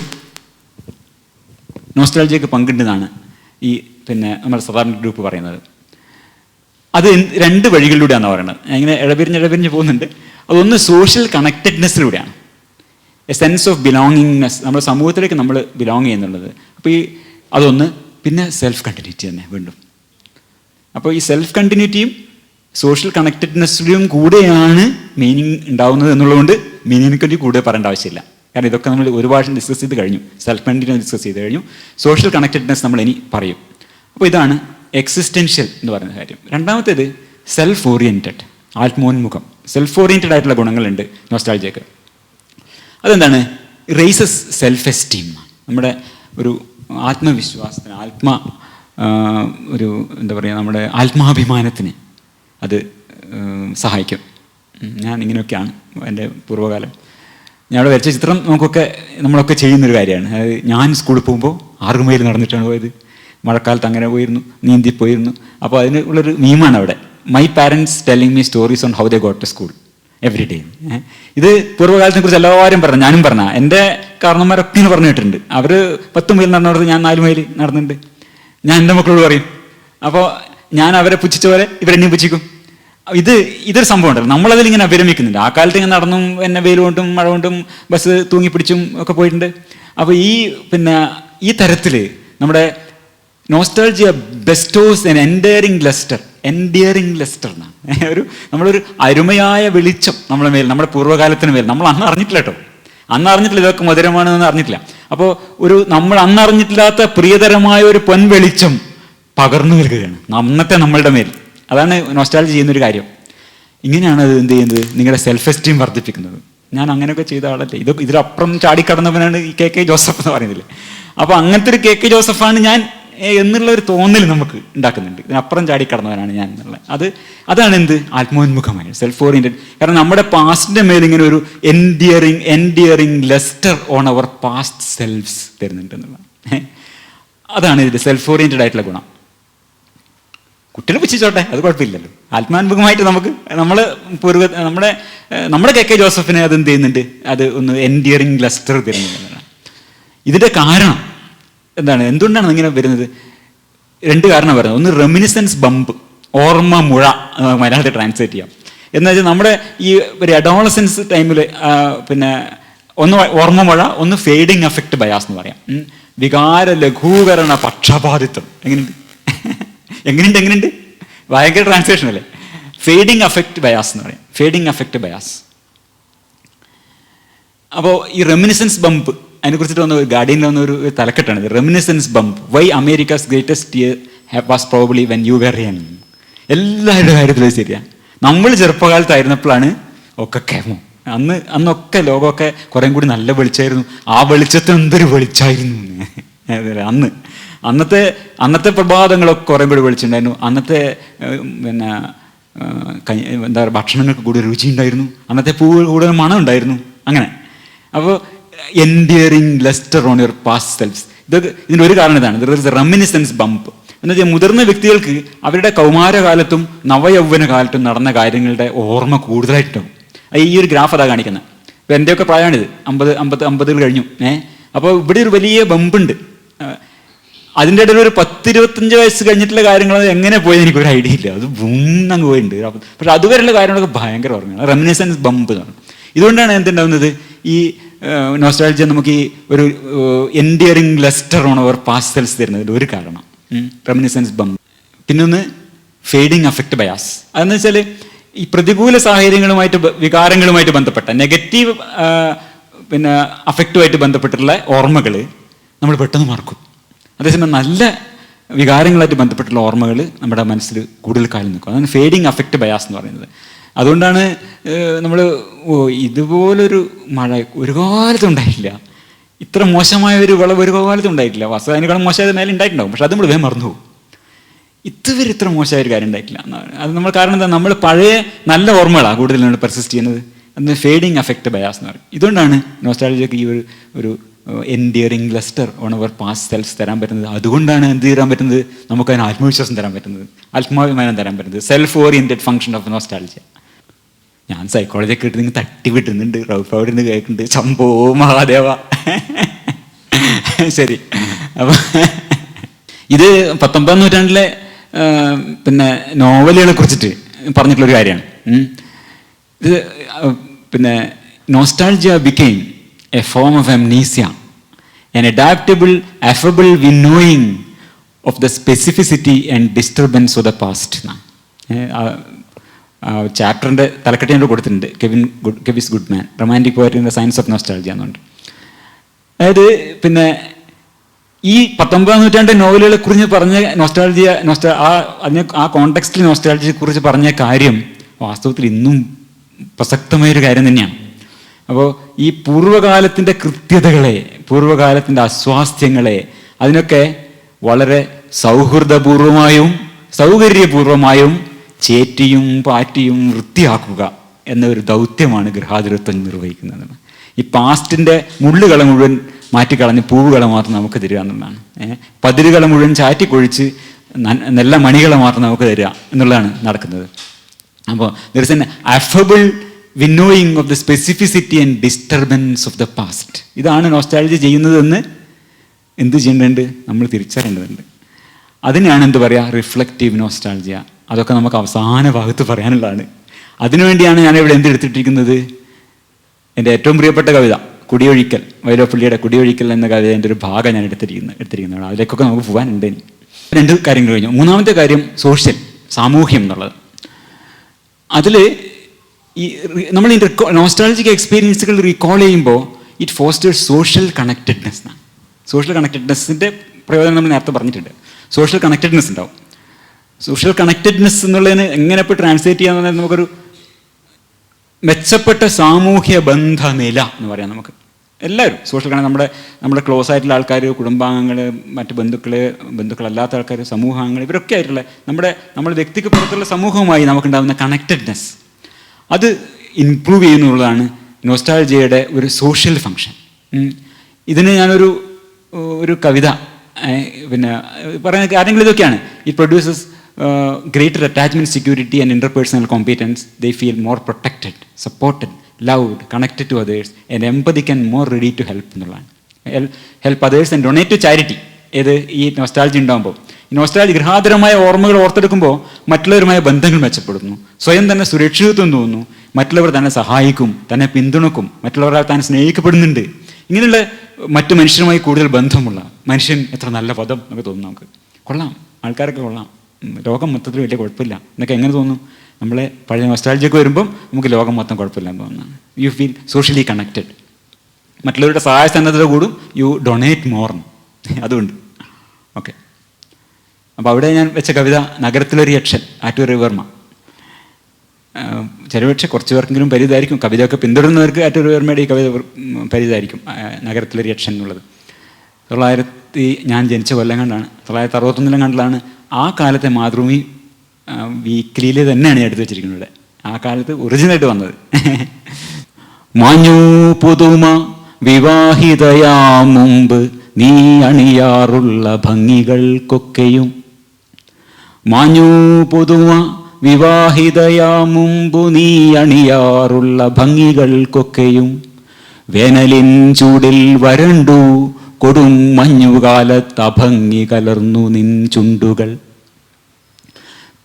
നോസ്റ്റാൾജിയക്ക് പങ്കുണ്ടെന്നാണ് ഈ നമ്മുടെ സാധാരണ ഗ്രൂപ്പ് പറയുന്നത്. അത് 2 വഴികളിലൂടെയാണ് പറയുന്നത്. ഇങ്ങനെ ഇഴപിരിഞ്ഞ് പോകുന്നുണ്ട്. അതൊന്ന് സോഷ്യൽ കണക്റ്റഡ്നെസ്സിലൂടെയാണ്, എ സെൻസ് ഓഫ് ബിലോങ്ങിങ്നെസ്, നമ്മുടെ സമൂഹത്തിലേക്ക് നമ്മൾ ബിലോങ് ചെയ്യുന്നുള്ളത്. അപ്പോൾ അതൊന്ന്. പിന്നെ സെൽഫ് കണ്ടിന്യൂറ്റി തന്നെ വീണ്ടും. അപ്പോൾ ഈ സെൽഫ് കണ്ടിന്യൂറ്റിയും സോഷ്യൽ കണക്റ്റഡ്നെസ്സിലും കൂടെയാണ് മീനിങ് ഉണ്ടാവുന്നത് എന്നുള്ളതുകൊണ്ട് മീനിങ്ങിനെ പറ്റി കൂടുതൽ പറയേണ്ട ആവശ്യമില്ല. കാരണം ഇതൊക്കെ നമ്മൾ ഒരുപാട് ഡിസ്കസ് ചെയ്ത് കഴിഞ്ഞു. സെൽഫ് കണ്ടിന്യൂ ഡിസ്കസ് ചെയ്ത് കഴിഞ്ഞു. സോഷ്യൽ കണക്റ്റഡ്നെസ് നമ്മൾ ഇനി പറയും. അപ്പോൾ ഇതാണ് എക്സിസ്റ്റൻഷ്യൽ എന്ന് പറയുന്ന കാര്യം. രണ്ടാമത്തേത് സെൽഫ് ഓറിയൻറ്റഡ്, ആത്മോന്മുഖം. സെൽഫ് ഓറിയൻറ്റഡ് ആയിട്ടുള്ള ഗുണങ്ങളുണ്ട് നോസ്റ്റാൾജിയക്ക്. അതെന്താണ്? Races self esteem. നമ്മുടെ ഒരു ആത്മവിശ്വാസത്തിന്, ഒരു എന്താ പറയുക, നമ്മുടെ ആത്മാഭിമാനത്തിന് അത് സഹായിക്കും. ഞാൻ ഇങ്ങനെയൊക്കെയാണ് എൻ്റെ പൂർവ്വകാലം. ഞാനവിടെ വരച്ച ചിത്രം നമ്മളൊക്കെ ചെയ്യുന്നൊരു കാര്യമാണ്. അതായത് ഞാൻ സ്കൂളിൽ പോകുമ്പോൾ 6 മൈൽ നടന്നിട്ടാണ് പോയത്. മഴക്കാലത്ത് അങ്ങനെ പോയിരുന്നു, നീന്തി പോയിരുന്നു. അപ്പോൾ അതിന് ഉള്ളൊരു മീമാണ് അവിടെ. My parents telling me stories on how they got to school every day. ഇത് പൂർവ്വകാലത്തിനെ കുറിച്ച് എല്ലാവരും പറഞ്ഞു, ഞാനും പറഞ്ഞ, എൻ്റെ കാരണന്മാരൊക്കെ ഇങ്ങനെ പറഞ്ഞു കേട്ടിട്ടുണ്ട്. അവർ 10 മൈൽ നടന്നിടത്ത് ഞാൻ 4 മൈൽ നടന്നിട്ടുണ്ട്. ഞാൻ എൻ്റെ മക്കളോട് പറയും. അപ്പോൾ ഞാൻ അവരെ പുച്ഛിച്ച പോലെ ഇവരെന്നെയും പുച്ഛിക്കും. ഇതൊരു സംഭവം ഉണ്ടല്ലോ, നമ്മളതിൽ ഇങ്ങനെ വിരമിക്കുന്നുണ്ട്. ആ കാലത്ത് ഇങ്ങനെ നടന്നും വെയിൽ കൊണ്ടും മഴ കൊണ്ടും ബസ് തൂങ്ങിപ്പിടിച്ചും ഒക്കെ പോയിട്ടുണ്ട്. അപ്പോൾ ഈ തരത്തിൽ നമ്മുടെ നോസ്റ്റാൾജിയ ബെസ്റ്റോസ് എൻ എൻഡിയറിംഗ് ലസ്റ്റർ എന്നാണ്. നമ്മളൊരു അരുമയായ വെളിച്ചം നമ്മുടെ മേൽ, നമ്മുടെ പൂർവ്വകാലത്തിന് മേൽ. നമ്മൾ അന്ന് അറിഞ്ഞിട്ടില്ല കേട്ടോ, അന്ന് അറിഞ്ഞിട്ടില്ല ഇതൊക്കെ മധുരമാണെന്ന് അറിഞ്ഞിട്ടില്ല. അപ്പോൾ നമ്മൾ അന്നറിഞ്ഞിട്ടില്ലാത്ത പ്രിയതരമായ ഒരു പൊൻവെളിച്ചം പകർന്നു നൽകുകയാണ് അന്നത്തെ നമ്മളുടെ മേൽ. അതാണ് നോസ്റ്റാൾജി ചെയ്യുന്നൊരു കാര്യം. ഇങ്ങനെയാണ് അത് എന്ത് ചെയ്യുന്നത്, നിങ്ങളുടെ സെൽഫ് എസ്റ്റീം വർദ്ധിപ്പിക്കുന്നത്. ഞാൻ അങ്ങനെയൊക്കെ ചെയ്ത ആളല്ലേ, ഇതിലപ്പുറം ചാടിക്കടന്നവനാണ് ഈ കെ ജോസഫ് എന്ന് പറയുന്നില്ലേ. അപ്പോൾ അങ്ങനത്തെ ഒരു കെ ജോസഫാണ് ഞാൻ എന്നുള്ള ഒരു തോന്നൽ നമുക്ക് ഉണ്ടാക്കുന്നുണ്ട്. ഇതിനപ്പുറം ചാടിക്കടന്നവനാണ് ഞാൻ എന്നുള്ള അതാണ് എന്ത്, ആത്മോന്മുഖമായ സെൽഫ് ഓറിയന്റഡ്. കാരണം നമ്മുടെ പാസ്റ്റിന്റെ മേൽ ഇങ്ങനെ ഒരു endearing lustre on our past selves തരുന്നുണ്ട് എന്നുള്ള അതാണ് ഇതിന്റെ സെൽഫ് ഓറിയന്റഡ് ആയിട്ടുള്ള ഗുണം. കുട്ടികളെ പുച്ഛിച്ചോട്ടെ, അത് കുഴപ്പമില്ലല്ലോ. ആത്മാത്മകമായിട്ട് നമുക്ക് നമ്മുടെ കെ ജോസഫിനെ അത് എന്ത് ചെയ്യുന്നുണ്ട്, അത് ഒന്ന് എൻഡിയറിംഗ് ലെസ്റ്റർ തരുന്നുണ്ട്. ഇതിന്റെ കാരണം എന്തുകൊണ്ടാണ് ഇങ്ങനെ വരുന്നത്? 2 കാരണം വരുന്നത്. ഒന്ന് റെമിനിസൻസ് ബംപ്, ഓർമ്മ മുഴ, മലയാളത്തിൽ ട്രാൻസ്ലേറ്റ് ചെയ്യാം. എന്ന് വെച്ചാൽ നമ്മുടെ ഈ ഒരു അഡോളസൻസ് ടൈമിൽ ഒന്ന് ഓർമ്മ മുഴ, ഒന്ന് ഫെയ്ഡിങ് എഫക്റ്റ് ബയാസ് എന്ന് പറയാം. വികാര ലഘൂകരണ പക്ഷപാതിത്വം. എങ്ങനെയുണ്ട് ഭയങ്കര ട്രാൻസ്ലേഷൻ അല്ലേ. ഫെയ്ഡിങ് എഫക്റ്റ് ബയാസ് എന്ന് പറയും, ഫെയ്ഡിങ് എഫക്റ്റ് ബയാസ്. അപ്പോൾ ഈ റെമിനിസൻസ് ബംപ്, അതിനെക്കുറിച്ചിട്ട് വന്ന ഗാർഡിയനിൽ വന്ന ഒരു തലക്കെട്ടാണ് reminiscence bump, why America's greatest year was probably when you were young. എല്ലാവരുടെ കാര്യത്തിലും ശരിയാണ്. നമ്മൾ ചെറുപ്പകാലത്തായിരുന്നപ്പോഴാണ് ഒക്കെ കേമോ. അന്നൊക്കെ ലോകമൊക്കെ കുറേ കൂടി നല്ല വെളിച്ചമായിരുന്നു. ആ വെളിച്ചത്തിന് എന്തൊരു വെളിച്ചമായിരുന്നു. അന്നത്തെ പ്രഭാതങ്ങളൊക്കെ കുറേ കൂടി വിളിച്ചിട്ടുണ്ടായിരുന്നു. അന്നത്തെ പിന്നെ എന്താ പറയുക, ഭക്ഷണങ്ങൾക്ക് കൂടുതൽ രുചി ഉണ്ടായിരുന്നു. അന്നത്തെ പൂവ് കൂടുതൽ മണം ഉണ്ടായിരുന്നു. അങ്ങനെ. അപ്പോൾ endearing lustre on your past selves, ഇതിൻ്റെ ഒരു കാരണം ഇതാണ്. There is a reminiscence bump. എന്നുവെച്ചാൽ മുതിർന്ന വ്യക്തികൾക്ക് അവരുടെ കൗമാരകാലത്തും നവയൗവന കാലത്തും നടന്ന കാര്യങ്ങളുടെ ഓർമ്മ കൂടുതലായിട്ടുണ്ടാവും. ഈ ഒരു ഗ്രാഫ് അതാ കാണിക്കുന്നത്. ഇപ്പം എൻ്റെയൊക്കെ പ്രായമാണിത്, 50 കഴിഞ്ഞു. അപ്പോൾ ഇവിടെ ഒരു വലിയ ബമ്പുണ്ട്. അതിൻ്റെ ഇടയിൽ ഒരു 10-25 വയസ്സ് കഴിഞ്ഞിട്ടുള്ള കാര്യങ്ങൾ എങ്ങനെ പോയത് എനിക്കൊരു ഐഡിയ ഇല്ല. അത് ബൂന്നങ്ങ് പോയിട്ടുണ്ട്. പക്ഷെ അതുവരെയുള്ള കാര്യങ്ങളൊക്കെ ഭയങ്കര ഓർമ്മയാണ്. റെമിനിസൻസ് ബംപ് എന്ന് പറയുന്നത്. ഇതുകൊണ്ടാണ് എന്തുണ്ടാവുന്നത്, ഈ നോസ്റ്റാൾജിയ നമുക്ക് ഈ ഒരു endearing lustre on our past selves തരുന്നതിൽ ഒരു കാരണം റെമിനിസൻസ് ബംപ്. പിന്നൊന്ന് ഫേഡിങ് അഫക്റ്റ് ബയാസ്. അതെന്ന് വെച്ചാൽ ഈ പ്രതികൂല സാഹചര്യങ്ങളുമായിട്ട് വികാരങ്ങളുമായിട്ട് ബന്ധപ്പെട്ട നെഗറ്റീവ് പിന്നെ അഫക്റ്റുമായിട്ട് ബന്ധപ്പെട്ടുള്ള ഓർമ്മകൾ നമ്മൾ പെട്ടെന്ന് മറക്കും. അതേസമയം നല്ല വികാരങ്ങളായിട്ട് ബന്ധപ്പെട്ടുള്ള ഓർമ്മകൾ നമ്മുടെ മനസ്സിൽ കൂടുതൽ കാലം നിൽക്കും. അതാണ് ഫേഡിങ് അഫക്റ്റ് ബയാസ് എന്ന് പറയുന്നത്. അതുകൊണ്ടാണ് നമ്മൾ ഇതുപോലൊരു മഴ ഒരു കാലത്തും ഉണ്ടായിട്ടില്ല, ഇത്ര മോശമായ ഒരു വിളവ് ഒരു കാലത്തും ഉണ്ടായിട്ടില്ല. വസ്തുതതിനേക്കാളും മോശമായത് മേലെ ഉണ്ടായിട്ടുണ്ടാവും, പക്ഷെ അത് നമ്മൾ വേഗം മറന്നു പോകും. ഇതുവരെ ഇത്ര മോശമായ ഒരു കാര്യം ഉണ്ടായിട്ടില്ല. അത് നമ്മൾ കാരണം എന്താ, നമ്മൾ പഴയ നല്ല ഓർമ്മകളാണ് കൂടുതൽ നമ്മൾ പെർസിസ്റ്റ് ചെയ്യുന്നത്. അത് ഫേഡിങ് അഫക്റ്റ് ബയാസ് എന്ന് പറയും. ഇതുകൊണ്ടാണ് നോസ്റ്റാൾജിയക്ക് ഈ ഒരു endearing lustre on our past self തരാൻ പറ്റുന്നത്. അതുകൊണ്ടാണ് എന്ത് തരാൻ പറ്റുന്നത്, നമുക്കതിന് ആത്മവിശ്വാസം തരാൻ പറ്റുന്നത്, ആത്മാഭിമാനം തരാൻ പറ്റുന്നത്, self oriented function of nostalgia. ഞാൻ സൈക്കോളജി ഒക്കെ ഇട്ട് നിങ്ങൾ തട്ടി വിട്ടുന്നുണ്ട്, റൗഫ് അവിടെ നിന്ന് കേൾക്കുന്നുണ്ട്, ശംഭോ മഹാദേവ. ശരി. അപ്പം ഇത് 19-ാം നൂറ്റാണ്ടിലെ പിന്നെ നോവലുകളെ കുറിച്ചിട്ട് പറഞ്ഞിട്ടുള്ളൊരു കാര്യമാണ്. ഇത് പിന്നെ nostalgia became A form of amnesia, an adaptable, affable winnowing of the specificity and disturbance of the past. ചാപ്റ്ററിൻ്റെ തലക്കെട്ട് ഞാൻ കൊടുത്തിട്ടുണ്ട്, Kevis Goodman, romantic poetry in the science of nostalgia എന്നുണ്ട്. അതായത് പിന്നെ ഈ 19-ാം നൂറ്റാണ്ട് നോവലുകളെ കുറിച്ച് പറഞ്ഞ ആ കോണ്ടെക്സ്റ്റിൽ നോസ്റ്റാൾജിയെ കുറിച്ച് പറഞ്ഞ കാര്യം വാസ്തവത്തിൽ ഇന്നും പ്രസക്തമായൊരു കാര്യം തന്നെയാണ്. അപ്പോൾ ഈ പൂർവ്വകാലത്തിൻ്റെ കൃത്യതകളെ, പൂർവ്വകാലത്തിൻ്റെ അസ്വാസ്ഥ്യങ്ങളെ, അതിനൊക്കെ വളരെ സൗഹൃദപൂർവമായും സൗകര്യപൂർവമായും ചേറ്റിയും പാറ്റിയും വൃത്തിയാക്കുക എന്ന ഒരു ദൗത്യമാണ് ഗൃഹാതുരത്വം നിർവഹിക്കുന്നത്. ഈ പാസ്റ്റിൻ്റെ മുള്ളുകള മുഴുവൻ മാറ്റിക്കളഞ്ഞ് പൂവുകളെ മാത്രം നമുക്ക് തരിക എന്നുള്ളതാണ്. പതിരുകളെ മുഴുവൻ ചാറ്റിക്കൊഴിച്ച് നല്ല മണികളെ മാത്രം നമുക്ക് തരിക എന്നുള്ളതാണ് നടക്കുന്നത്. അപ്പോൾ there is an affable winnowing of the specificity and disturbance of the past. ഇതാണ് നോസ്റ്റാൾജി ചെയ്യുന്നതെന്ന് എന്ത് ചെയ്യേണ്ടതുണ്ട്, നമ്മൾ തിരിച്ചറിയേണ്ടതുണ്ട്. അതിനാണ് എന്ത് പറയുക, റിഫ്ലക്റ്റീവ് നോസ്റ്റാൾജിയ. അതൊക്കെ നമുക്ക് അവസാന ഭാഗത്ത് പറയാനുള്ളതാണ്. അതിനുവേണ്ടിയാണ് ഞാനിവിടെ എന്തെടുത്തിട്ടിരിക്കുന്നത്, എൻ്റെ ഏറ്റവും പ്രിയപ്പെട്ട കവിത കുടിയൊഴിക്കൽ, വൈലോപ്പള്ളിയുടെ കുടിയൊഴിക്കൽ എന്ന കവിതേൻ്റെ ഒരു ഭാഗം ഞാൻ എടുത്തിരിക്കുന്നത്. അതിലേക്കൊക്കെ നമുക്ക് പോകാനുണ്ട്. 2 കാര്യങ്ങൾ കഴിഞ്ഞു. 3-ാമത്തെ കാര്യം സോഷ്യൽ, സാമൂഹ്യം എന്നുള്ളത്. അതിൽ ഈ നമ്മൾ ഈ നോസ്റ്റാൾജിക് എക്സ്പീരിയൻസുകൾ റീകോൾ ചെയ്യുമ്പോൾ ഇറ്റ് ഫോസ്റ്റേഴ്സ് സോഷ്യൽ കണക്റ്റഡ്നെസ് എന്നാണ്. സോഷ്യൽ കണക്റ്റഡ്നെസ്സിൻ്റെ പ്രയോജനം നമ്മൾ നേരത്തെ പറഞ്ഞിട്ടുണ്ട്. സോഷ്യൽ കണക്റ്റഡ്നെസ് ഉണ്ടാവും. സോഷ്യൽ കണക്റ്റഡ്നെസ് എന്നുള്ളതിന് എങ്ങനെ ഇപ്പോൾ ട്രാൻസ്ലേറ്റ് ചെയ്യാന്ന് പറഞ്ഞാൽ നമുക്കൊരു മെച്ചപ്പെട്ട സാമൂഹ്യ ബന്ധനില എന്ന് പറയാം. നമുക്ക് എല്ലാവരും സോഷ്യൽ നമ്മുടെ ക്ലോസ് ആയിട്ടുള്ള ആൾക്കാർ, കുടുംബാംഗങ്ങൾ, മറ്റ് ബന്ധുക്കളല്ലാത്ത ആൾക്കാർ, സമൂഹങ്ങൾ, ഇവരൊക്കെ ആയിട്ടുള്ള നമ്മുടെ വ്യക്തിക്ക് പുറത്തുള്ള സമൂഹവുമായി നമുക്കുണ്ടാകുന്ന കണക്റ്റഡ്നെസ് അത് ഇംപ്രൂവ് ചെയ്യുന്നുള്ളതാണ് നോസ്റ്റാൾജിയയുടെ ഒരു സോഷ്യൽ ഫങ്ഷൻ. ഇതിന് ഞാനൊരു കവിത പിന്നെ പറയുന്ന കാര്യങ്ങൾ ഇതൊക്കെയാണ്. It produces greater attachment, security and interpersonal competence. They feel more protected, supported, loved, connected to others, and empathic and more ready to help എന്നുള്ളതാണ്. Help others and donate to charity. ഏത് ഈ nostalgia ഉണ്ടാകുമ്പോൾ, ഈ nostalgia ഗൃഹാതുരമായ ഓർമ്മകൾ ഓർത്തെടുക്കുമ്പോൾ മറ്റുള്ളവരുമായ ബന്ധങ്ങൾ മെച്ചപ്പെടുന്നു, സ്വയം തന്നെ സുരക്ഷിതത്വം തോന്നുന്നു, മറ്റുള്ളവർ തന്നെ സഹായിക്കും, തന്നെ പിന്തുണക്കും, മറ്റുള്ളവരാൽ താൻ സ്നേഹിക്കപ്പെടുന്നുണ്ട്. ഇങ്ങനെയുള്ള മറ്റു മനുഷ്യരുമായി കൂടുതൽ ബന്ധമുള്ള മനുഷ്യൻ, എത്ര നല്ല പദം എന്നൊക്കെ തോന്നും നമുക്ക്. കൊള്ളാം, ആൾക്കാരൊക്കെ കൊള്ളാം, ലോകം മൊത്തത്തിൽ വലിയ കുഴപ്പമില്ല എന്നൊക്കെ എങ്ങനെ തോന്നും? നമ്മളെ പഴയ നോസ്റ്റാൾജിയൊക്കെ വരുമ്പം നമുക്ക് ലോകം മൊത്തം കുഴപ്പമില്ല എന്ന് തോന്നുന്നതാണ്. You feel socially connected. മറ്റുള്ളവരുടെ സഹായ സന്നദ്ധത കൂടും, യു ഡൊണേറ്റ് മോർ. അതുകൊണ്ട് ഓക്കെ. അപ്പോൾ അവിടെ ഞാൻ വെച്ച കവിത നഗരത്തിലൊരു യക്ഷൻ, ആറ്റൂർ രവിവർമ്മ. ചിലപക്ഷെ കുറച്ച് പേർക്കെങ്കിലും പരിചയമായിരിക്കും, കവിതയൊക്കെ പിന്തുടരുന്നവർക്ക് ആറ്റൂർ രവിവർമ്മയുടെ ഈ കവിത പരിചയമായിരിക്കും, നഗരത്തിലൊരു യക്ഷൻ എന്നുള്ളത്. ഞാൻ ജനിച്ച കൊല്ലം കണ്ടാണ്, 1961 കണ്ടിലാണ്. ആ കാലത്തെ മാതൃഭൂമി വീക്കിലിയിൽ തന്നെയാണ് ഞാൻ എടുത്തു വെച്ചിരിക്കുന്നത് ഇവിടെ. ആ കാലത്ത് ഒറിജിനലായിട്ട് വന്നത്. മാഞ്ഞു പുതുമ വിവാഹിതയാ മുമ്പ് നീ അണിയാറുള്ള ഭംഗികൾക്കൊക്കെയും. മാഞ്ഞു പുതുമ വിവാഹിതയാ മുമ്പു നീ അണിയാറുള്ള ഭംഗികൾക്കൊക്കെയും. വേനലിൻ ചൂടിൽ വരണ്ടു കൊടും മഞ്ഞുകാലത്ത് അഭംഗി കലർന്നു നിൻ ചുണ്ടുകൾ.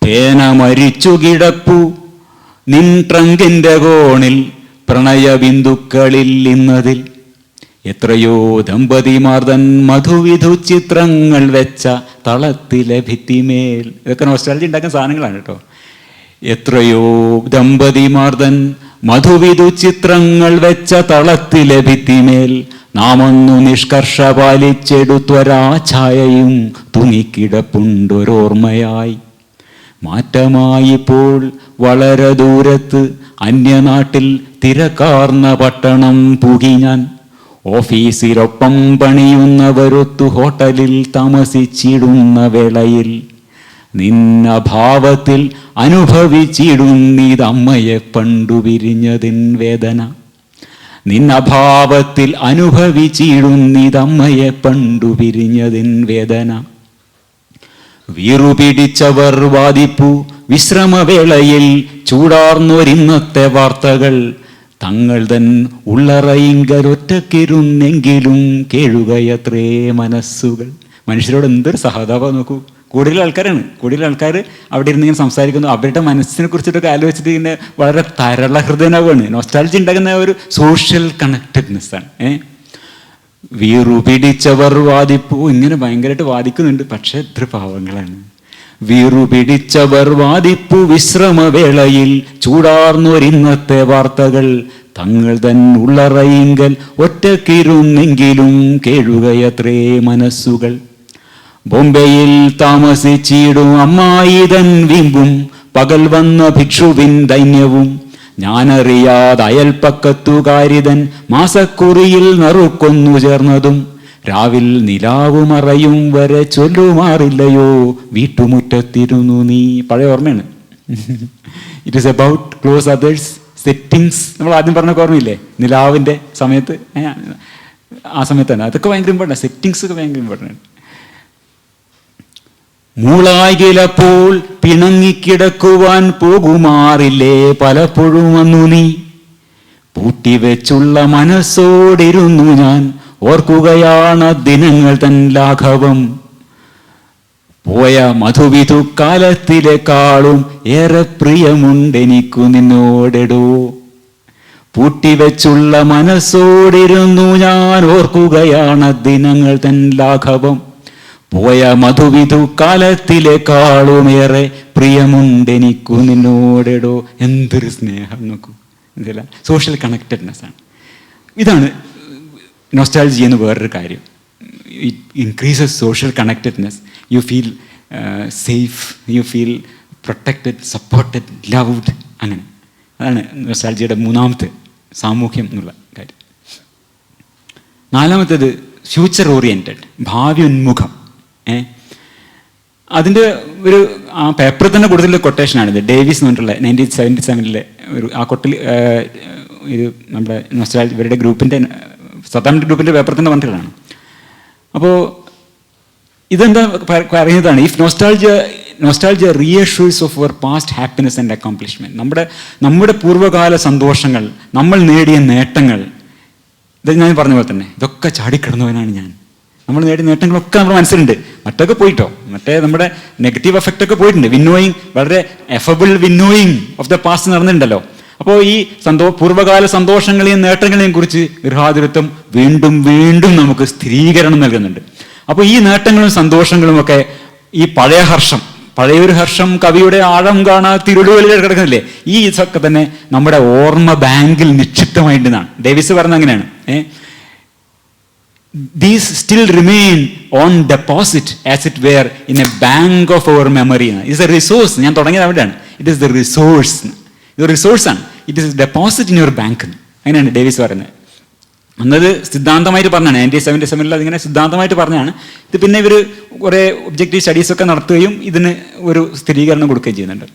പേന മരിച്ചു കിടപ്പു നിൻ ട്രങ്കിൻ്റെ കോണിൽ പ്രണയബിന്ദുക്കളിൽ ഇന്നതിൽ. എത്രയോ ദമ്പതിമാർ തൻ മധുവിധു ചിത്രങ്ങൾ വെച്ച തളത്തിലെ ഭിത്തിമേൽ. ഇതൊക്കെ നോസ്റ്റാൾജി ഉണ്ടാക്കുന്ന സാധനങ്ങളാണ് കേട്ടോ. എത്രയോ ദമ്പതിമാർ തൻ മധുവിധു ചിത്രങ്ങൾ വെച്ച തളത്തിലെ ഭിത്തിമേൽ നാമൊന്നു നിഷ്കർഷ പാലിച്ചെടുത്തൊരാ ഛായയും തൂങ്ങിക്കിടപ്പുണ്ടൊരോർമ്മയായി. മാറ്റമായിപ്പോൾ വളരെ ദൂരത്ത് അന്യനാട്ടിൽ തിരക്കാർന്ന പട്ടണം പുകി ഞാൻ. ഓഫീസിലൊപ്പം പണിയുന്നവരൊത്തു ഹോട്ടലിൽ താമസിച്ചിടുന്ന വേളയിൽ നിന്നഭാവത്തിൽ അനുഭവിച്ചിടുന്നിതമ്മയെ പണ്ടു വിരിഞ്ഞതിൻ വേദന. നിന്നഭാവത്തിൽ അനുഭവിച്ചിടുന്നിതമ്മയെ പണ്ടു വിരിഞ്ഞതിൻ വേദന. വീറുപിടിച്ചവർ വാദിപ്പു വിശ്രമവേളയിൽ ചൂടാർന്നൊരിന്നത്തെ വാർത്തകൾ. തങ്ങൾ തൻ ഉള്ളറയിങ്കലൊറ്റക്കിരുന്നെങ്കിലും കേഴുകയത്രേ മനസ്സുകൾ. മനുഷ്യരോട് എന്തൊരു സഹതാപം നോക്കൂ. കൂടുതൽ ആൾക്കാരാണ്, കൂടുതൽ ആൾക്കാർ അവിടെ ഇരുന്ന് ഇങ്ങനെ സംസാരിക്കുന്നു. അവരുടെ മനസ്സിനെ കുറിച്ചിട്ടൊക്കെ ആലോചിച്ചിട്ട് ഇങ്ങനെ വളരെ തരളഹൃദയനാവുകയാണ്. നൊസ്റ്റാൾജി ഉണ്ടാക്കുന്ന ഒരു സോഷ്യൽ കണക്റ്റഡ്നെസ് ആണ്. വീറുപിടിച്ചവർ വാദിപ്പു, ഇങ്ങനെ ഭയങ്കരമായിട്ട് വാദിക്കുന്നുണ്ട്, പക്ഷെ എത്ര പാവങ്ങളാണ്. വീറുപിടിച്ചവർ വാദിപ്പു വിശ്രമവേളയിൽ ചൂടാർന്നൊരിന്നത്തെ വാർത്തകൾ. തങ്ങൾ തൻ ഉള്ളറയിങ്കൽ ഒറ്റക്കിരുന്നെങ്കിലും കേഴുകയത്രേ മനസ്സുകൾ. ബോംബെയിൽ താമസിച്ചിടും അമ്മായി തൻ വിമ്പും പകൽ വന്ന ഭിക്ഷുവിൻ ദൈന്യവും. ഞാനറിയാതെ അയൽപ്പക്കത്തുകാരിതൻ മാസക്കുറിയിൽ നറുക്കൊന്നു ചേർന്നതും. രാവിൽ നിലാവുമറയും വരെ ചൊല്ലുമാറില്ലയോ വീട്ടുമുറ്റത്തിരുന്നു നീ. പഴയ ഓർമ്മയാണ്. It is about close others, settings. നമ്മൾ ആദ്യം പറഞ്ഞ ഓർമ്മയില്ലേ, നിലാവിൻ്റെ സമയത്ത്, ആ സമയത്ത് തന്നെ അതൊക്കെ ഭയങ്കര ഇമ്പോർട്ടൻ്റ്. സെറ്റിങ്സ് ഒക്കെ ഭയങ്കര ഇമ്പോർട്ടൻ്റ്. മൂളായിലപ്പോൾ പിണങ്ങിക്കിടക്കുവാൻ പോകുമാറില്ലേ പലപ്പോഴും വന്നു നീ. പൂട്ടിവെച്ചുള്ള മനസ്സോടിരുന്നു ഞാൻ ഓർക്കുകയാണ് ദിനങ്ങൾ തൻ ലാഘവം. പോയ മധുവിധു കാലത്തിലേക്കാളും ഏറെ പ്രിയമുണ്ടെനിക്കു നിന്നോടെടോ. പൂട്ടിവെച്ചുള്ള മനസ്സോടിരുന്നു ഞാൻ ഓർക്കുകയാണ് ദിനങ്ങൾ തൻ ലാഘവം. പോയ മധുവിധു കാലത്തിലേക്കാളുമേറെ പ്രിയമുണ്ടെനിക്കു നിന്നോടെടോ. എന്തൊരു സ്നേഹം നോക്കൂ. എന്തല്ല സോഷ്യൽ കണക്റ്റഡ്നെസ് ആണ്. ഇതാണ് നൊസ്റ്റാൾജി എന്ന് വേറൊരു കാര്യം. It increases social connectedness. You feel safe, you feel protected, supported, loved. അങ്ങനെ അതാണ് നൊസ്റ്റാൾജിയുടെ മൂന്നാമത്തെ സാമൂഹ്യം എന്നുള്ള കാര്യം. നാലാമത്തേത് ഫ്യൂച്ചർ ഓറിയൻറ്റഡ്, ഭാവി ഉന്മുഖം. അതിൻ്റെ ഒരു ആ പേപ്പറിൽ തന്നെ കൊടുത്തിട്ടുള്ള കൊട്ടേഷനാണിത്. ഡേവിസ് എന്ന് പറഞ്ഞിട്ടുള്ള 1977 ഒരു ആ കൊട്ടിൽ ഇത് നമ്മുടെ നൊസ്റ്റാൾജി ഇവരുടെ ഗ്രൂപ്പിൻ്റെ സത്താമിൻ്റെ ഗ്രൂപ്പിൻ്റെ പേപ്പറിൽ തന്നെ പറഞ്ഞിട്ടുള്ളതാണ്. അപ്പോൾ ഇതെന്താ പറയുന്നതാണ്, if nostalgia reassures of our past happiness and accomplishment. നമ്മുടെ പൂർവ്വകാല സന്തോഷങ്ങൾ, നമ്മൾ നേടിയ നേട്ടങ്ങൾ, ഇത് ഞാൻ പറഞ്ഞ പോലെ തന്നെ ഇതൊക്കെ ചാടിക്കിടന്നവനാണ് ഞാൻ. നമ്മൾ നേടിയ നേട്ടങ്ങളൊക്കെ നമ്മുടെ മനസ്സിലുണ്ട്. മറ്റൊക്കെ പോയിട്ടോ, മറ്റേ നമ്മുടെ നെഗറ്റീവ് എഫക്റ്റ് ഒക്കെ പോയിട്ടുണ്ട്. വിന്നോയിങ്, വളരെ എഫബിൾ വിന്നോയിങ് ഓഫ് ദ പാസ്റ്റ് നടന്നിട്ടുണ്ടല്ലോ. അപ്പോൾ ഈ പൂർവ്വകാല സന്തോഷങ്ങളെയും നേട്ടങ്ങളെയും കുറിച്ച് ഗൃഹാതുരത്വം വീണ്ടും വീണ്ടും നമുക്ക് സ്ഥിരീകരണം നൽകുന്നുണ്ട്. അപ്പോൾ ഈ നേട്ടങ്ങളും സന്തോഷങ്ങളും ഒക്കെ ഈ പഴയൊരു ഹർഷം കവിയുടെ ആഴം കാണാ തിരുളുകളിൽ കിടക്കുന്നില്ലേ, ഈ ഇതൊക്കെ തന്നെ നമ്മുടെ ഓർമ്മ ബാങ്കിൽ നിക്ഷിപ്തമായിട്ടാണ്. ഡേവിസ് പറഞ്ഞ അങ്ങനെയാണ്, these still remain on deposit as it were in a bank of our memory. It is a resource. ഞാൻ തുടങ്ങിയത് അവിടെയാണ്. It is the resource. ഇത് റിസോഴ്സാണ്. It is deposit in your bank. അങ്ങനെയാണ് ഡേവിസ് പറയുന്നത്. എന്നത് സിദ്ധാന്തമായിട്ട് പറഞ്ഞാണ്. 1977 അതിങ്ങനെ സിദ്ധാന്തമായിട്ട് പറഞ്ഞാണ്. ഇത് പിന്നെ ഇവർ കുറേ ഒബ്ജക്റ്റീവ് സ്റ്റഡീസൊക്കെ നടത്തുകയും ഇതിന് ഒരു സ്ഥിരീകരണം കൊടുക്കുകയും ചെയ്യുന്നുണ്ട്.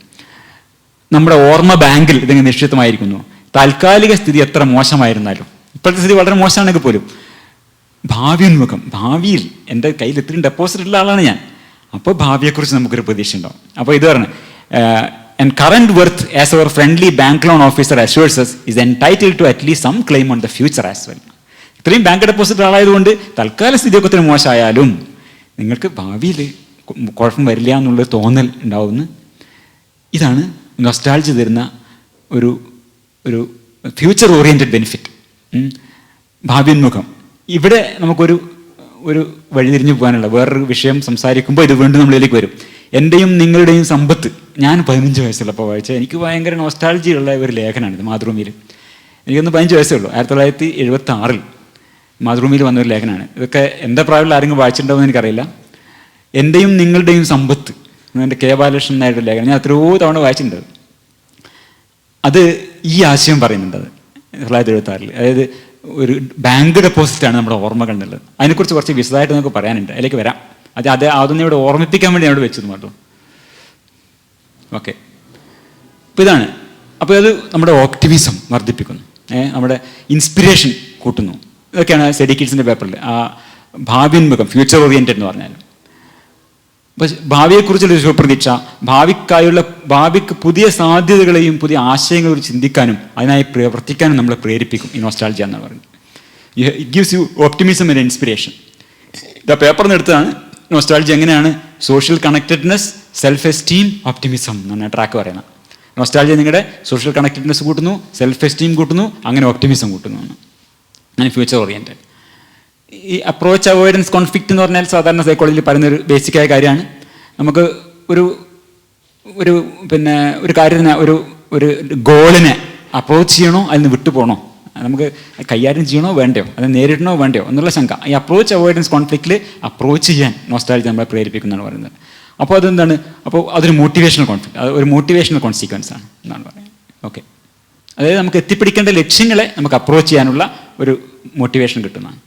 നമ്മുടെ ഓർമ്മ ബാങ്കിൽ ഇതിങ്ങനെ നിശ്ചിതമായിരിക്കുന്നു. താൽക്കാലിക സ്ഥിതി എത്ര മോശമായിരുന്നാലും, ഇപ്പോഴത്തെ സ്ഥിതി വളരെ മോശമാണെങ്കിൽ പോലും, ഭാവിയുന്മുഖം, ഭാവിയിൽ എൻ്റെ കയ്യിൽ ഇത്രയും ഡെപ്പോസിറ്റ് ഉള്ള ആളാണ് ഞാൻ, അപ്പോൾ ഭാവിയെക്കുറിച്ച് നമുക്കൊരു പ്രതീക്ഷ ഉണ്ടാവും. അപ്പോൾ ഇത് പറഞ്ഞു, and current worth as our friendly bank loan officer assures us is entitled to at least some claim on the future as well. ഇത്രയും ബാങ്ക് ഡെപ്പോസിറ്റ് ആളായതുകൊണ്ട് തൽക്കാല സ്ഥിതിയൊക്കെ ഒത്തിരി മോശമായാലും നിങ്ങൾക്ക് ഭാവിയിൽ കുഴപ്പം വരില്ല എന്നുള്ളൊരു തോന്നൽ ഉണ്ടാവുന്നു. ഇതാണ് നൊസ്റ്റാൾജി തരുന്ന ഒരു ഒരു ഫ്യൂച്ചർ ഓറിയൻറ്റഡ് ബെനിഫിറ്റ്, ഭാവിയുന്മുഖം. ഇവിടെ നമുക്കൊരു ഒരു വഴിതിരിഞ്ഞു പോകാനുള്ള വേറൊരു വിഷയം സംസാരിക്കുമ്പോൾ ഇത് വീണ്ടും നമ്മളിലേക്ക് വരും. എൻ്റെയും നിങ്ങളുടെയും സമ്പത്ത്. ഞാൻ 15 വയസ്സുള്ളപ്പോൾ വായിച്ച എനിക്ക് ഭയങ്കര നൊസ്റ്റാൾജിയുള്ള ഒരു ലേഖനമാണിത്. മാതൃഭൂമിയിൽ എനിക്കൊന്ന് 15 വയസ്സേ ഉള്ളൂ. 1976 മാതൃഭൂമിയിൽ വന്നൊരു ലേഖനമാണ്. ഇതൊക്കെ എൻ്റെ പ്രായമുള്ള ആരെങ്കിലും വായിച്ചിട്ടുണ്ടാവുമെന്ന് എനിക്കറിയില്ല. എൻ്റെയും നിങ്ങളുടെയും സമ്പത്ത്, എൻ്റെ കെ ബാലകൃഷ്ണൻ നായരുടെ ലേഖനം ഞാൻ എത്രയോ തവണ വായിച്ചിട്ടുണ്ട്. അത് ഈ ആശയം പറയുന്നുണ്ട്. അത് 1976. അതായത് ഒരു ബാങ്ക് ഡെപ്പോസിറ്റാണ് നമ്മുടെ ഓർമ്മകൾ എന്നുള്ളത്. അതിനെക്കുറിച്ച് കുറച്ച് വിശദമായിട്ട് നമുക്ക് പറയാനുണ്ട്, അതിലേക്ക് വരാം. അതൊന്നും ഇവിടെ ഓർമ്മിപ്പിക്കാൻ വേണ്ടി അവിടെ വെച്ചത് മാത്രം. ഓക്കെ, അപ്പോൾ ഇതാണ്. അപ്പോൾ അത് നമ്മുടെ ഓപ്റ്റിമിസം വർദ്ധിപ്പിക്കുന്നു, നമ്മുടെ ഇൻസ്പിറേഷൻ കൂട്ടുന്നു. ഇതൊക്കെയാണ് സെഡി കിഡ്സിൻ്റെ പേപ്പറിൽ ആ ഭാവിയുന്മുഖം, ഫ്യൂച്ചർ ഓറിയൻറ്റഡ് എന്ന് പറഞ്ഞാൽ. അപ്പോൾ ഭാവിയെക്കുറിച്ചുള്ള ശുഭപ്രതീക്ഷ, ഭാവിക്ക് പുതിയ സാധ്യതകളെയും പുതിയ ആശയങ്ങളും ചിന്തിക്കാനും അതിനായി പ്രവർത്തിക്കാനും നമ്മളെ പ്രേരിപ്പിക്കും ഈ നൊസ്റ്റാൾജിയ എന്ന് പറയുന്നത്. It gives U optimism and inspiration. ഇത് പേപ്പറിൽ നിന്ന് എടുത്തതാണ്. നൊസ്റ്റാൾജി എങ്ങനെയാണ് social connectedness, self esteem, optimism എന്നാണ് ട്രാക്ക് പറയുന്നത്. നൊസ്റ്റാൾജി നിങ്ങളുടെ സോഷ്യൽ കണക്റ്റഡ്നെസ് കൂട്ടുന്നു, സെൽഫ് എസ്റ്റീം കൂട്ടുന്നു, അങ്ങനെ ഓപ്റ്റിമിസം കൂട്ടുന്നു. അങ്ങനെ ഫ്യൂച്ചർ ഓറിയൻറ്റഡ്. ഈ അപ്രോച്ച് അവോയ്ഡൻസ് കോൺഫ്ലിക്റ്റ് എന്ന് പറഞ്ഞാൽ സാധാരണ സൈക്കോളജിയിൽ പറയുന്നൊരു ബേസിക്കായ കാര്യമാണ്. നമുക്ക് ഒരു ഒരു പിന്നെ ഒരു കാര്യത്തിന് ഒരു ഗോളിനെ അപ്രോച്ച് ചെയ്യണോ അതിൽ നിന്ന് വിട്ടുപോകണോ, നമുക്ക് കൈകാര്യം ചെയ്യണോ വേണ്ടയോ, അത് നേരിടണോ വേണ്ടയോ എന്നുള്ള ശങ്ക. ഈ അപ്രോച്ച് അവോയ്ഡൻസ് കോൺഫ്ലിക്റ്റിൽ അപ്രോച്ച് ചെയ്യാൻ നൊസ്റ്റാൾജി നമ്മളെ പ്രേരിപ്പിക്കുന്നതാണ് പറയുന്നത്. അപ്പോൾ അതെന്താണ്? അപ്പോൾ അതൊരു മോട്ടിവേഷണൽ കോൺഫ്ലിക്റ്റ്, അത് ഒരു മോട്ടിവേഷണൽ കോൺസിക്വൻസ് ആണ് എന്നാണ് പറയുന്നത്. ഓക്കെ, അതായത് നമുക്ക് എത്തിപ്പിടിക്കേണ്ട ലക്ഷ്യങ്ങളെ നമുക്ക് അപ്രോച്ച് ചെയ്യാനുള്ള ഒരു മോട്ടിവേഷൻ കിട്ടുന്നതാണ്.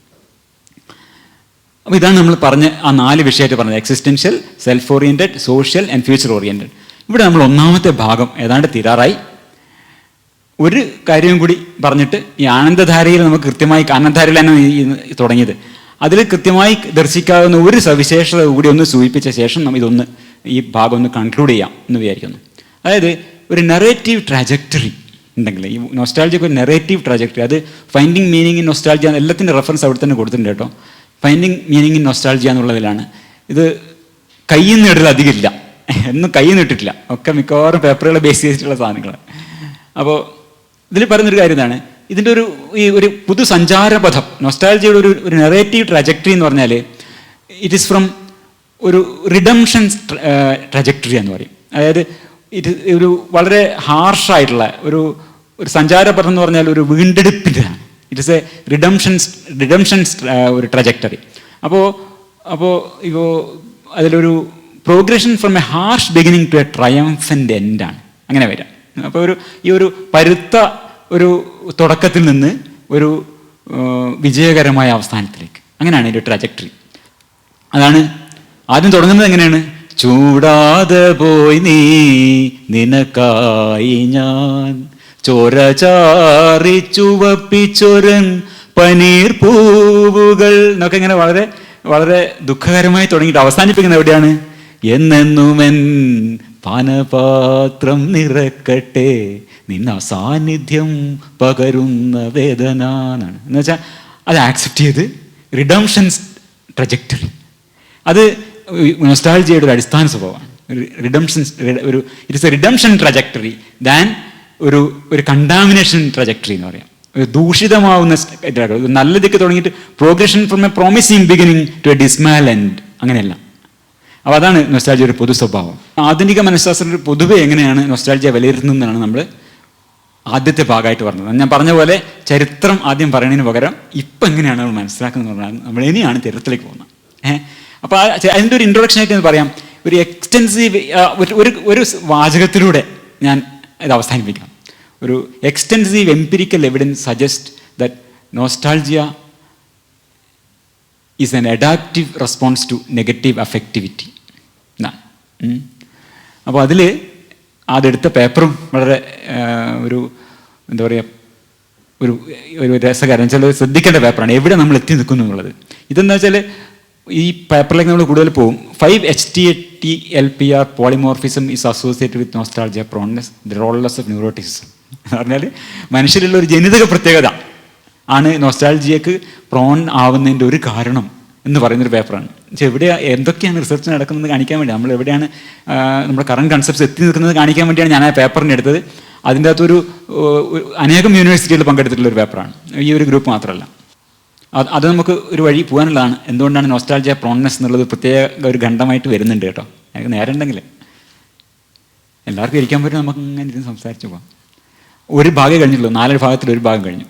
അപ്പോൾ ഇതാണ് നമ്മൾ പറഞ്ഞ് ആ 4 വിഷയമായിട്ട് പറഞ്ഞത്: existential, self oriented, social and future oriented. ഇവിടെ നമ്മൾ ഒന്നാമത്തെ ഭാഗം ഏതാണ്ട് തീരാറായി. ഒരു കാര്യം കൂടി പറഞ്ഞിട്ട് ഈ ആനന്ദധാരയിൽ നമുക്ക് കൃത്യമായി, ആനന്ദധാരയിലാണ് തുടങ്ങിയത്, അതിൽ കൃത്യമായി ദർശിക്കാവുന്ന ഒരു സവിശേഷത കൂടി ഒന്ന് സൂചിപ്പിച്ച ശേഷം ഈ ഭാഗം ഒന്ന് കൺക്ലൂഡ് ചെയ്യാം എന്ന് വിചാരിക്കുന്നു. അതായത് ഒരു നെറേറ്റീവ് ട്രാജക്ടറി ഉണ്ടെങ്കിൽ, ഈ നൊസ്റ്റാൾജിക്ക് ഒരു നെറേറ്റീവ് ട്രാജക്ടറി, അത് ഫൈൻഡിങ് മീനിങ് ഇൻ നൊസ്റ്റാൾജിയ, എല്ലാത്തിൻ്റെ റെഫറൻസ് അവിടെ തന്നെ കൊടുത്തിട്ടുണ്ട് കേട്ടോ. ഫൈൻഡിങ് മീനിങ് ഇൻ നൊസ്റ്റാൾജിയ എന്നുള്ളതിലാണ്. ഇത് കയ്യിൽ നിന്ന് ഇടൽ അധികമില്ല, ഒന്നും കയ്യിൽ നിന്ന് ഇട്ടിട്ടില്ല, ഒക്കെ മിക്കവാറും പേപ്പറുകളെ ബേസ് ചെയ്തിട്ടുള്ള സാധനങ്ങൾ. അപ്പോൾ ഇതിൽ പറയുന്നൊരു കാര്യം ഇതാണ്, ഇതിൻ്റെ ഒരു പുതു സഞ്ചാരപഥം, നൊസ്റ്റാൾജിയുടെ ഒരു നെറേറ്റീവ് ട്രാജക്ടറി എന്ന് പറഞ്ഞാൽ ഇറ്റ് ഈസ് ഫ്രം ഒരു റിഡംഷൻ ട്രാജക്ടറി എന്ന് പറയും. അതായത് ഒരു വളരെ ഹാർഷായിട്ടുള്ള ഒരു സഞ്ചാരപഥം എന്ന് പറഞ്ഞാൽ ഒരു വീണ്ടെടുപ്പിൻ്റെതാണ്. ഇറ്റ് ഇസ് എ റിഡംഷൻ ഒരു ട്രജക്ടറി. അപ്പോൾ അതിലൊരു progression from a harsh beginning to a triumphant എൻഡാണ് അങ്ങനെ വരാം. അപ്പോൾ ഈ ഒരു പരുത്ത ഒരു തുടക്കത്തിൽ നിന്ന് ഒരു വിജയകരമായ അവസാനത്തിലേക്ക്, അങ്ങനെയാണ് ഇതിൻ്റെ ട്രജക്ടറി. അതാണ് ആദ്യം തുടങ്ങുന്നത് എങ്ങനെയാണ്? ചൂടാതെ പോയി നീ നിനക്കായി ഞാൻ ചോര ചാറി ചുവപ്പിച്ചൊരൻ പനീർ പൂവുകൾ എന്നൊക്കെ ഇങ്ങനെ വളരെ വളരെ ദുഃഖകരമായി തുടങ്ങിയിട്ട് അവസാനിപ്പിക്കുന്നത് എവിടെയാണ്? എന്നെന്നുമെൻ പാനപാത്രം നിറക്കട്ടെ നിന്ന സാന്നിധ്യം പകരുന്ന വേദന എന്നാണ്. എന്ന് വെച്ചാൽ അത് ആക്സെപ്റ്റ് ചെയ്ത് റിഡംഷൻസ് ട്രജക്ടറി, അത് നൊസ്റ്റാൾജിയയുടെ ഒരു അടിസ്ഥാന സ്വഭാവമാണ്. It is a redemption trajectory than ഒരു കണ്ടാമിനേഷൻ ട്രജക്ടറി എന്ന് പറയാം. ഒരു ദൂഷിതമാവുന്ന നല്ല ദിക്ക് തുടങ്ങിയിട്ട് progression from a promising beginning to a dismal end, അങ്ങനെയല്ല. അപ്പോൾ അതാണ് നൊസ്റ്റാൾജിയ ഒരു പൊതു സ്വഭാവം. ആധുനിക മനഃശാസ്ത്രത്തിൽ പൊതുവെ എങ്ങനെയാണ് നൊസ്റ്റാൾജിയ വിലയിരുത്തുന്നതെന്നാണ് നമ്മൾ ആദ്യത്തെ ഭാഗമായിട്ട് പറഞ്ഞത്. ഞാൻ പറഞ്ഞ പോലെ ചരിത്രം ആദ്യം പറയുന്നതിന് പകരം ഇപ്പം എങ്ങനെയാണ് നമ്മൾ മനസ്സിലാക്കുന്നത് പറഞ്ഞാൽ നമ്മൾ ഇനിയാണ് ചരിത്രത്തിലേക്ക് പോകുന്നത്. അപ്പോൾ അതിൻ്റെ ഒരു ഇൻട്രൊഡക്ഷൻ ആയിട്ട് പറയാം. ഒരു എക്സ്റ്റെൻസീവ് ഒരു വാചകത്തിലൂടെ ഞാൻ ഇത് അവസാനിപ്പിക്കാം. ഒരു extensive empirical evidence suggest that nostalgia is an adaptive response to negative affectivity എന്നാണ്. അപ്പോൾ അതിൽ അതെടുത്ത പേപ്പറും വളരെ ഒരു എന്താ പറയുക, ഒരു രസകരം ചില ശ്രദ്ധിക്കേണ്ട പേപ്പറാണ്, എവിടെ നമ്മൾ എത്തി നിൽക്കുന്നു എന്നുള്ളത്. ഇതെന്താ വെച്ചാൽ ഈ പേപ്പറിലേക്ക് നമ്മൾ കൂടുതൽ പോകും. 5 HTLPR polymorphism is associated with nostalgia proneness, the roleless of neuroticism എന്ന് പറഞ്ഞാൽ മനുഷ്യരിലുള്ള ഒരു ജനിതക പ്രത്യേകത ആണ് നോസ്റ്റാൾജിയക്ക് പ്രോൺ ആവുന്നതിൻ്റെ ഒരു കാരണം എന്ന് പറയുന്നൊരു പേപ്പറാണ്. പക്ഷേ എന്തൊക്കെയാണ് റിസർച്ച് നടക്കുന്നത് കാണിക്കാൻ വേണ്ടി, നമ്മൾ എവിടെയാണ് നമ്മുടെ കറണ്ട് കൺസെപ്റ്റ്സ് എത്തി നിൽക്കുന്നത് കാണിക്കാൻ വേണ്ടിയാണ് ഞാൻ ആ പേപ്പറിനെ എടുത്തത്. അതിൻ്റെ അകത്തൊരു അനേകം യൂണിവേഴ്സിറ്റികൾ പങ്കെടുത്തിട്ടുള്ള ഒരു പേപ്പറാണ്, ഈ ഒരു ഗ്രൂപ്പ് മാത്രമല്ല. അത് നമുക്ക് ഒരു വഴി പോകാനുള്ളതാണ്. എന്തുകൊണ്ടാണ് നോസ്റ്റാൾജിയ പ്രോൺനെസ് എന്നുള്ളത് പ്രത്യേക ഒരു ഖണ്ഡമായിട്ട് വരുന്നുണ്ട് കേട്ടോ. എനിക്ക് നേരം ഉണ്ടെങ്കിൽ എല്ലാവർക്കും ഇരിക്കാൻ പറ്റും, നമുക്ക് ഇങ്ങനെ ഇരുന്ന് സംസാരിച്ച് പോകാം. ഒരു ഭാഗം കഴിഞ്ഞുള്ളൂ, 4 ഭാഗത്തിൽ ഒരു ഭാഗം കഴിഞ്ഞു.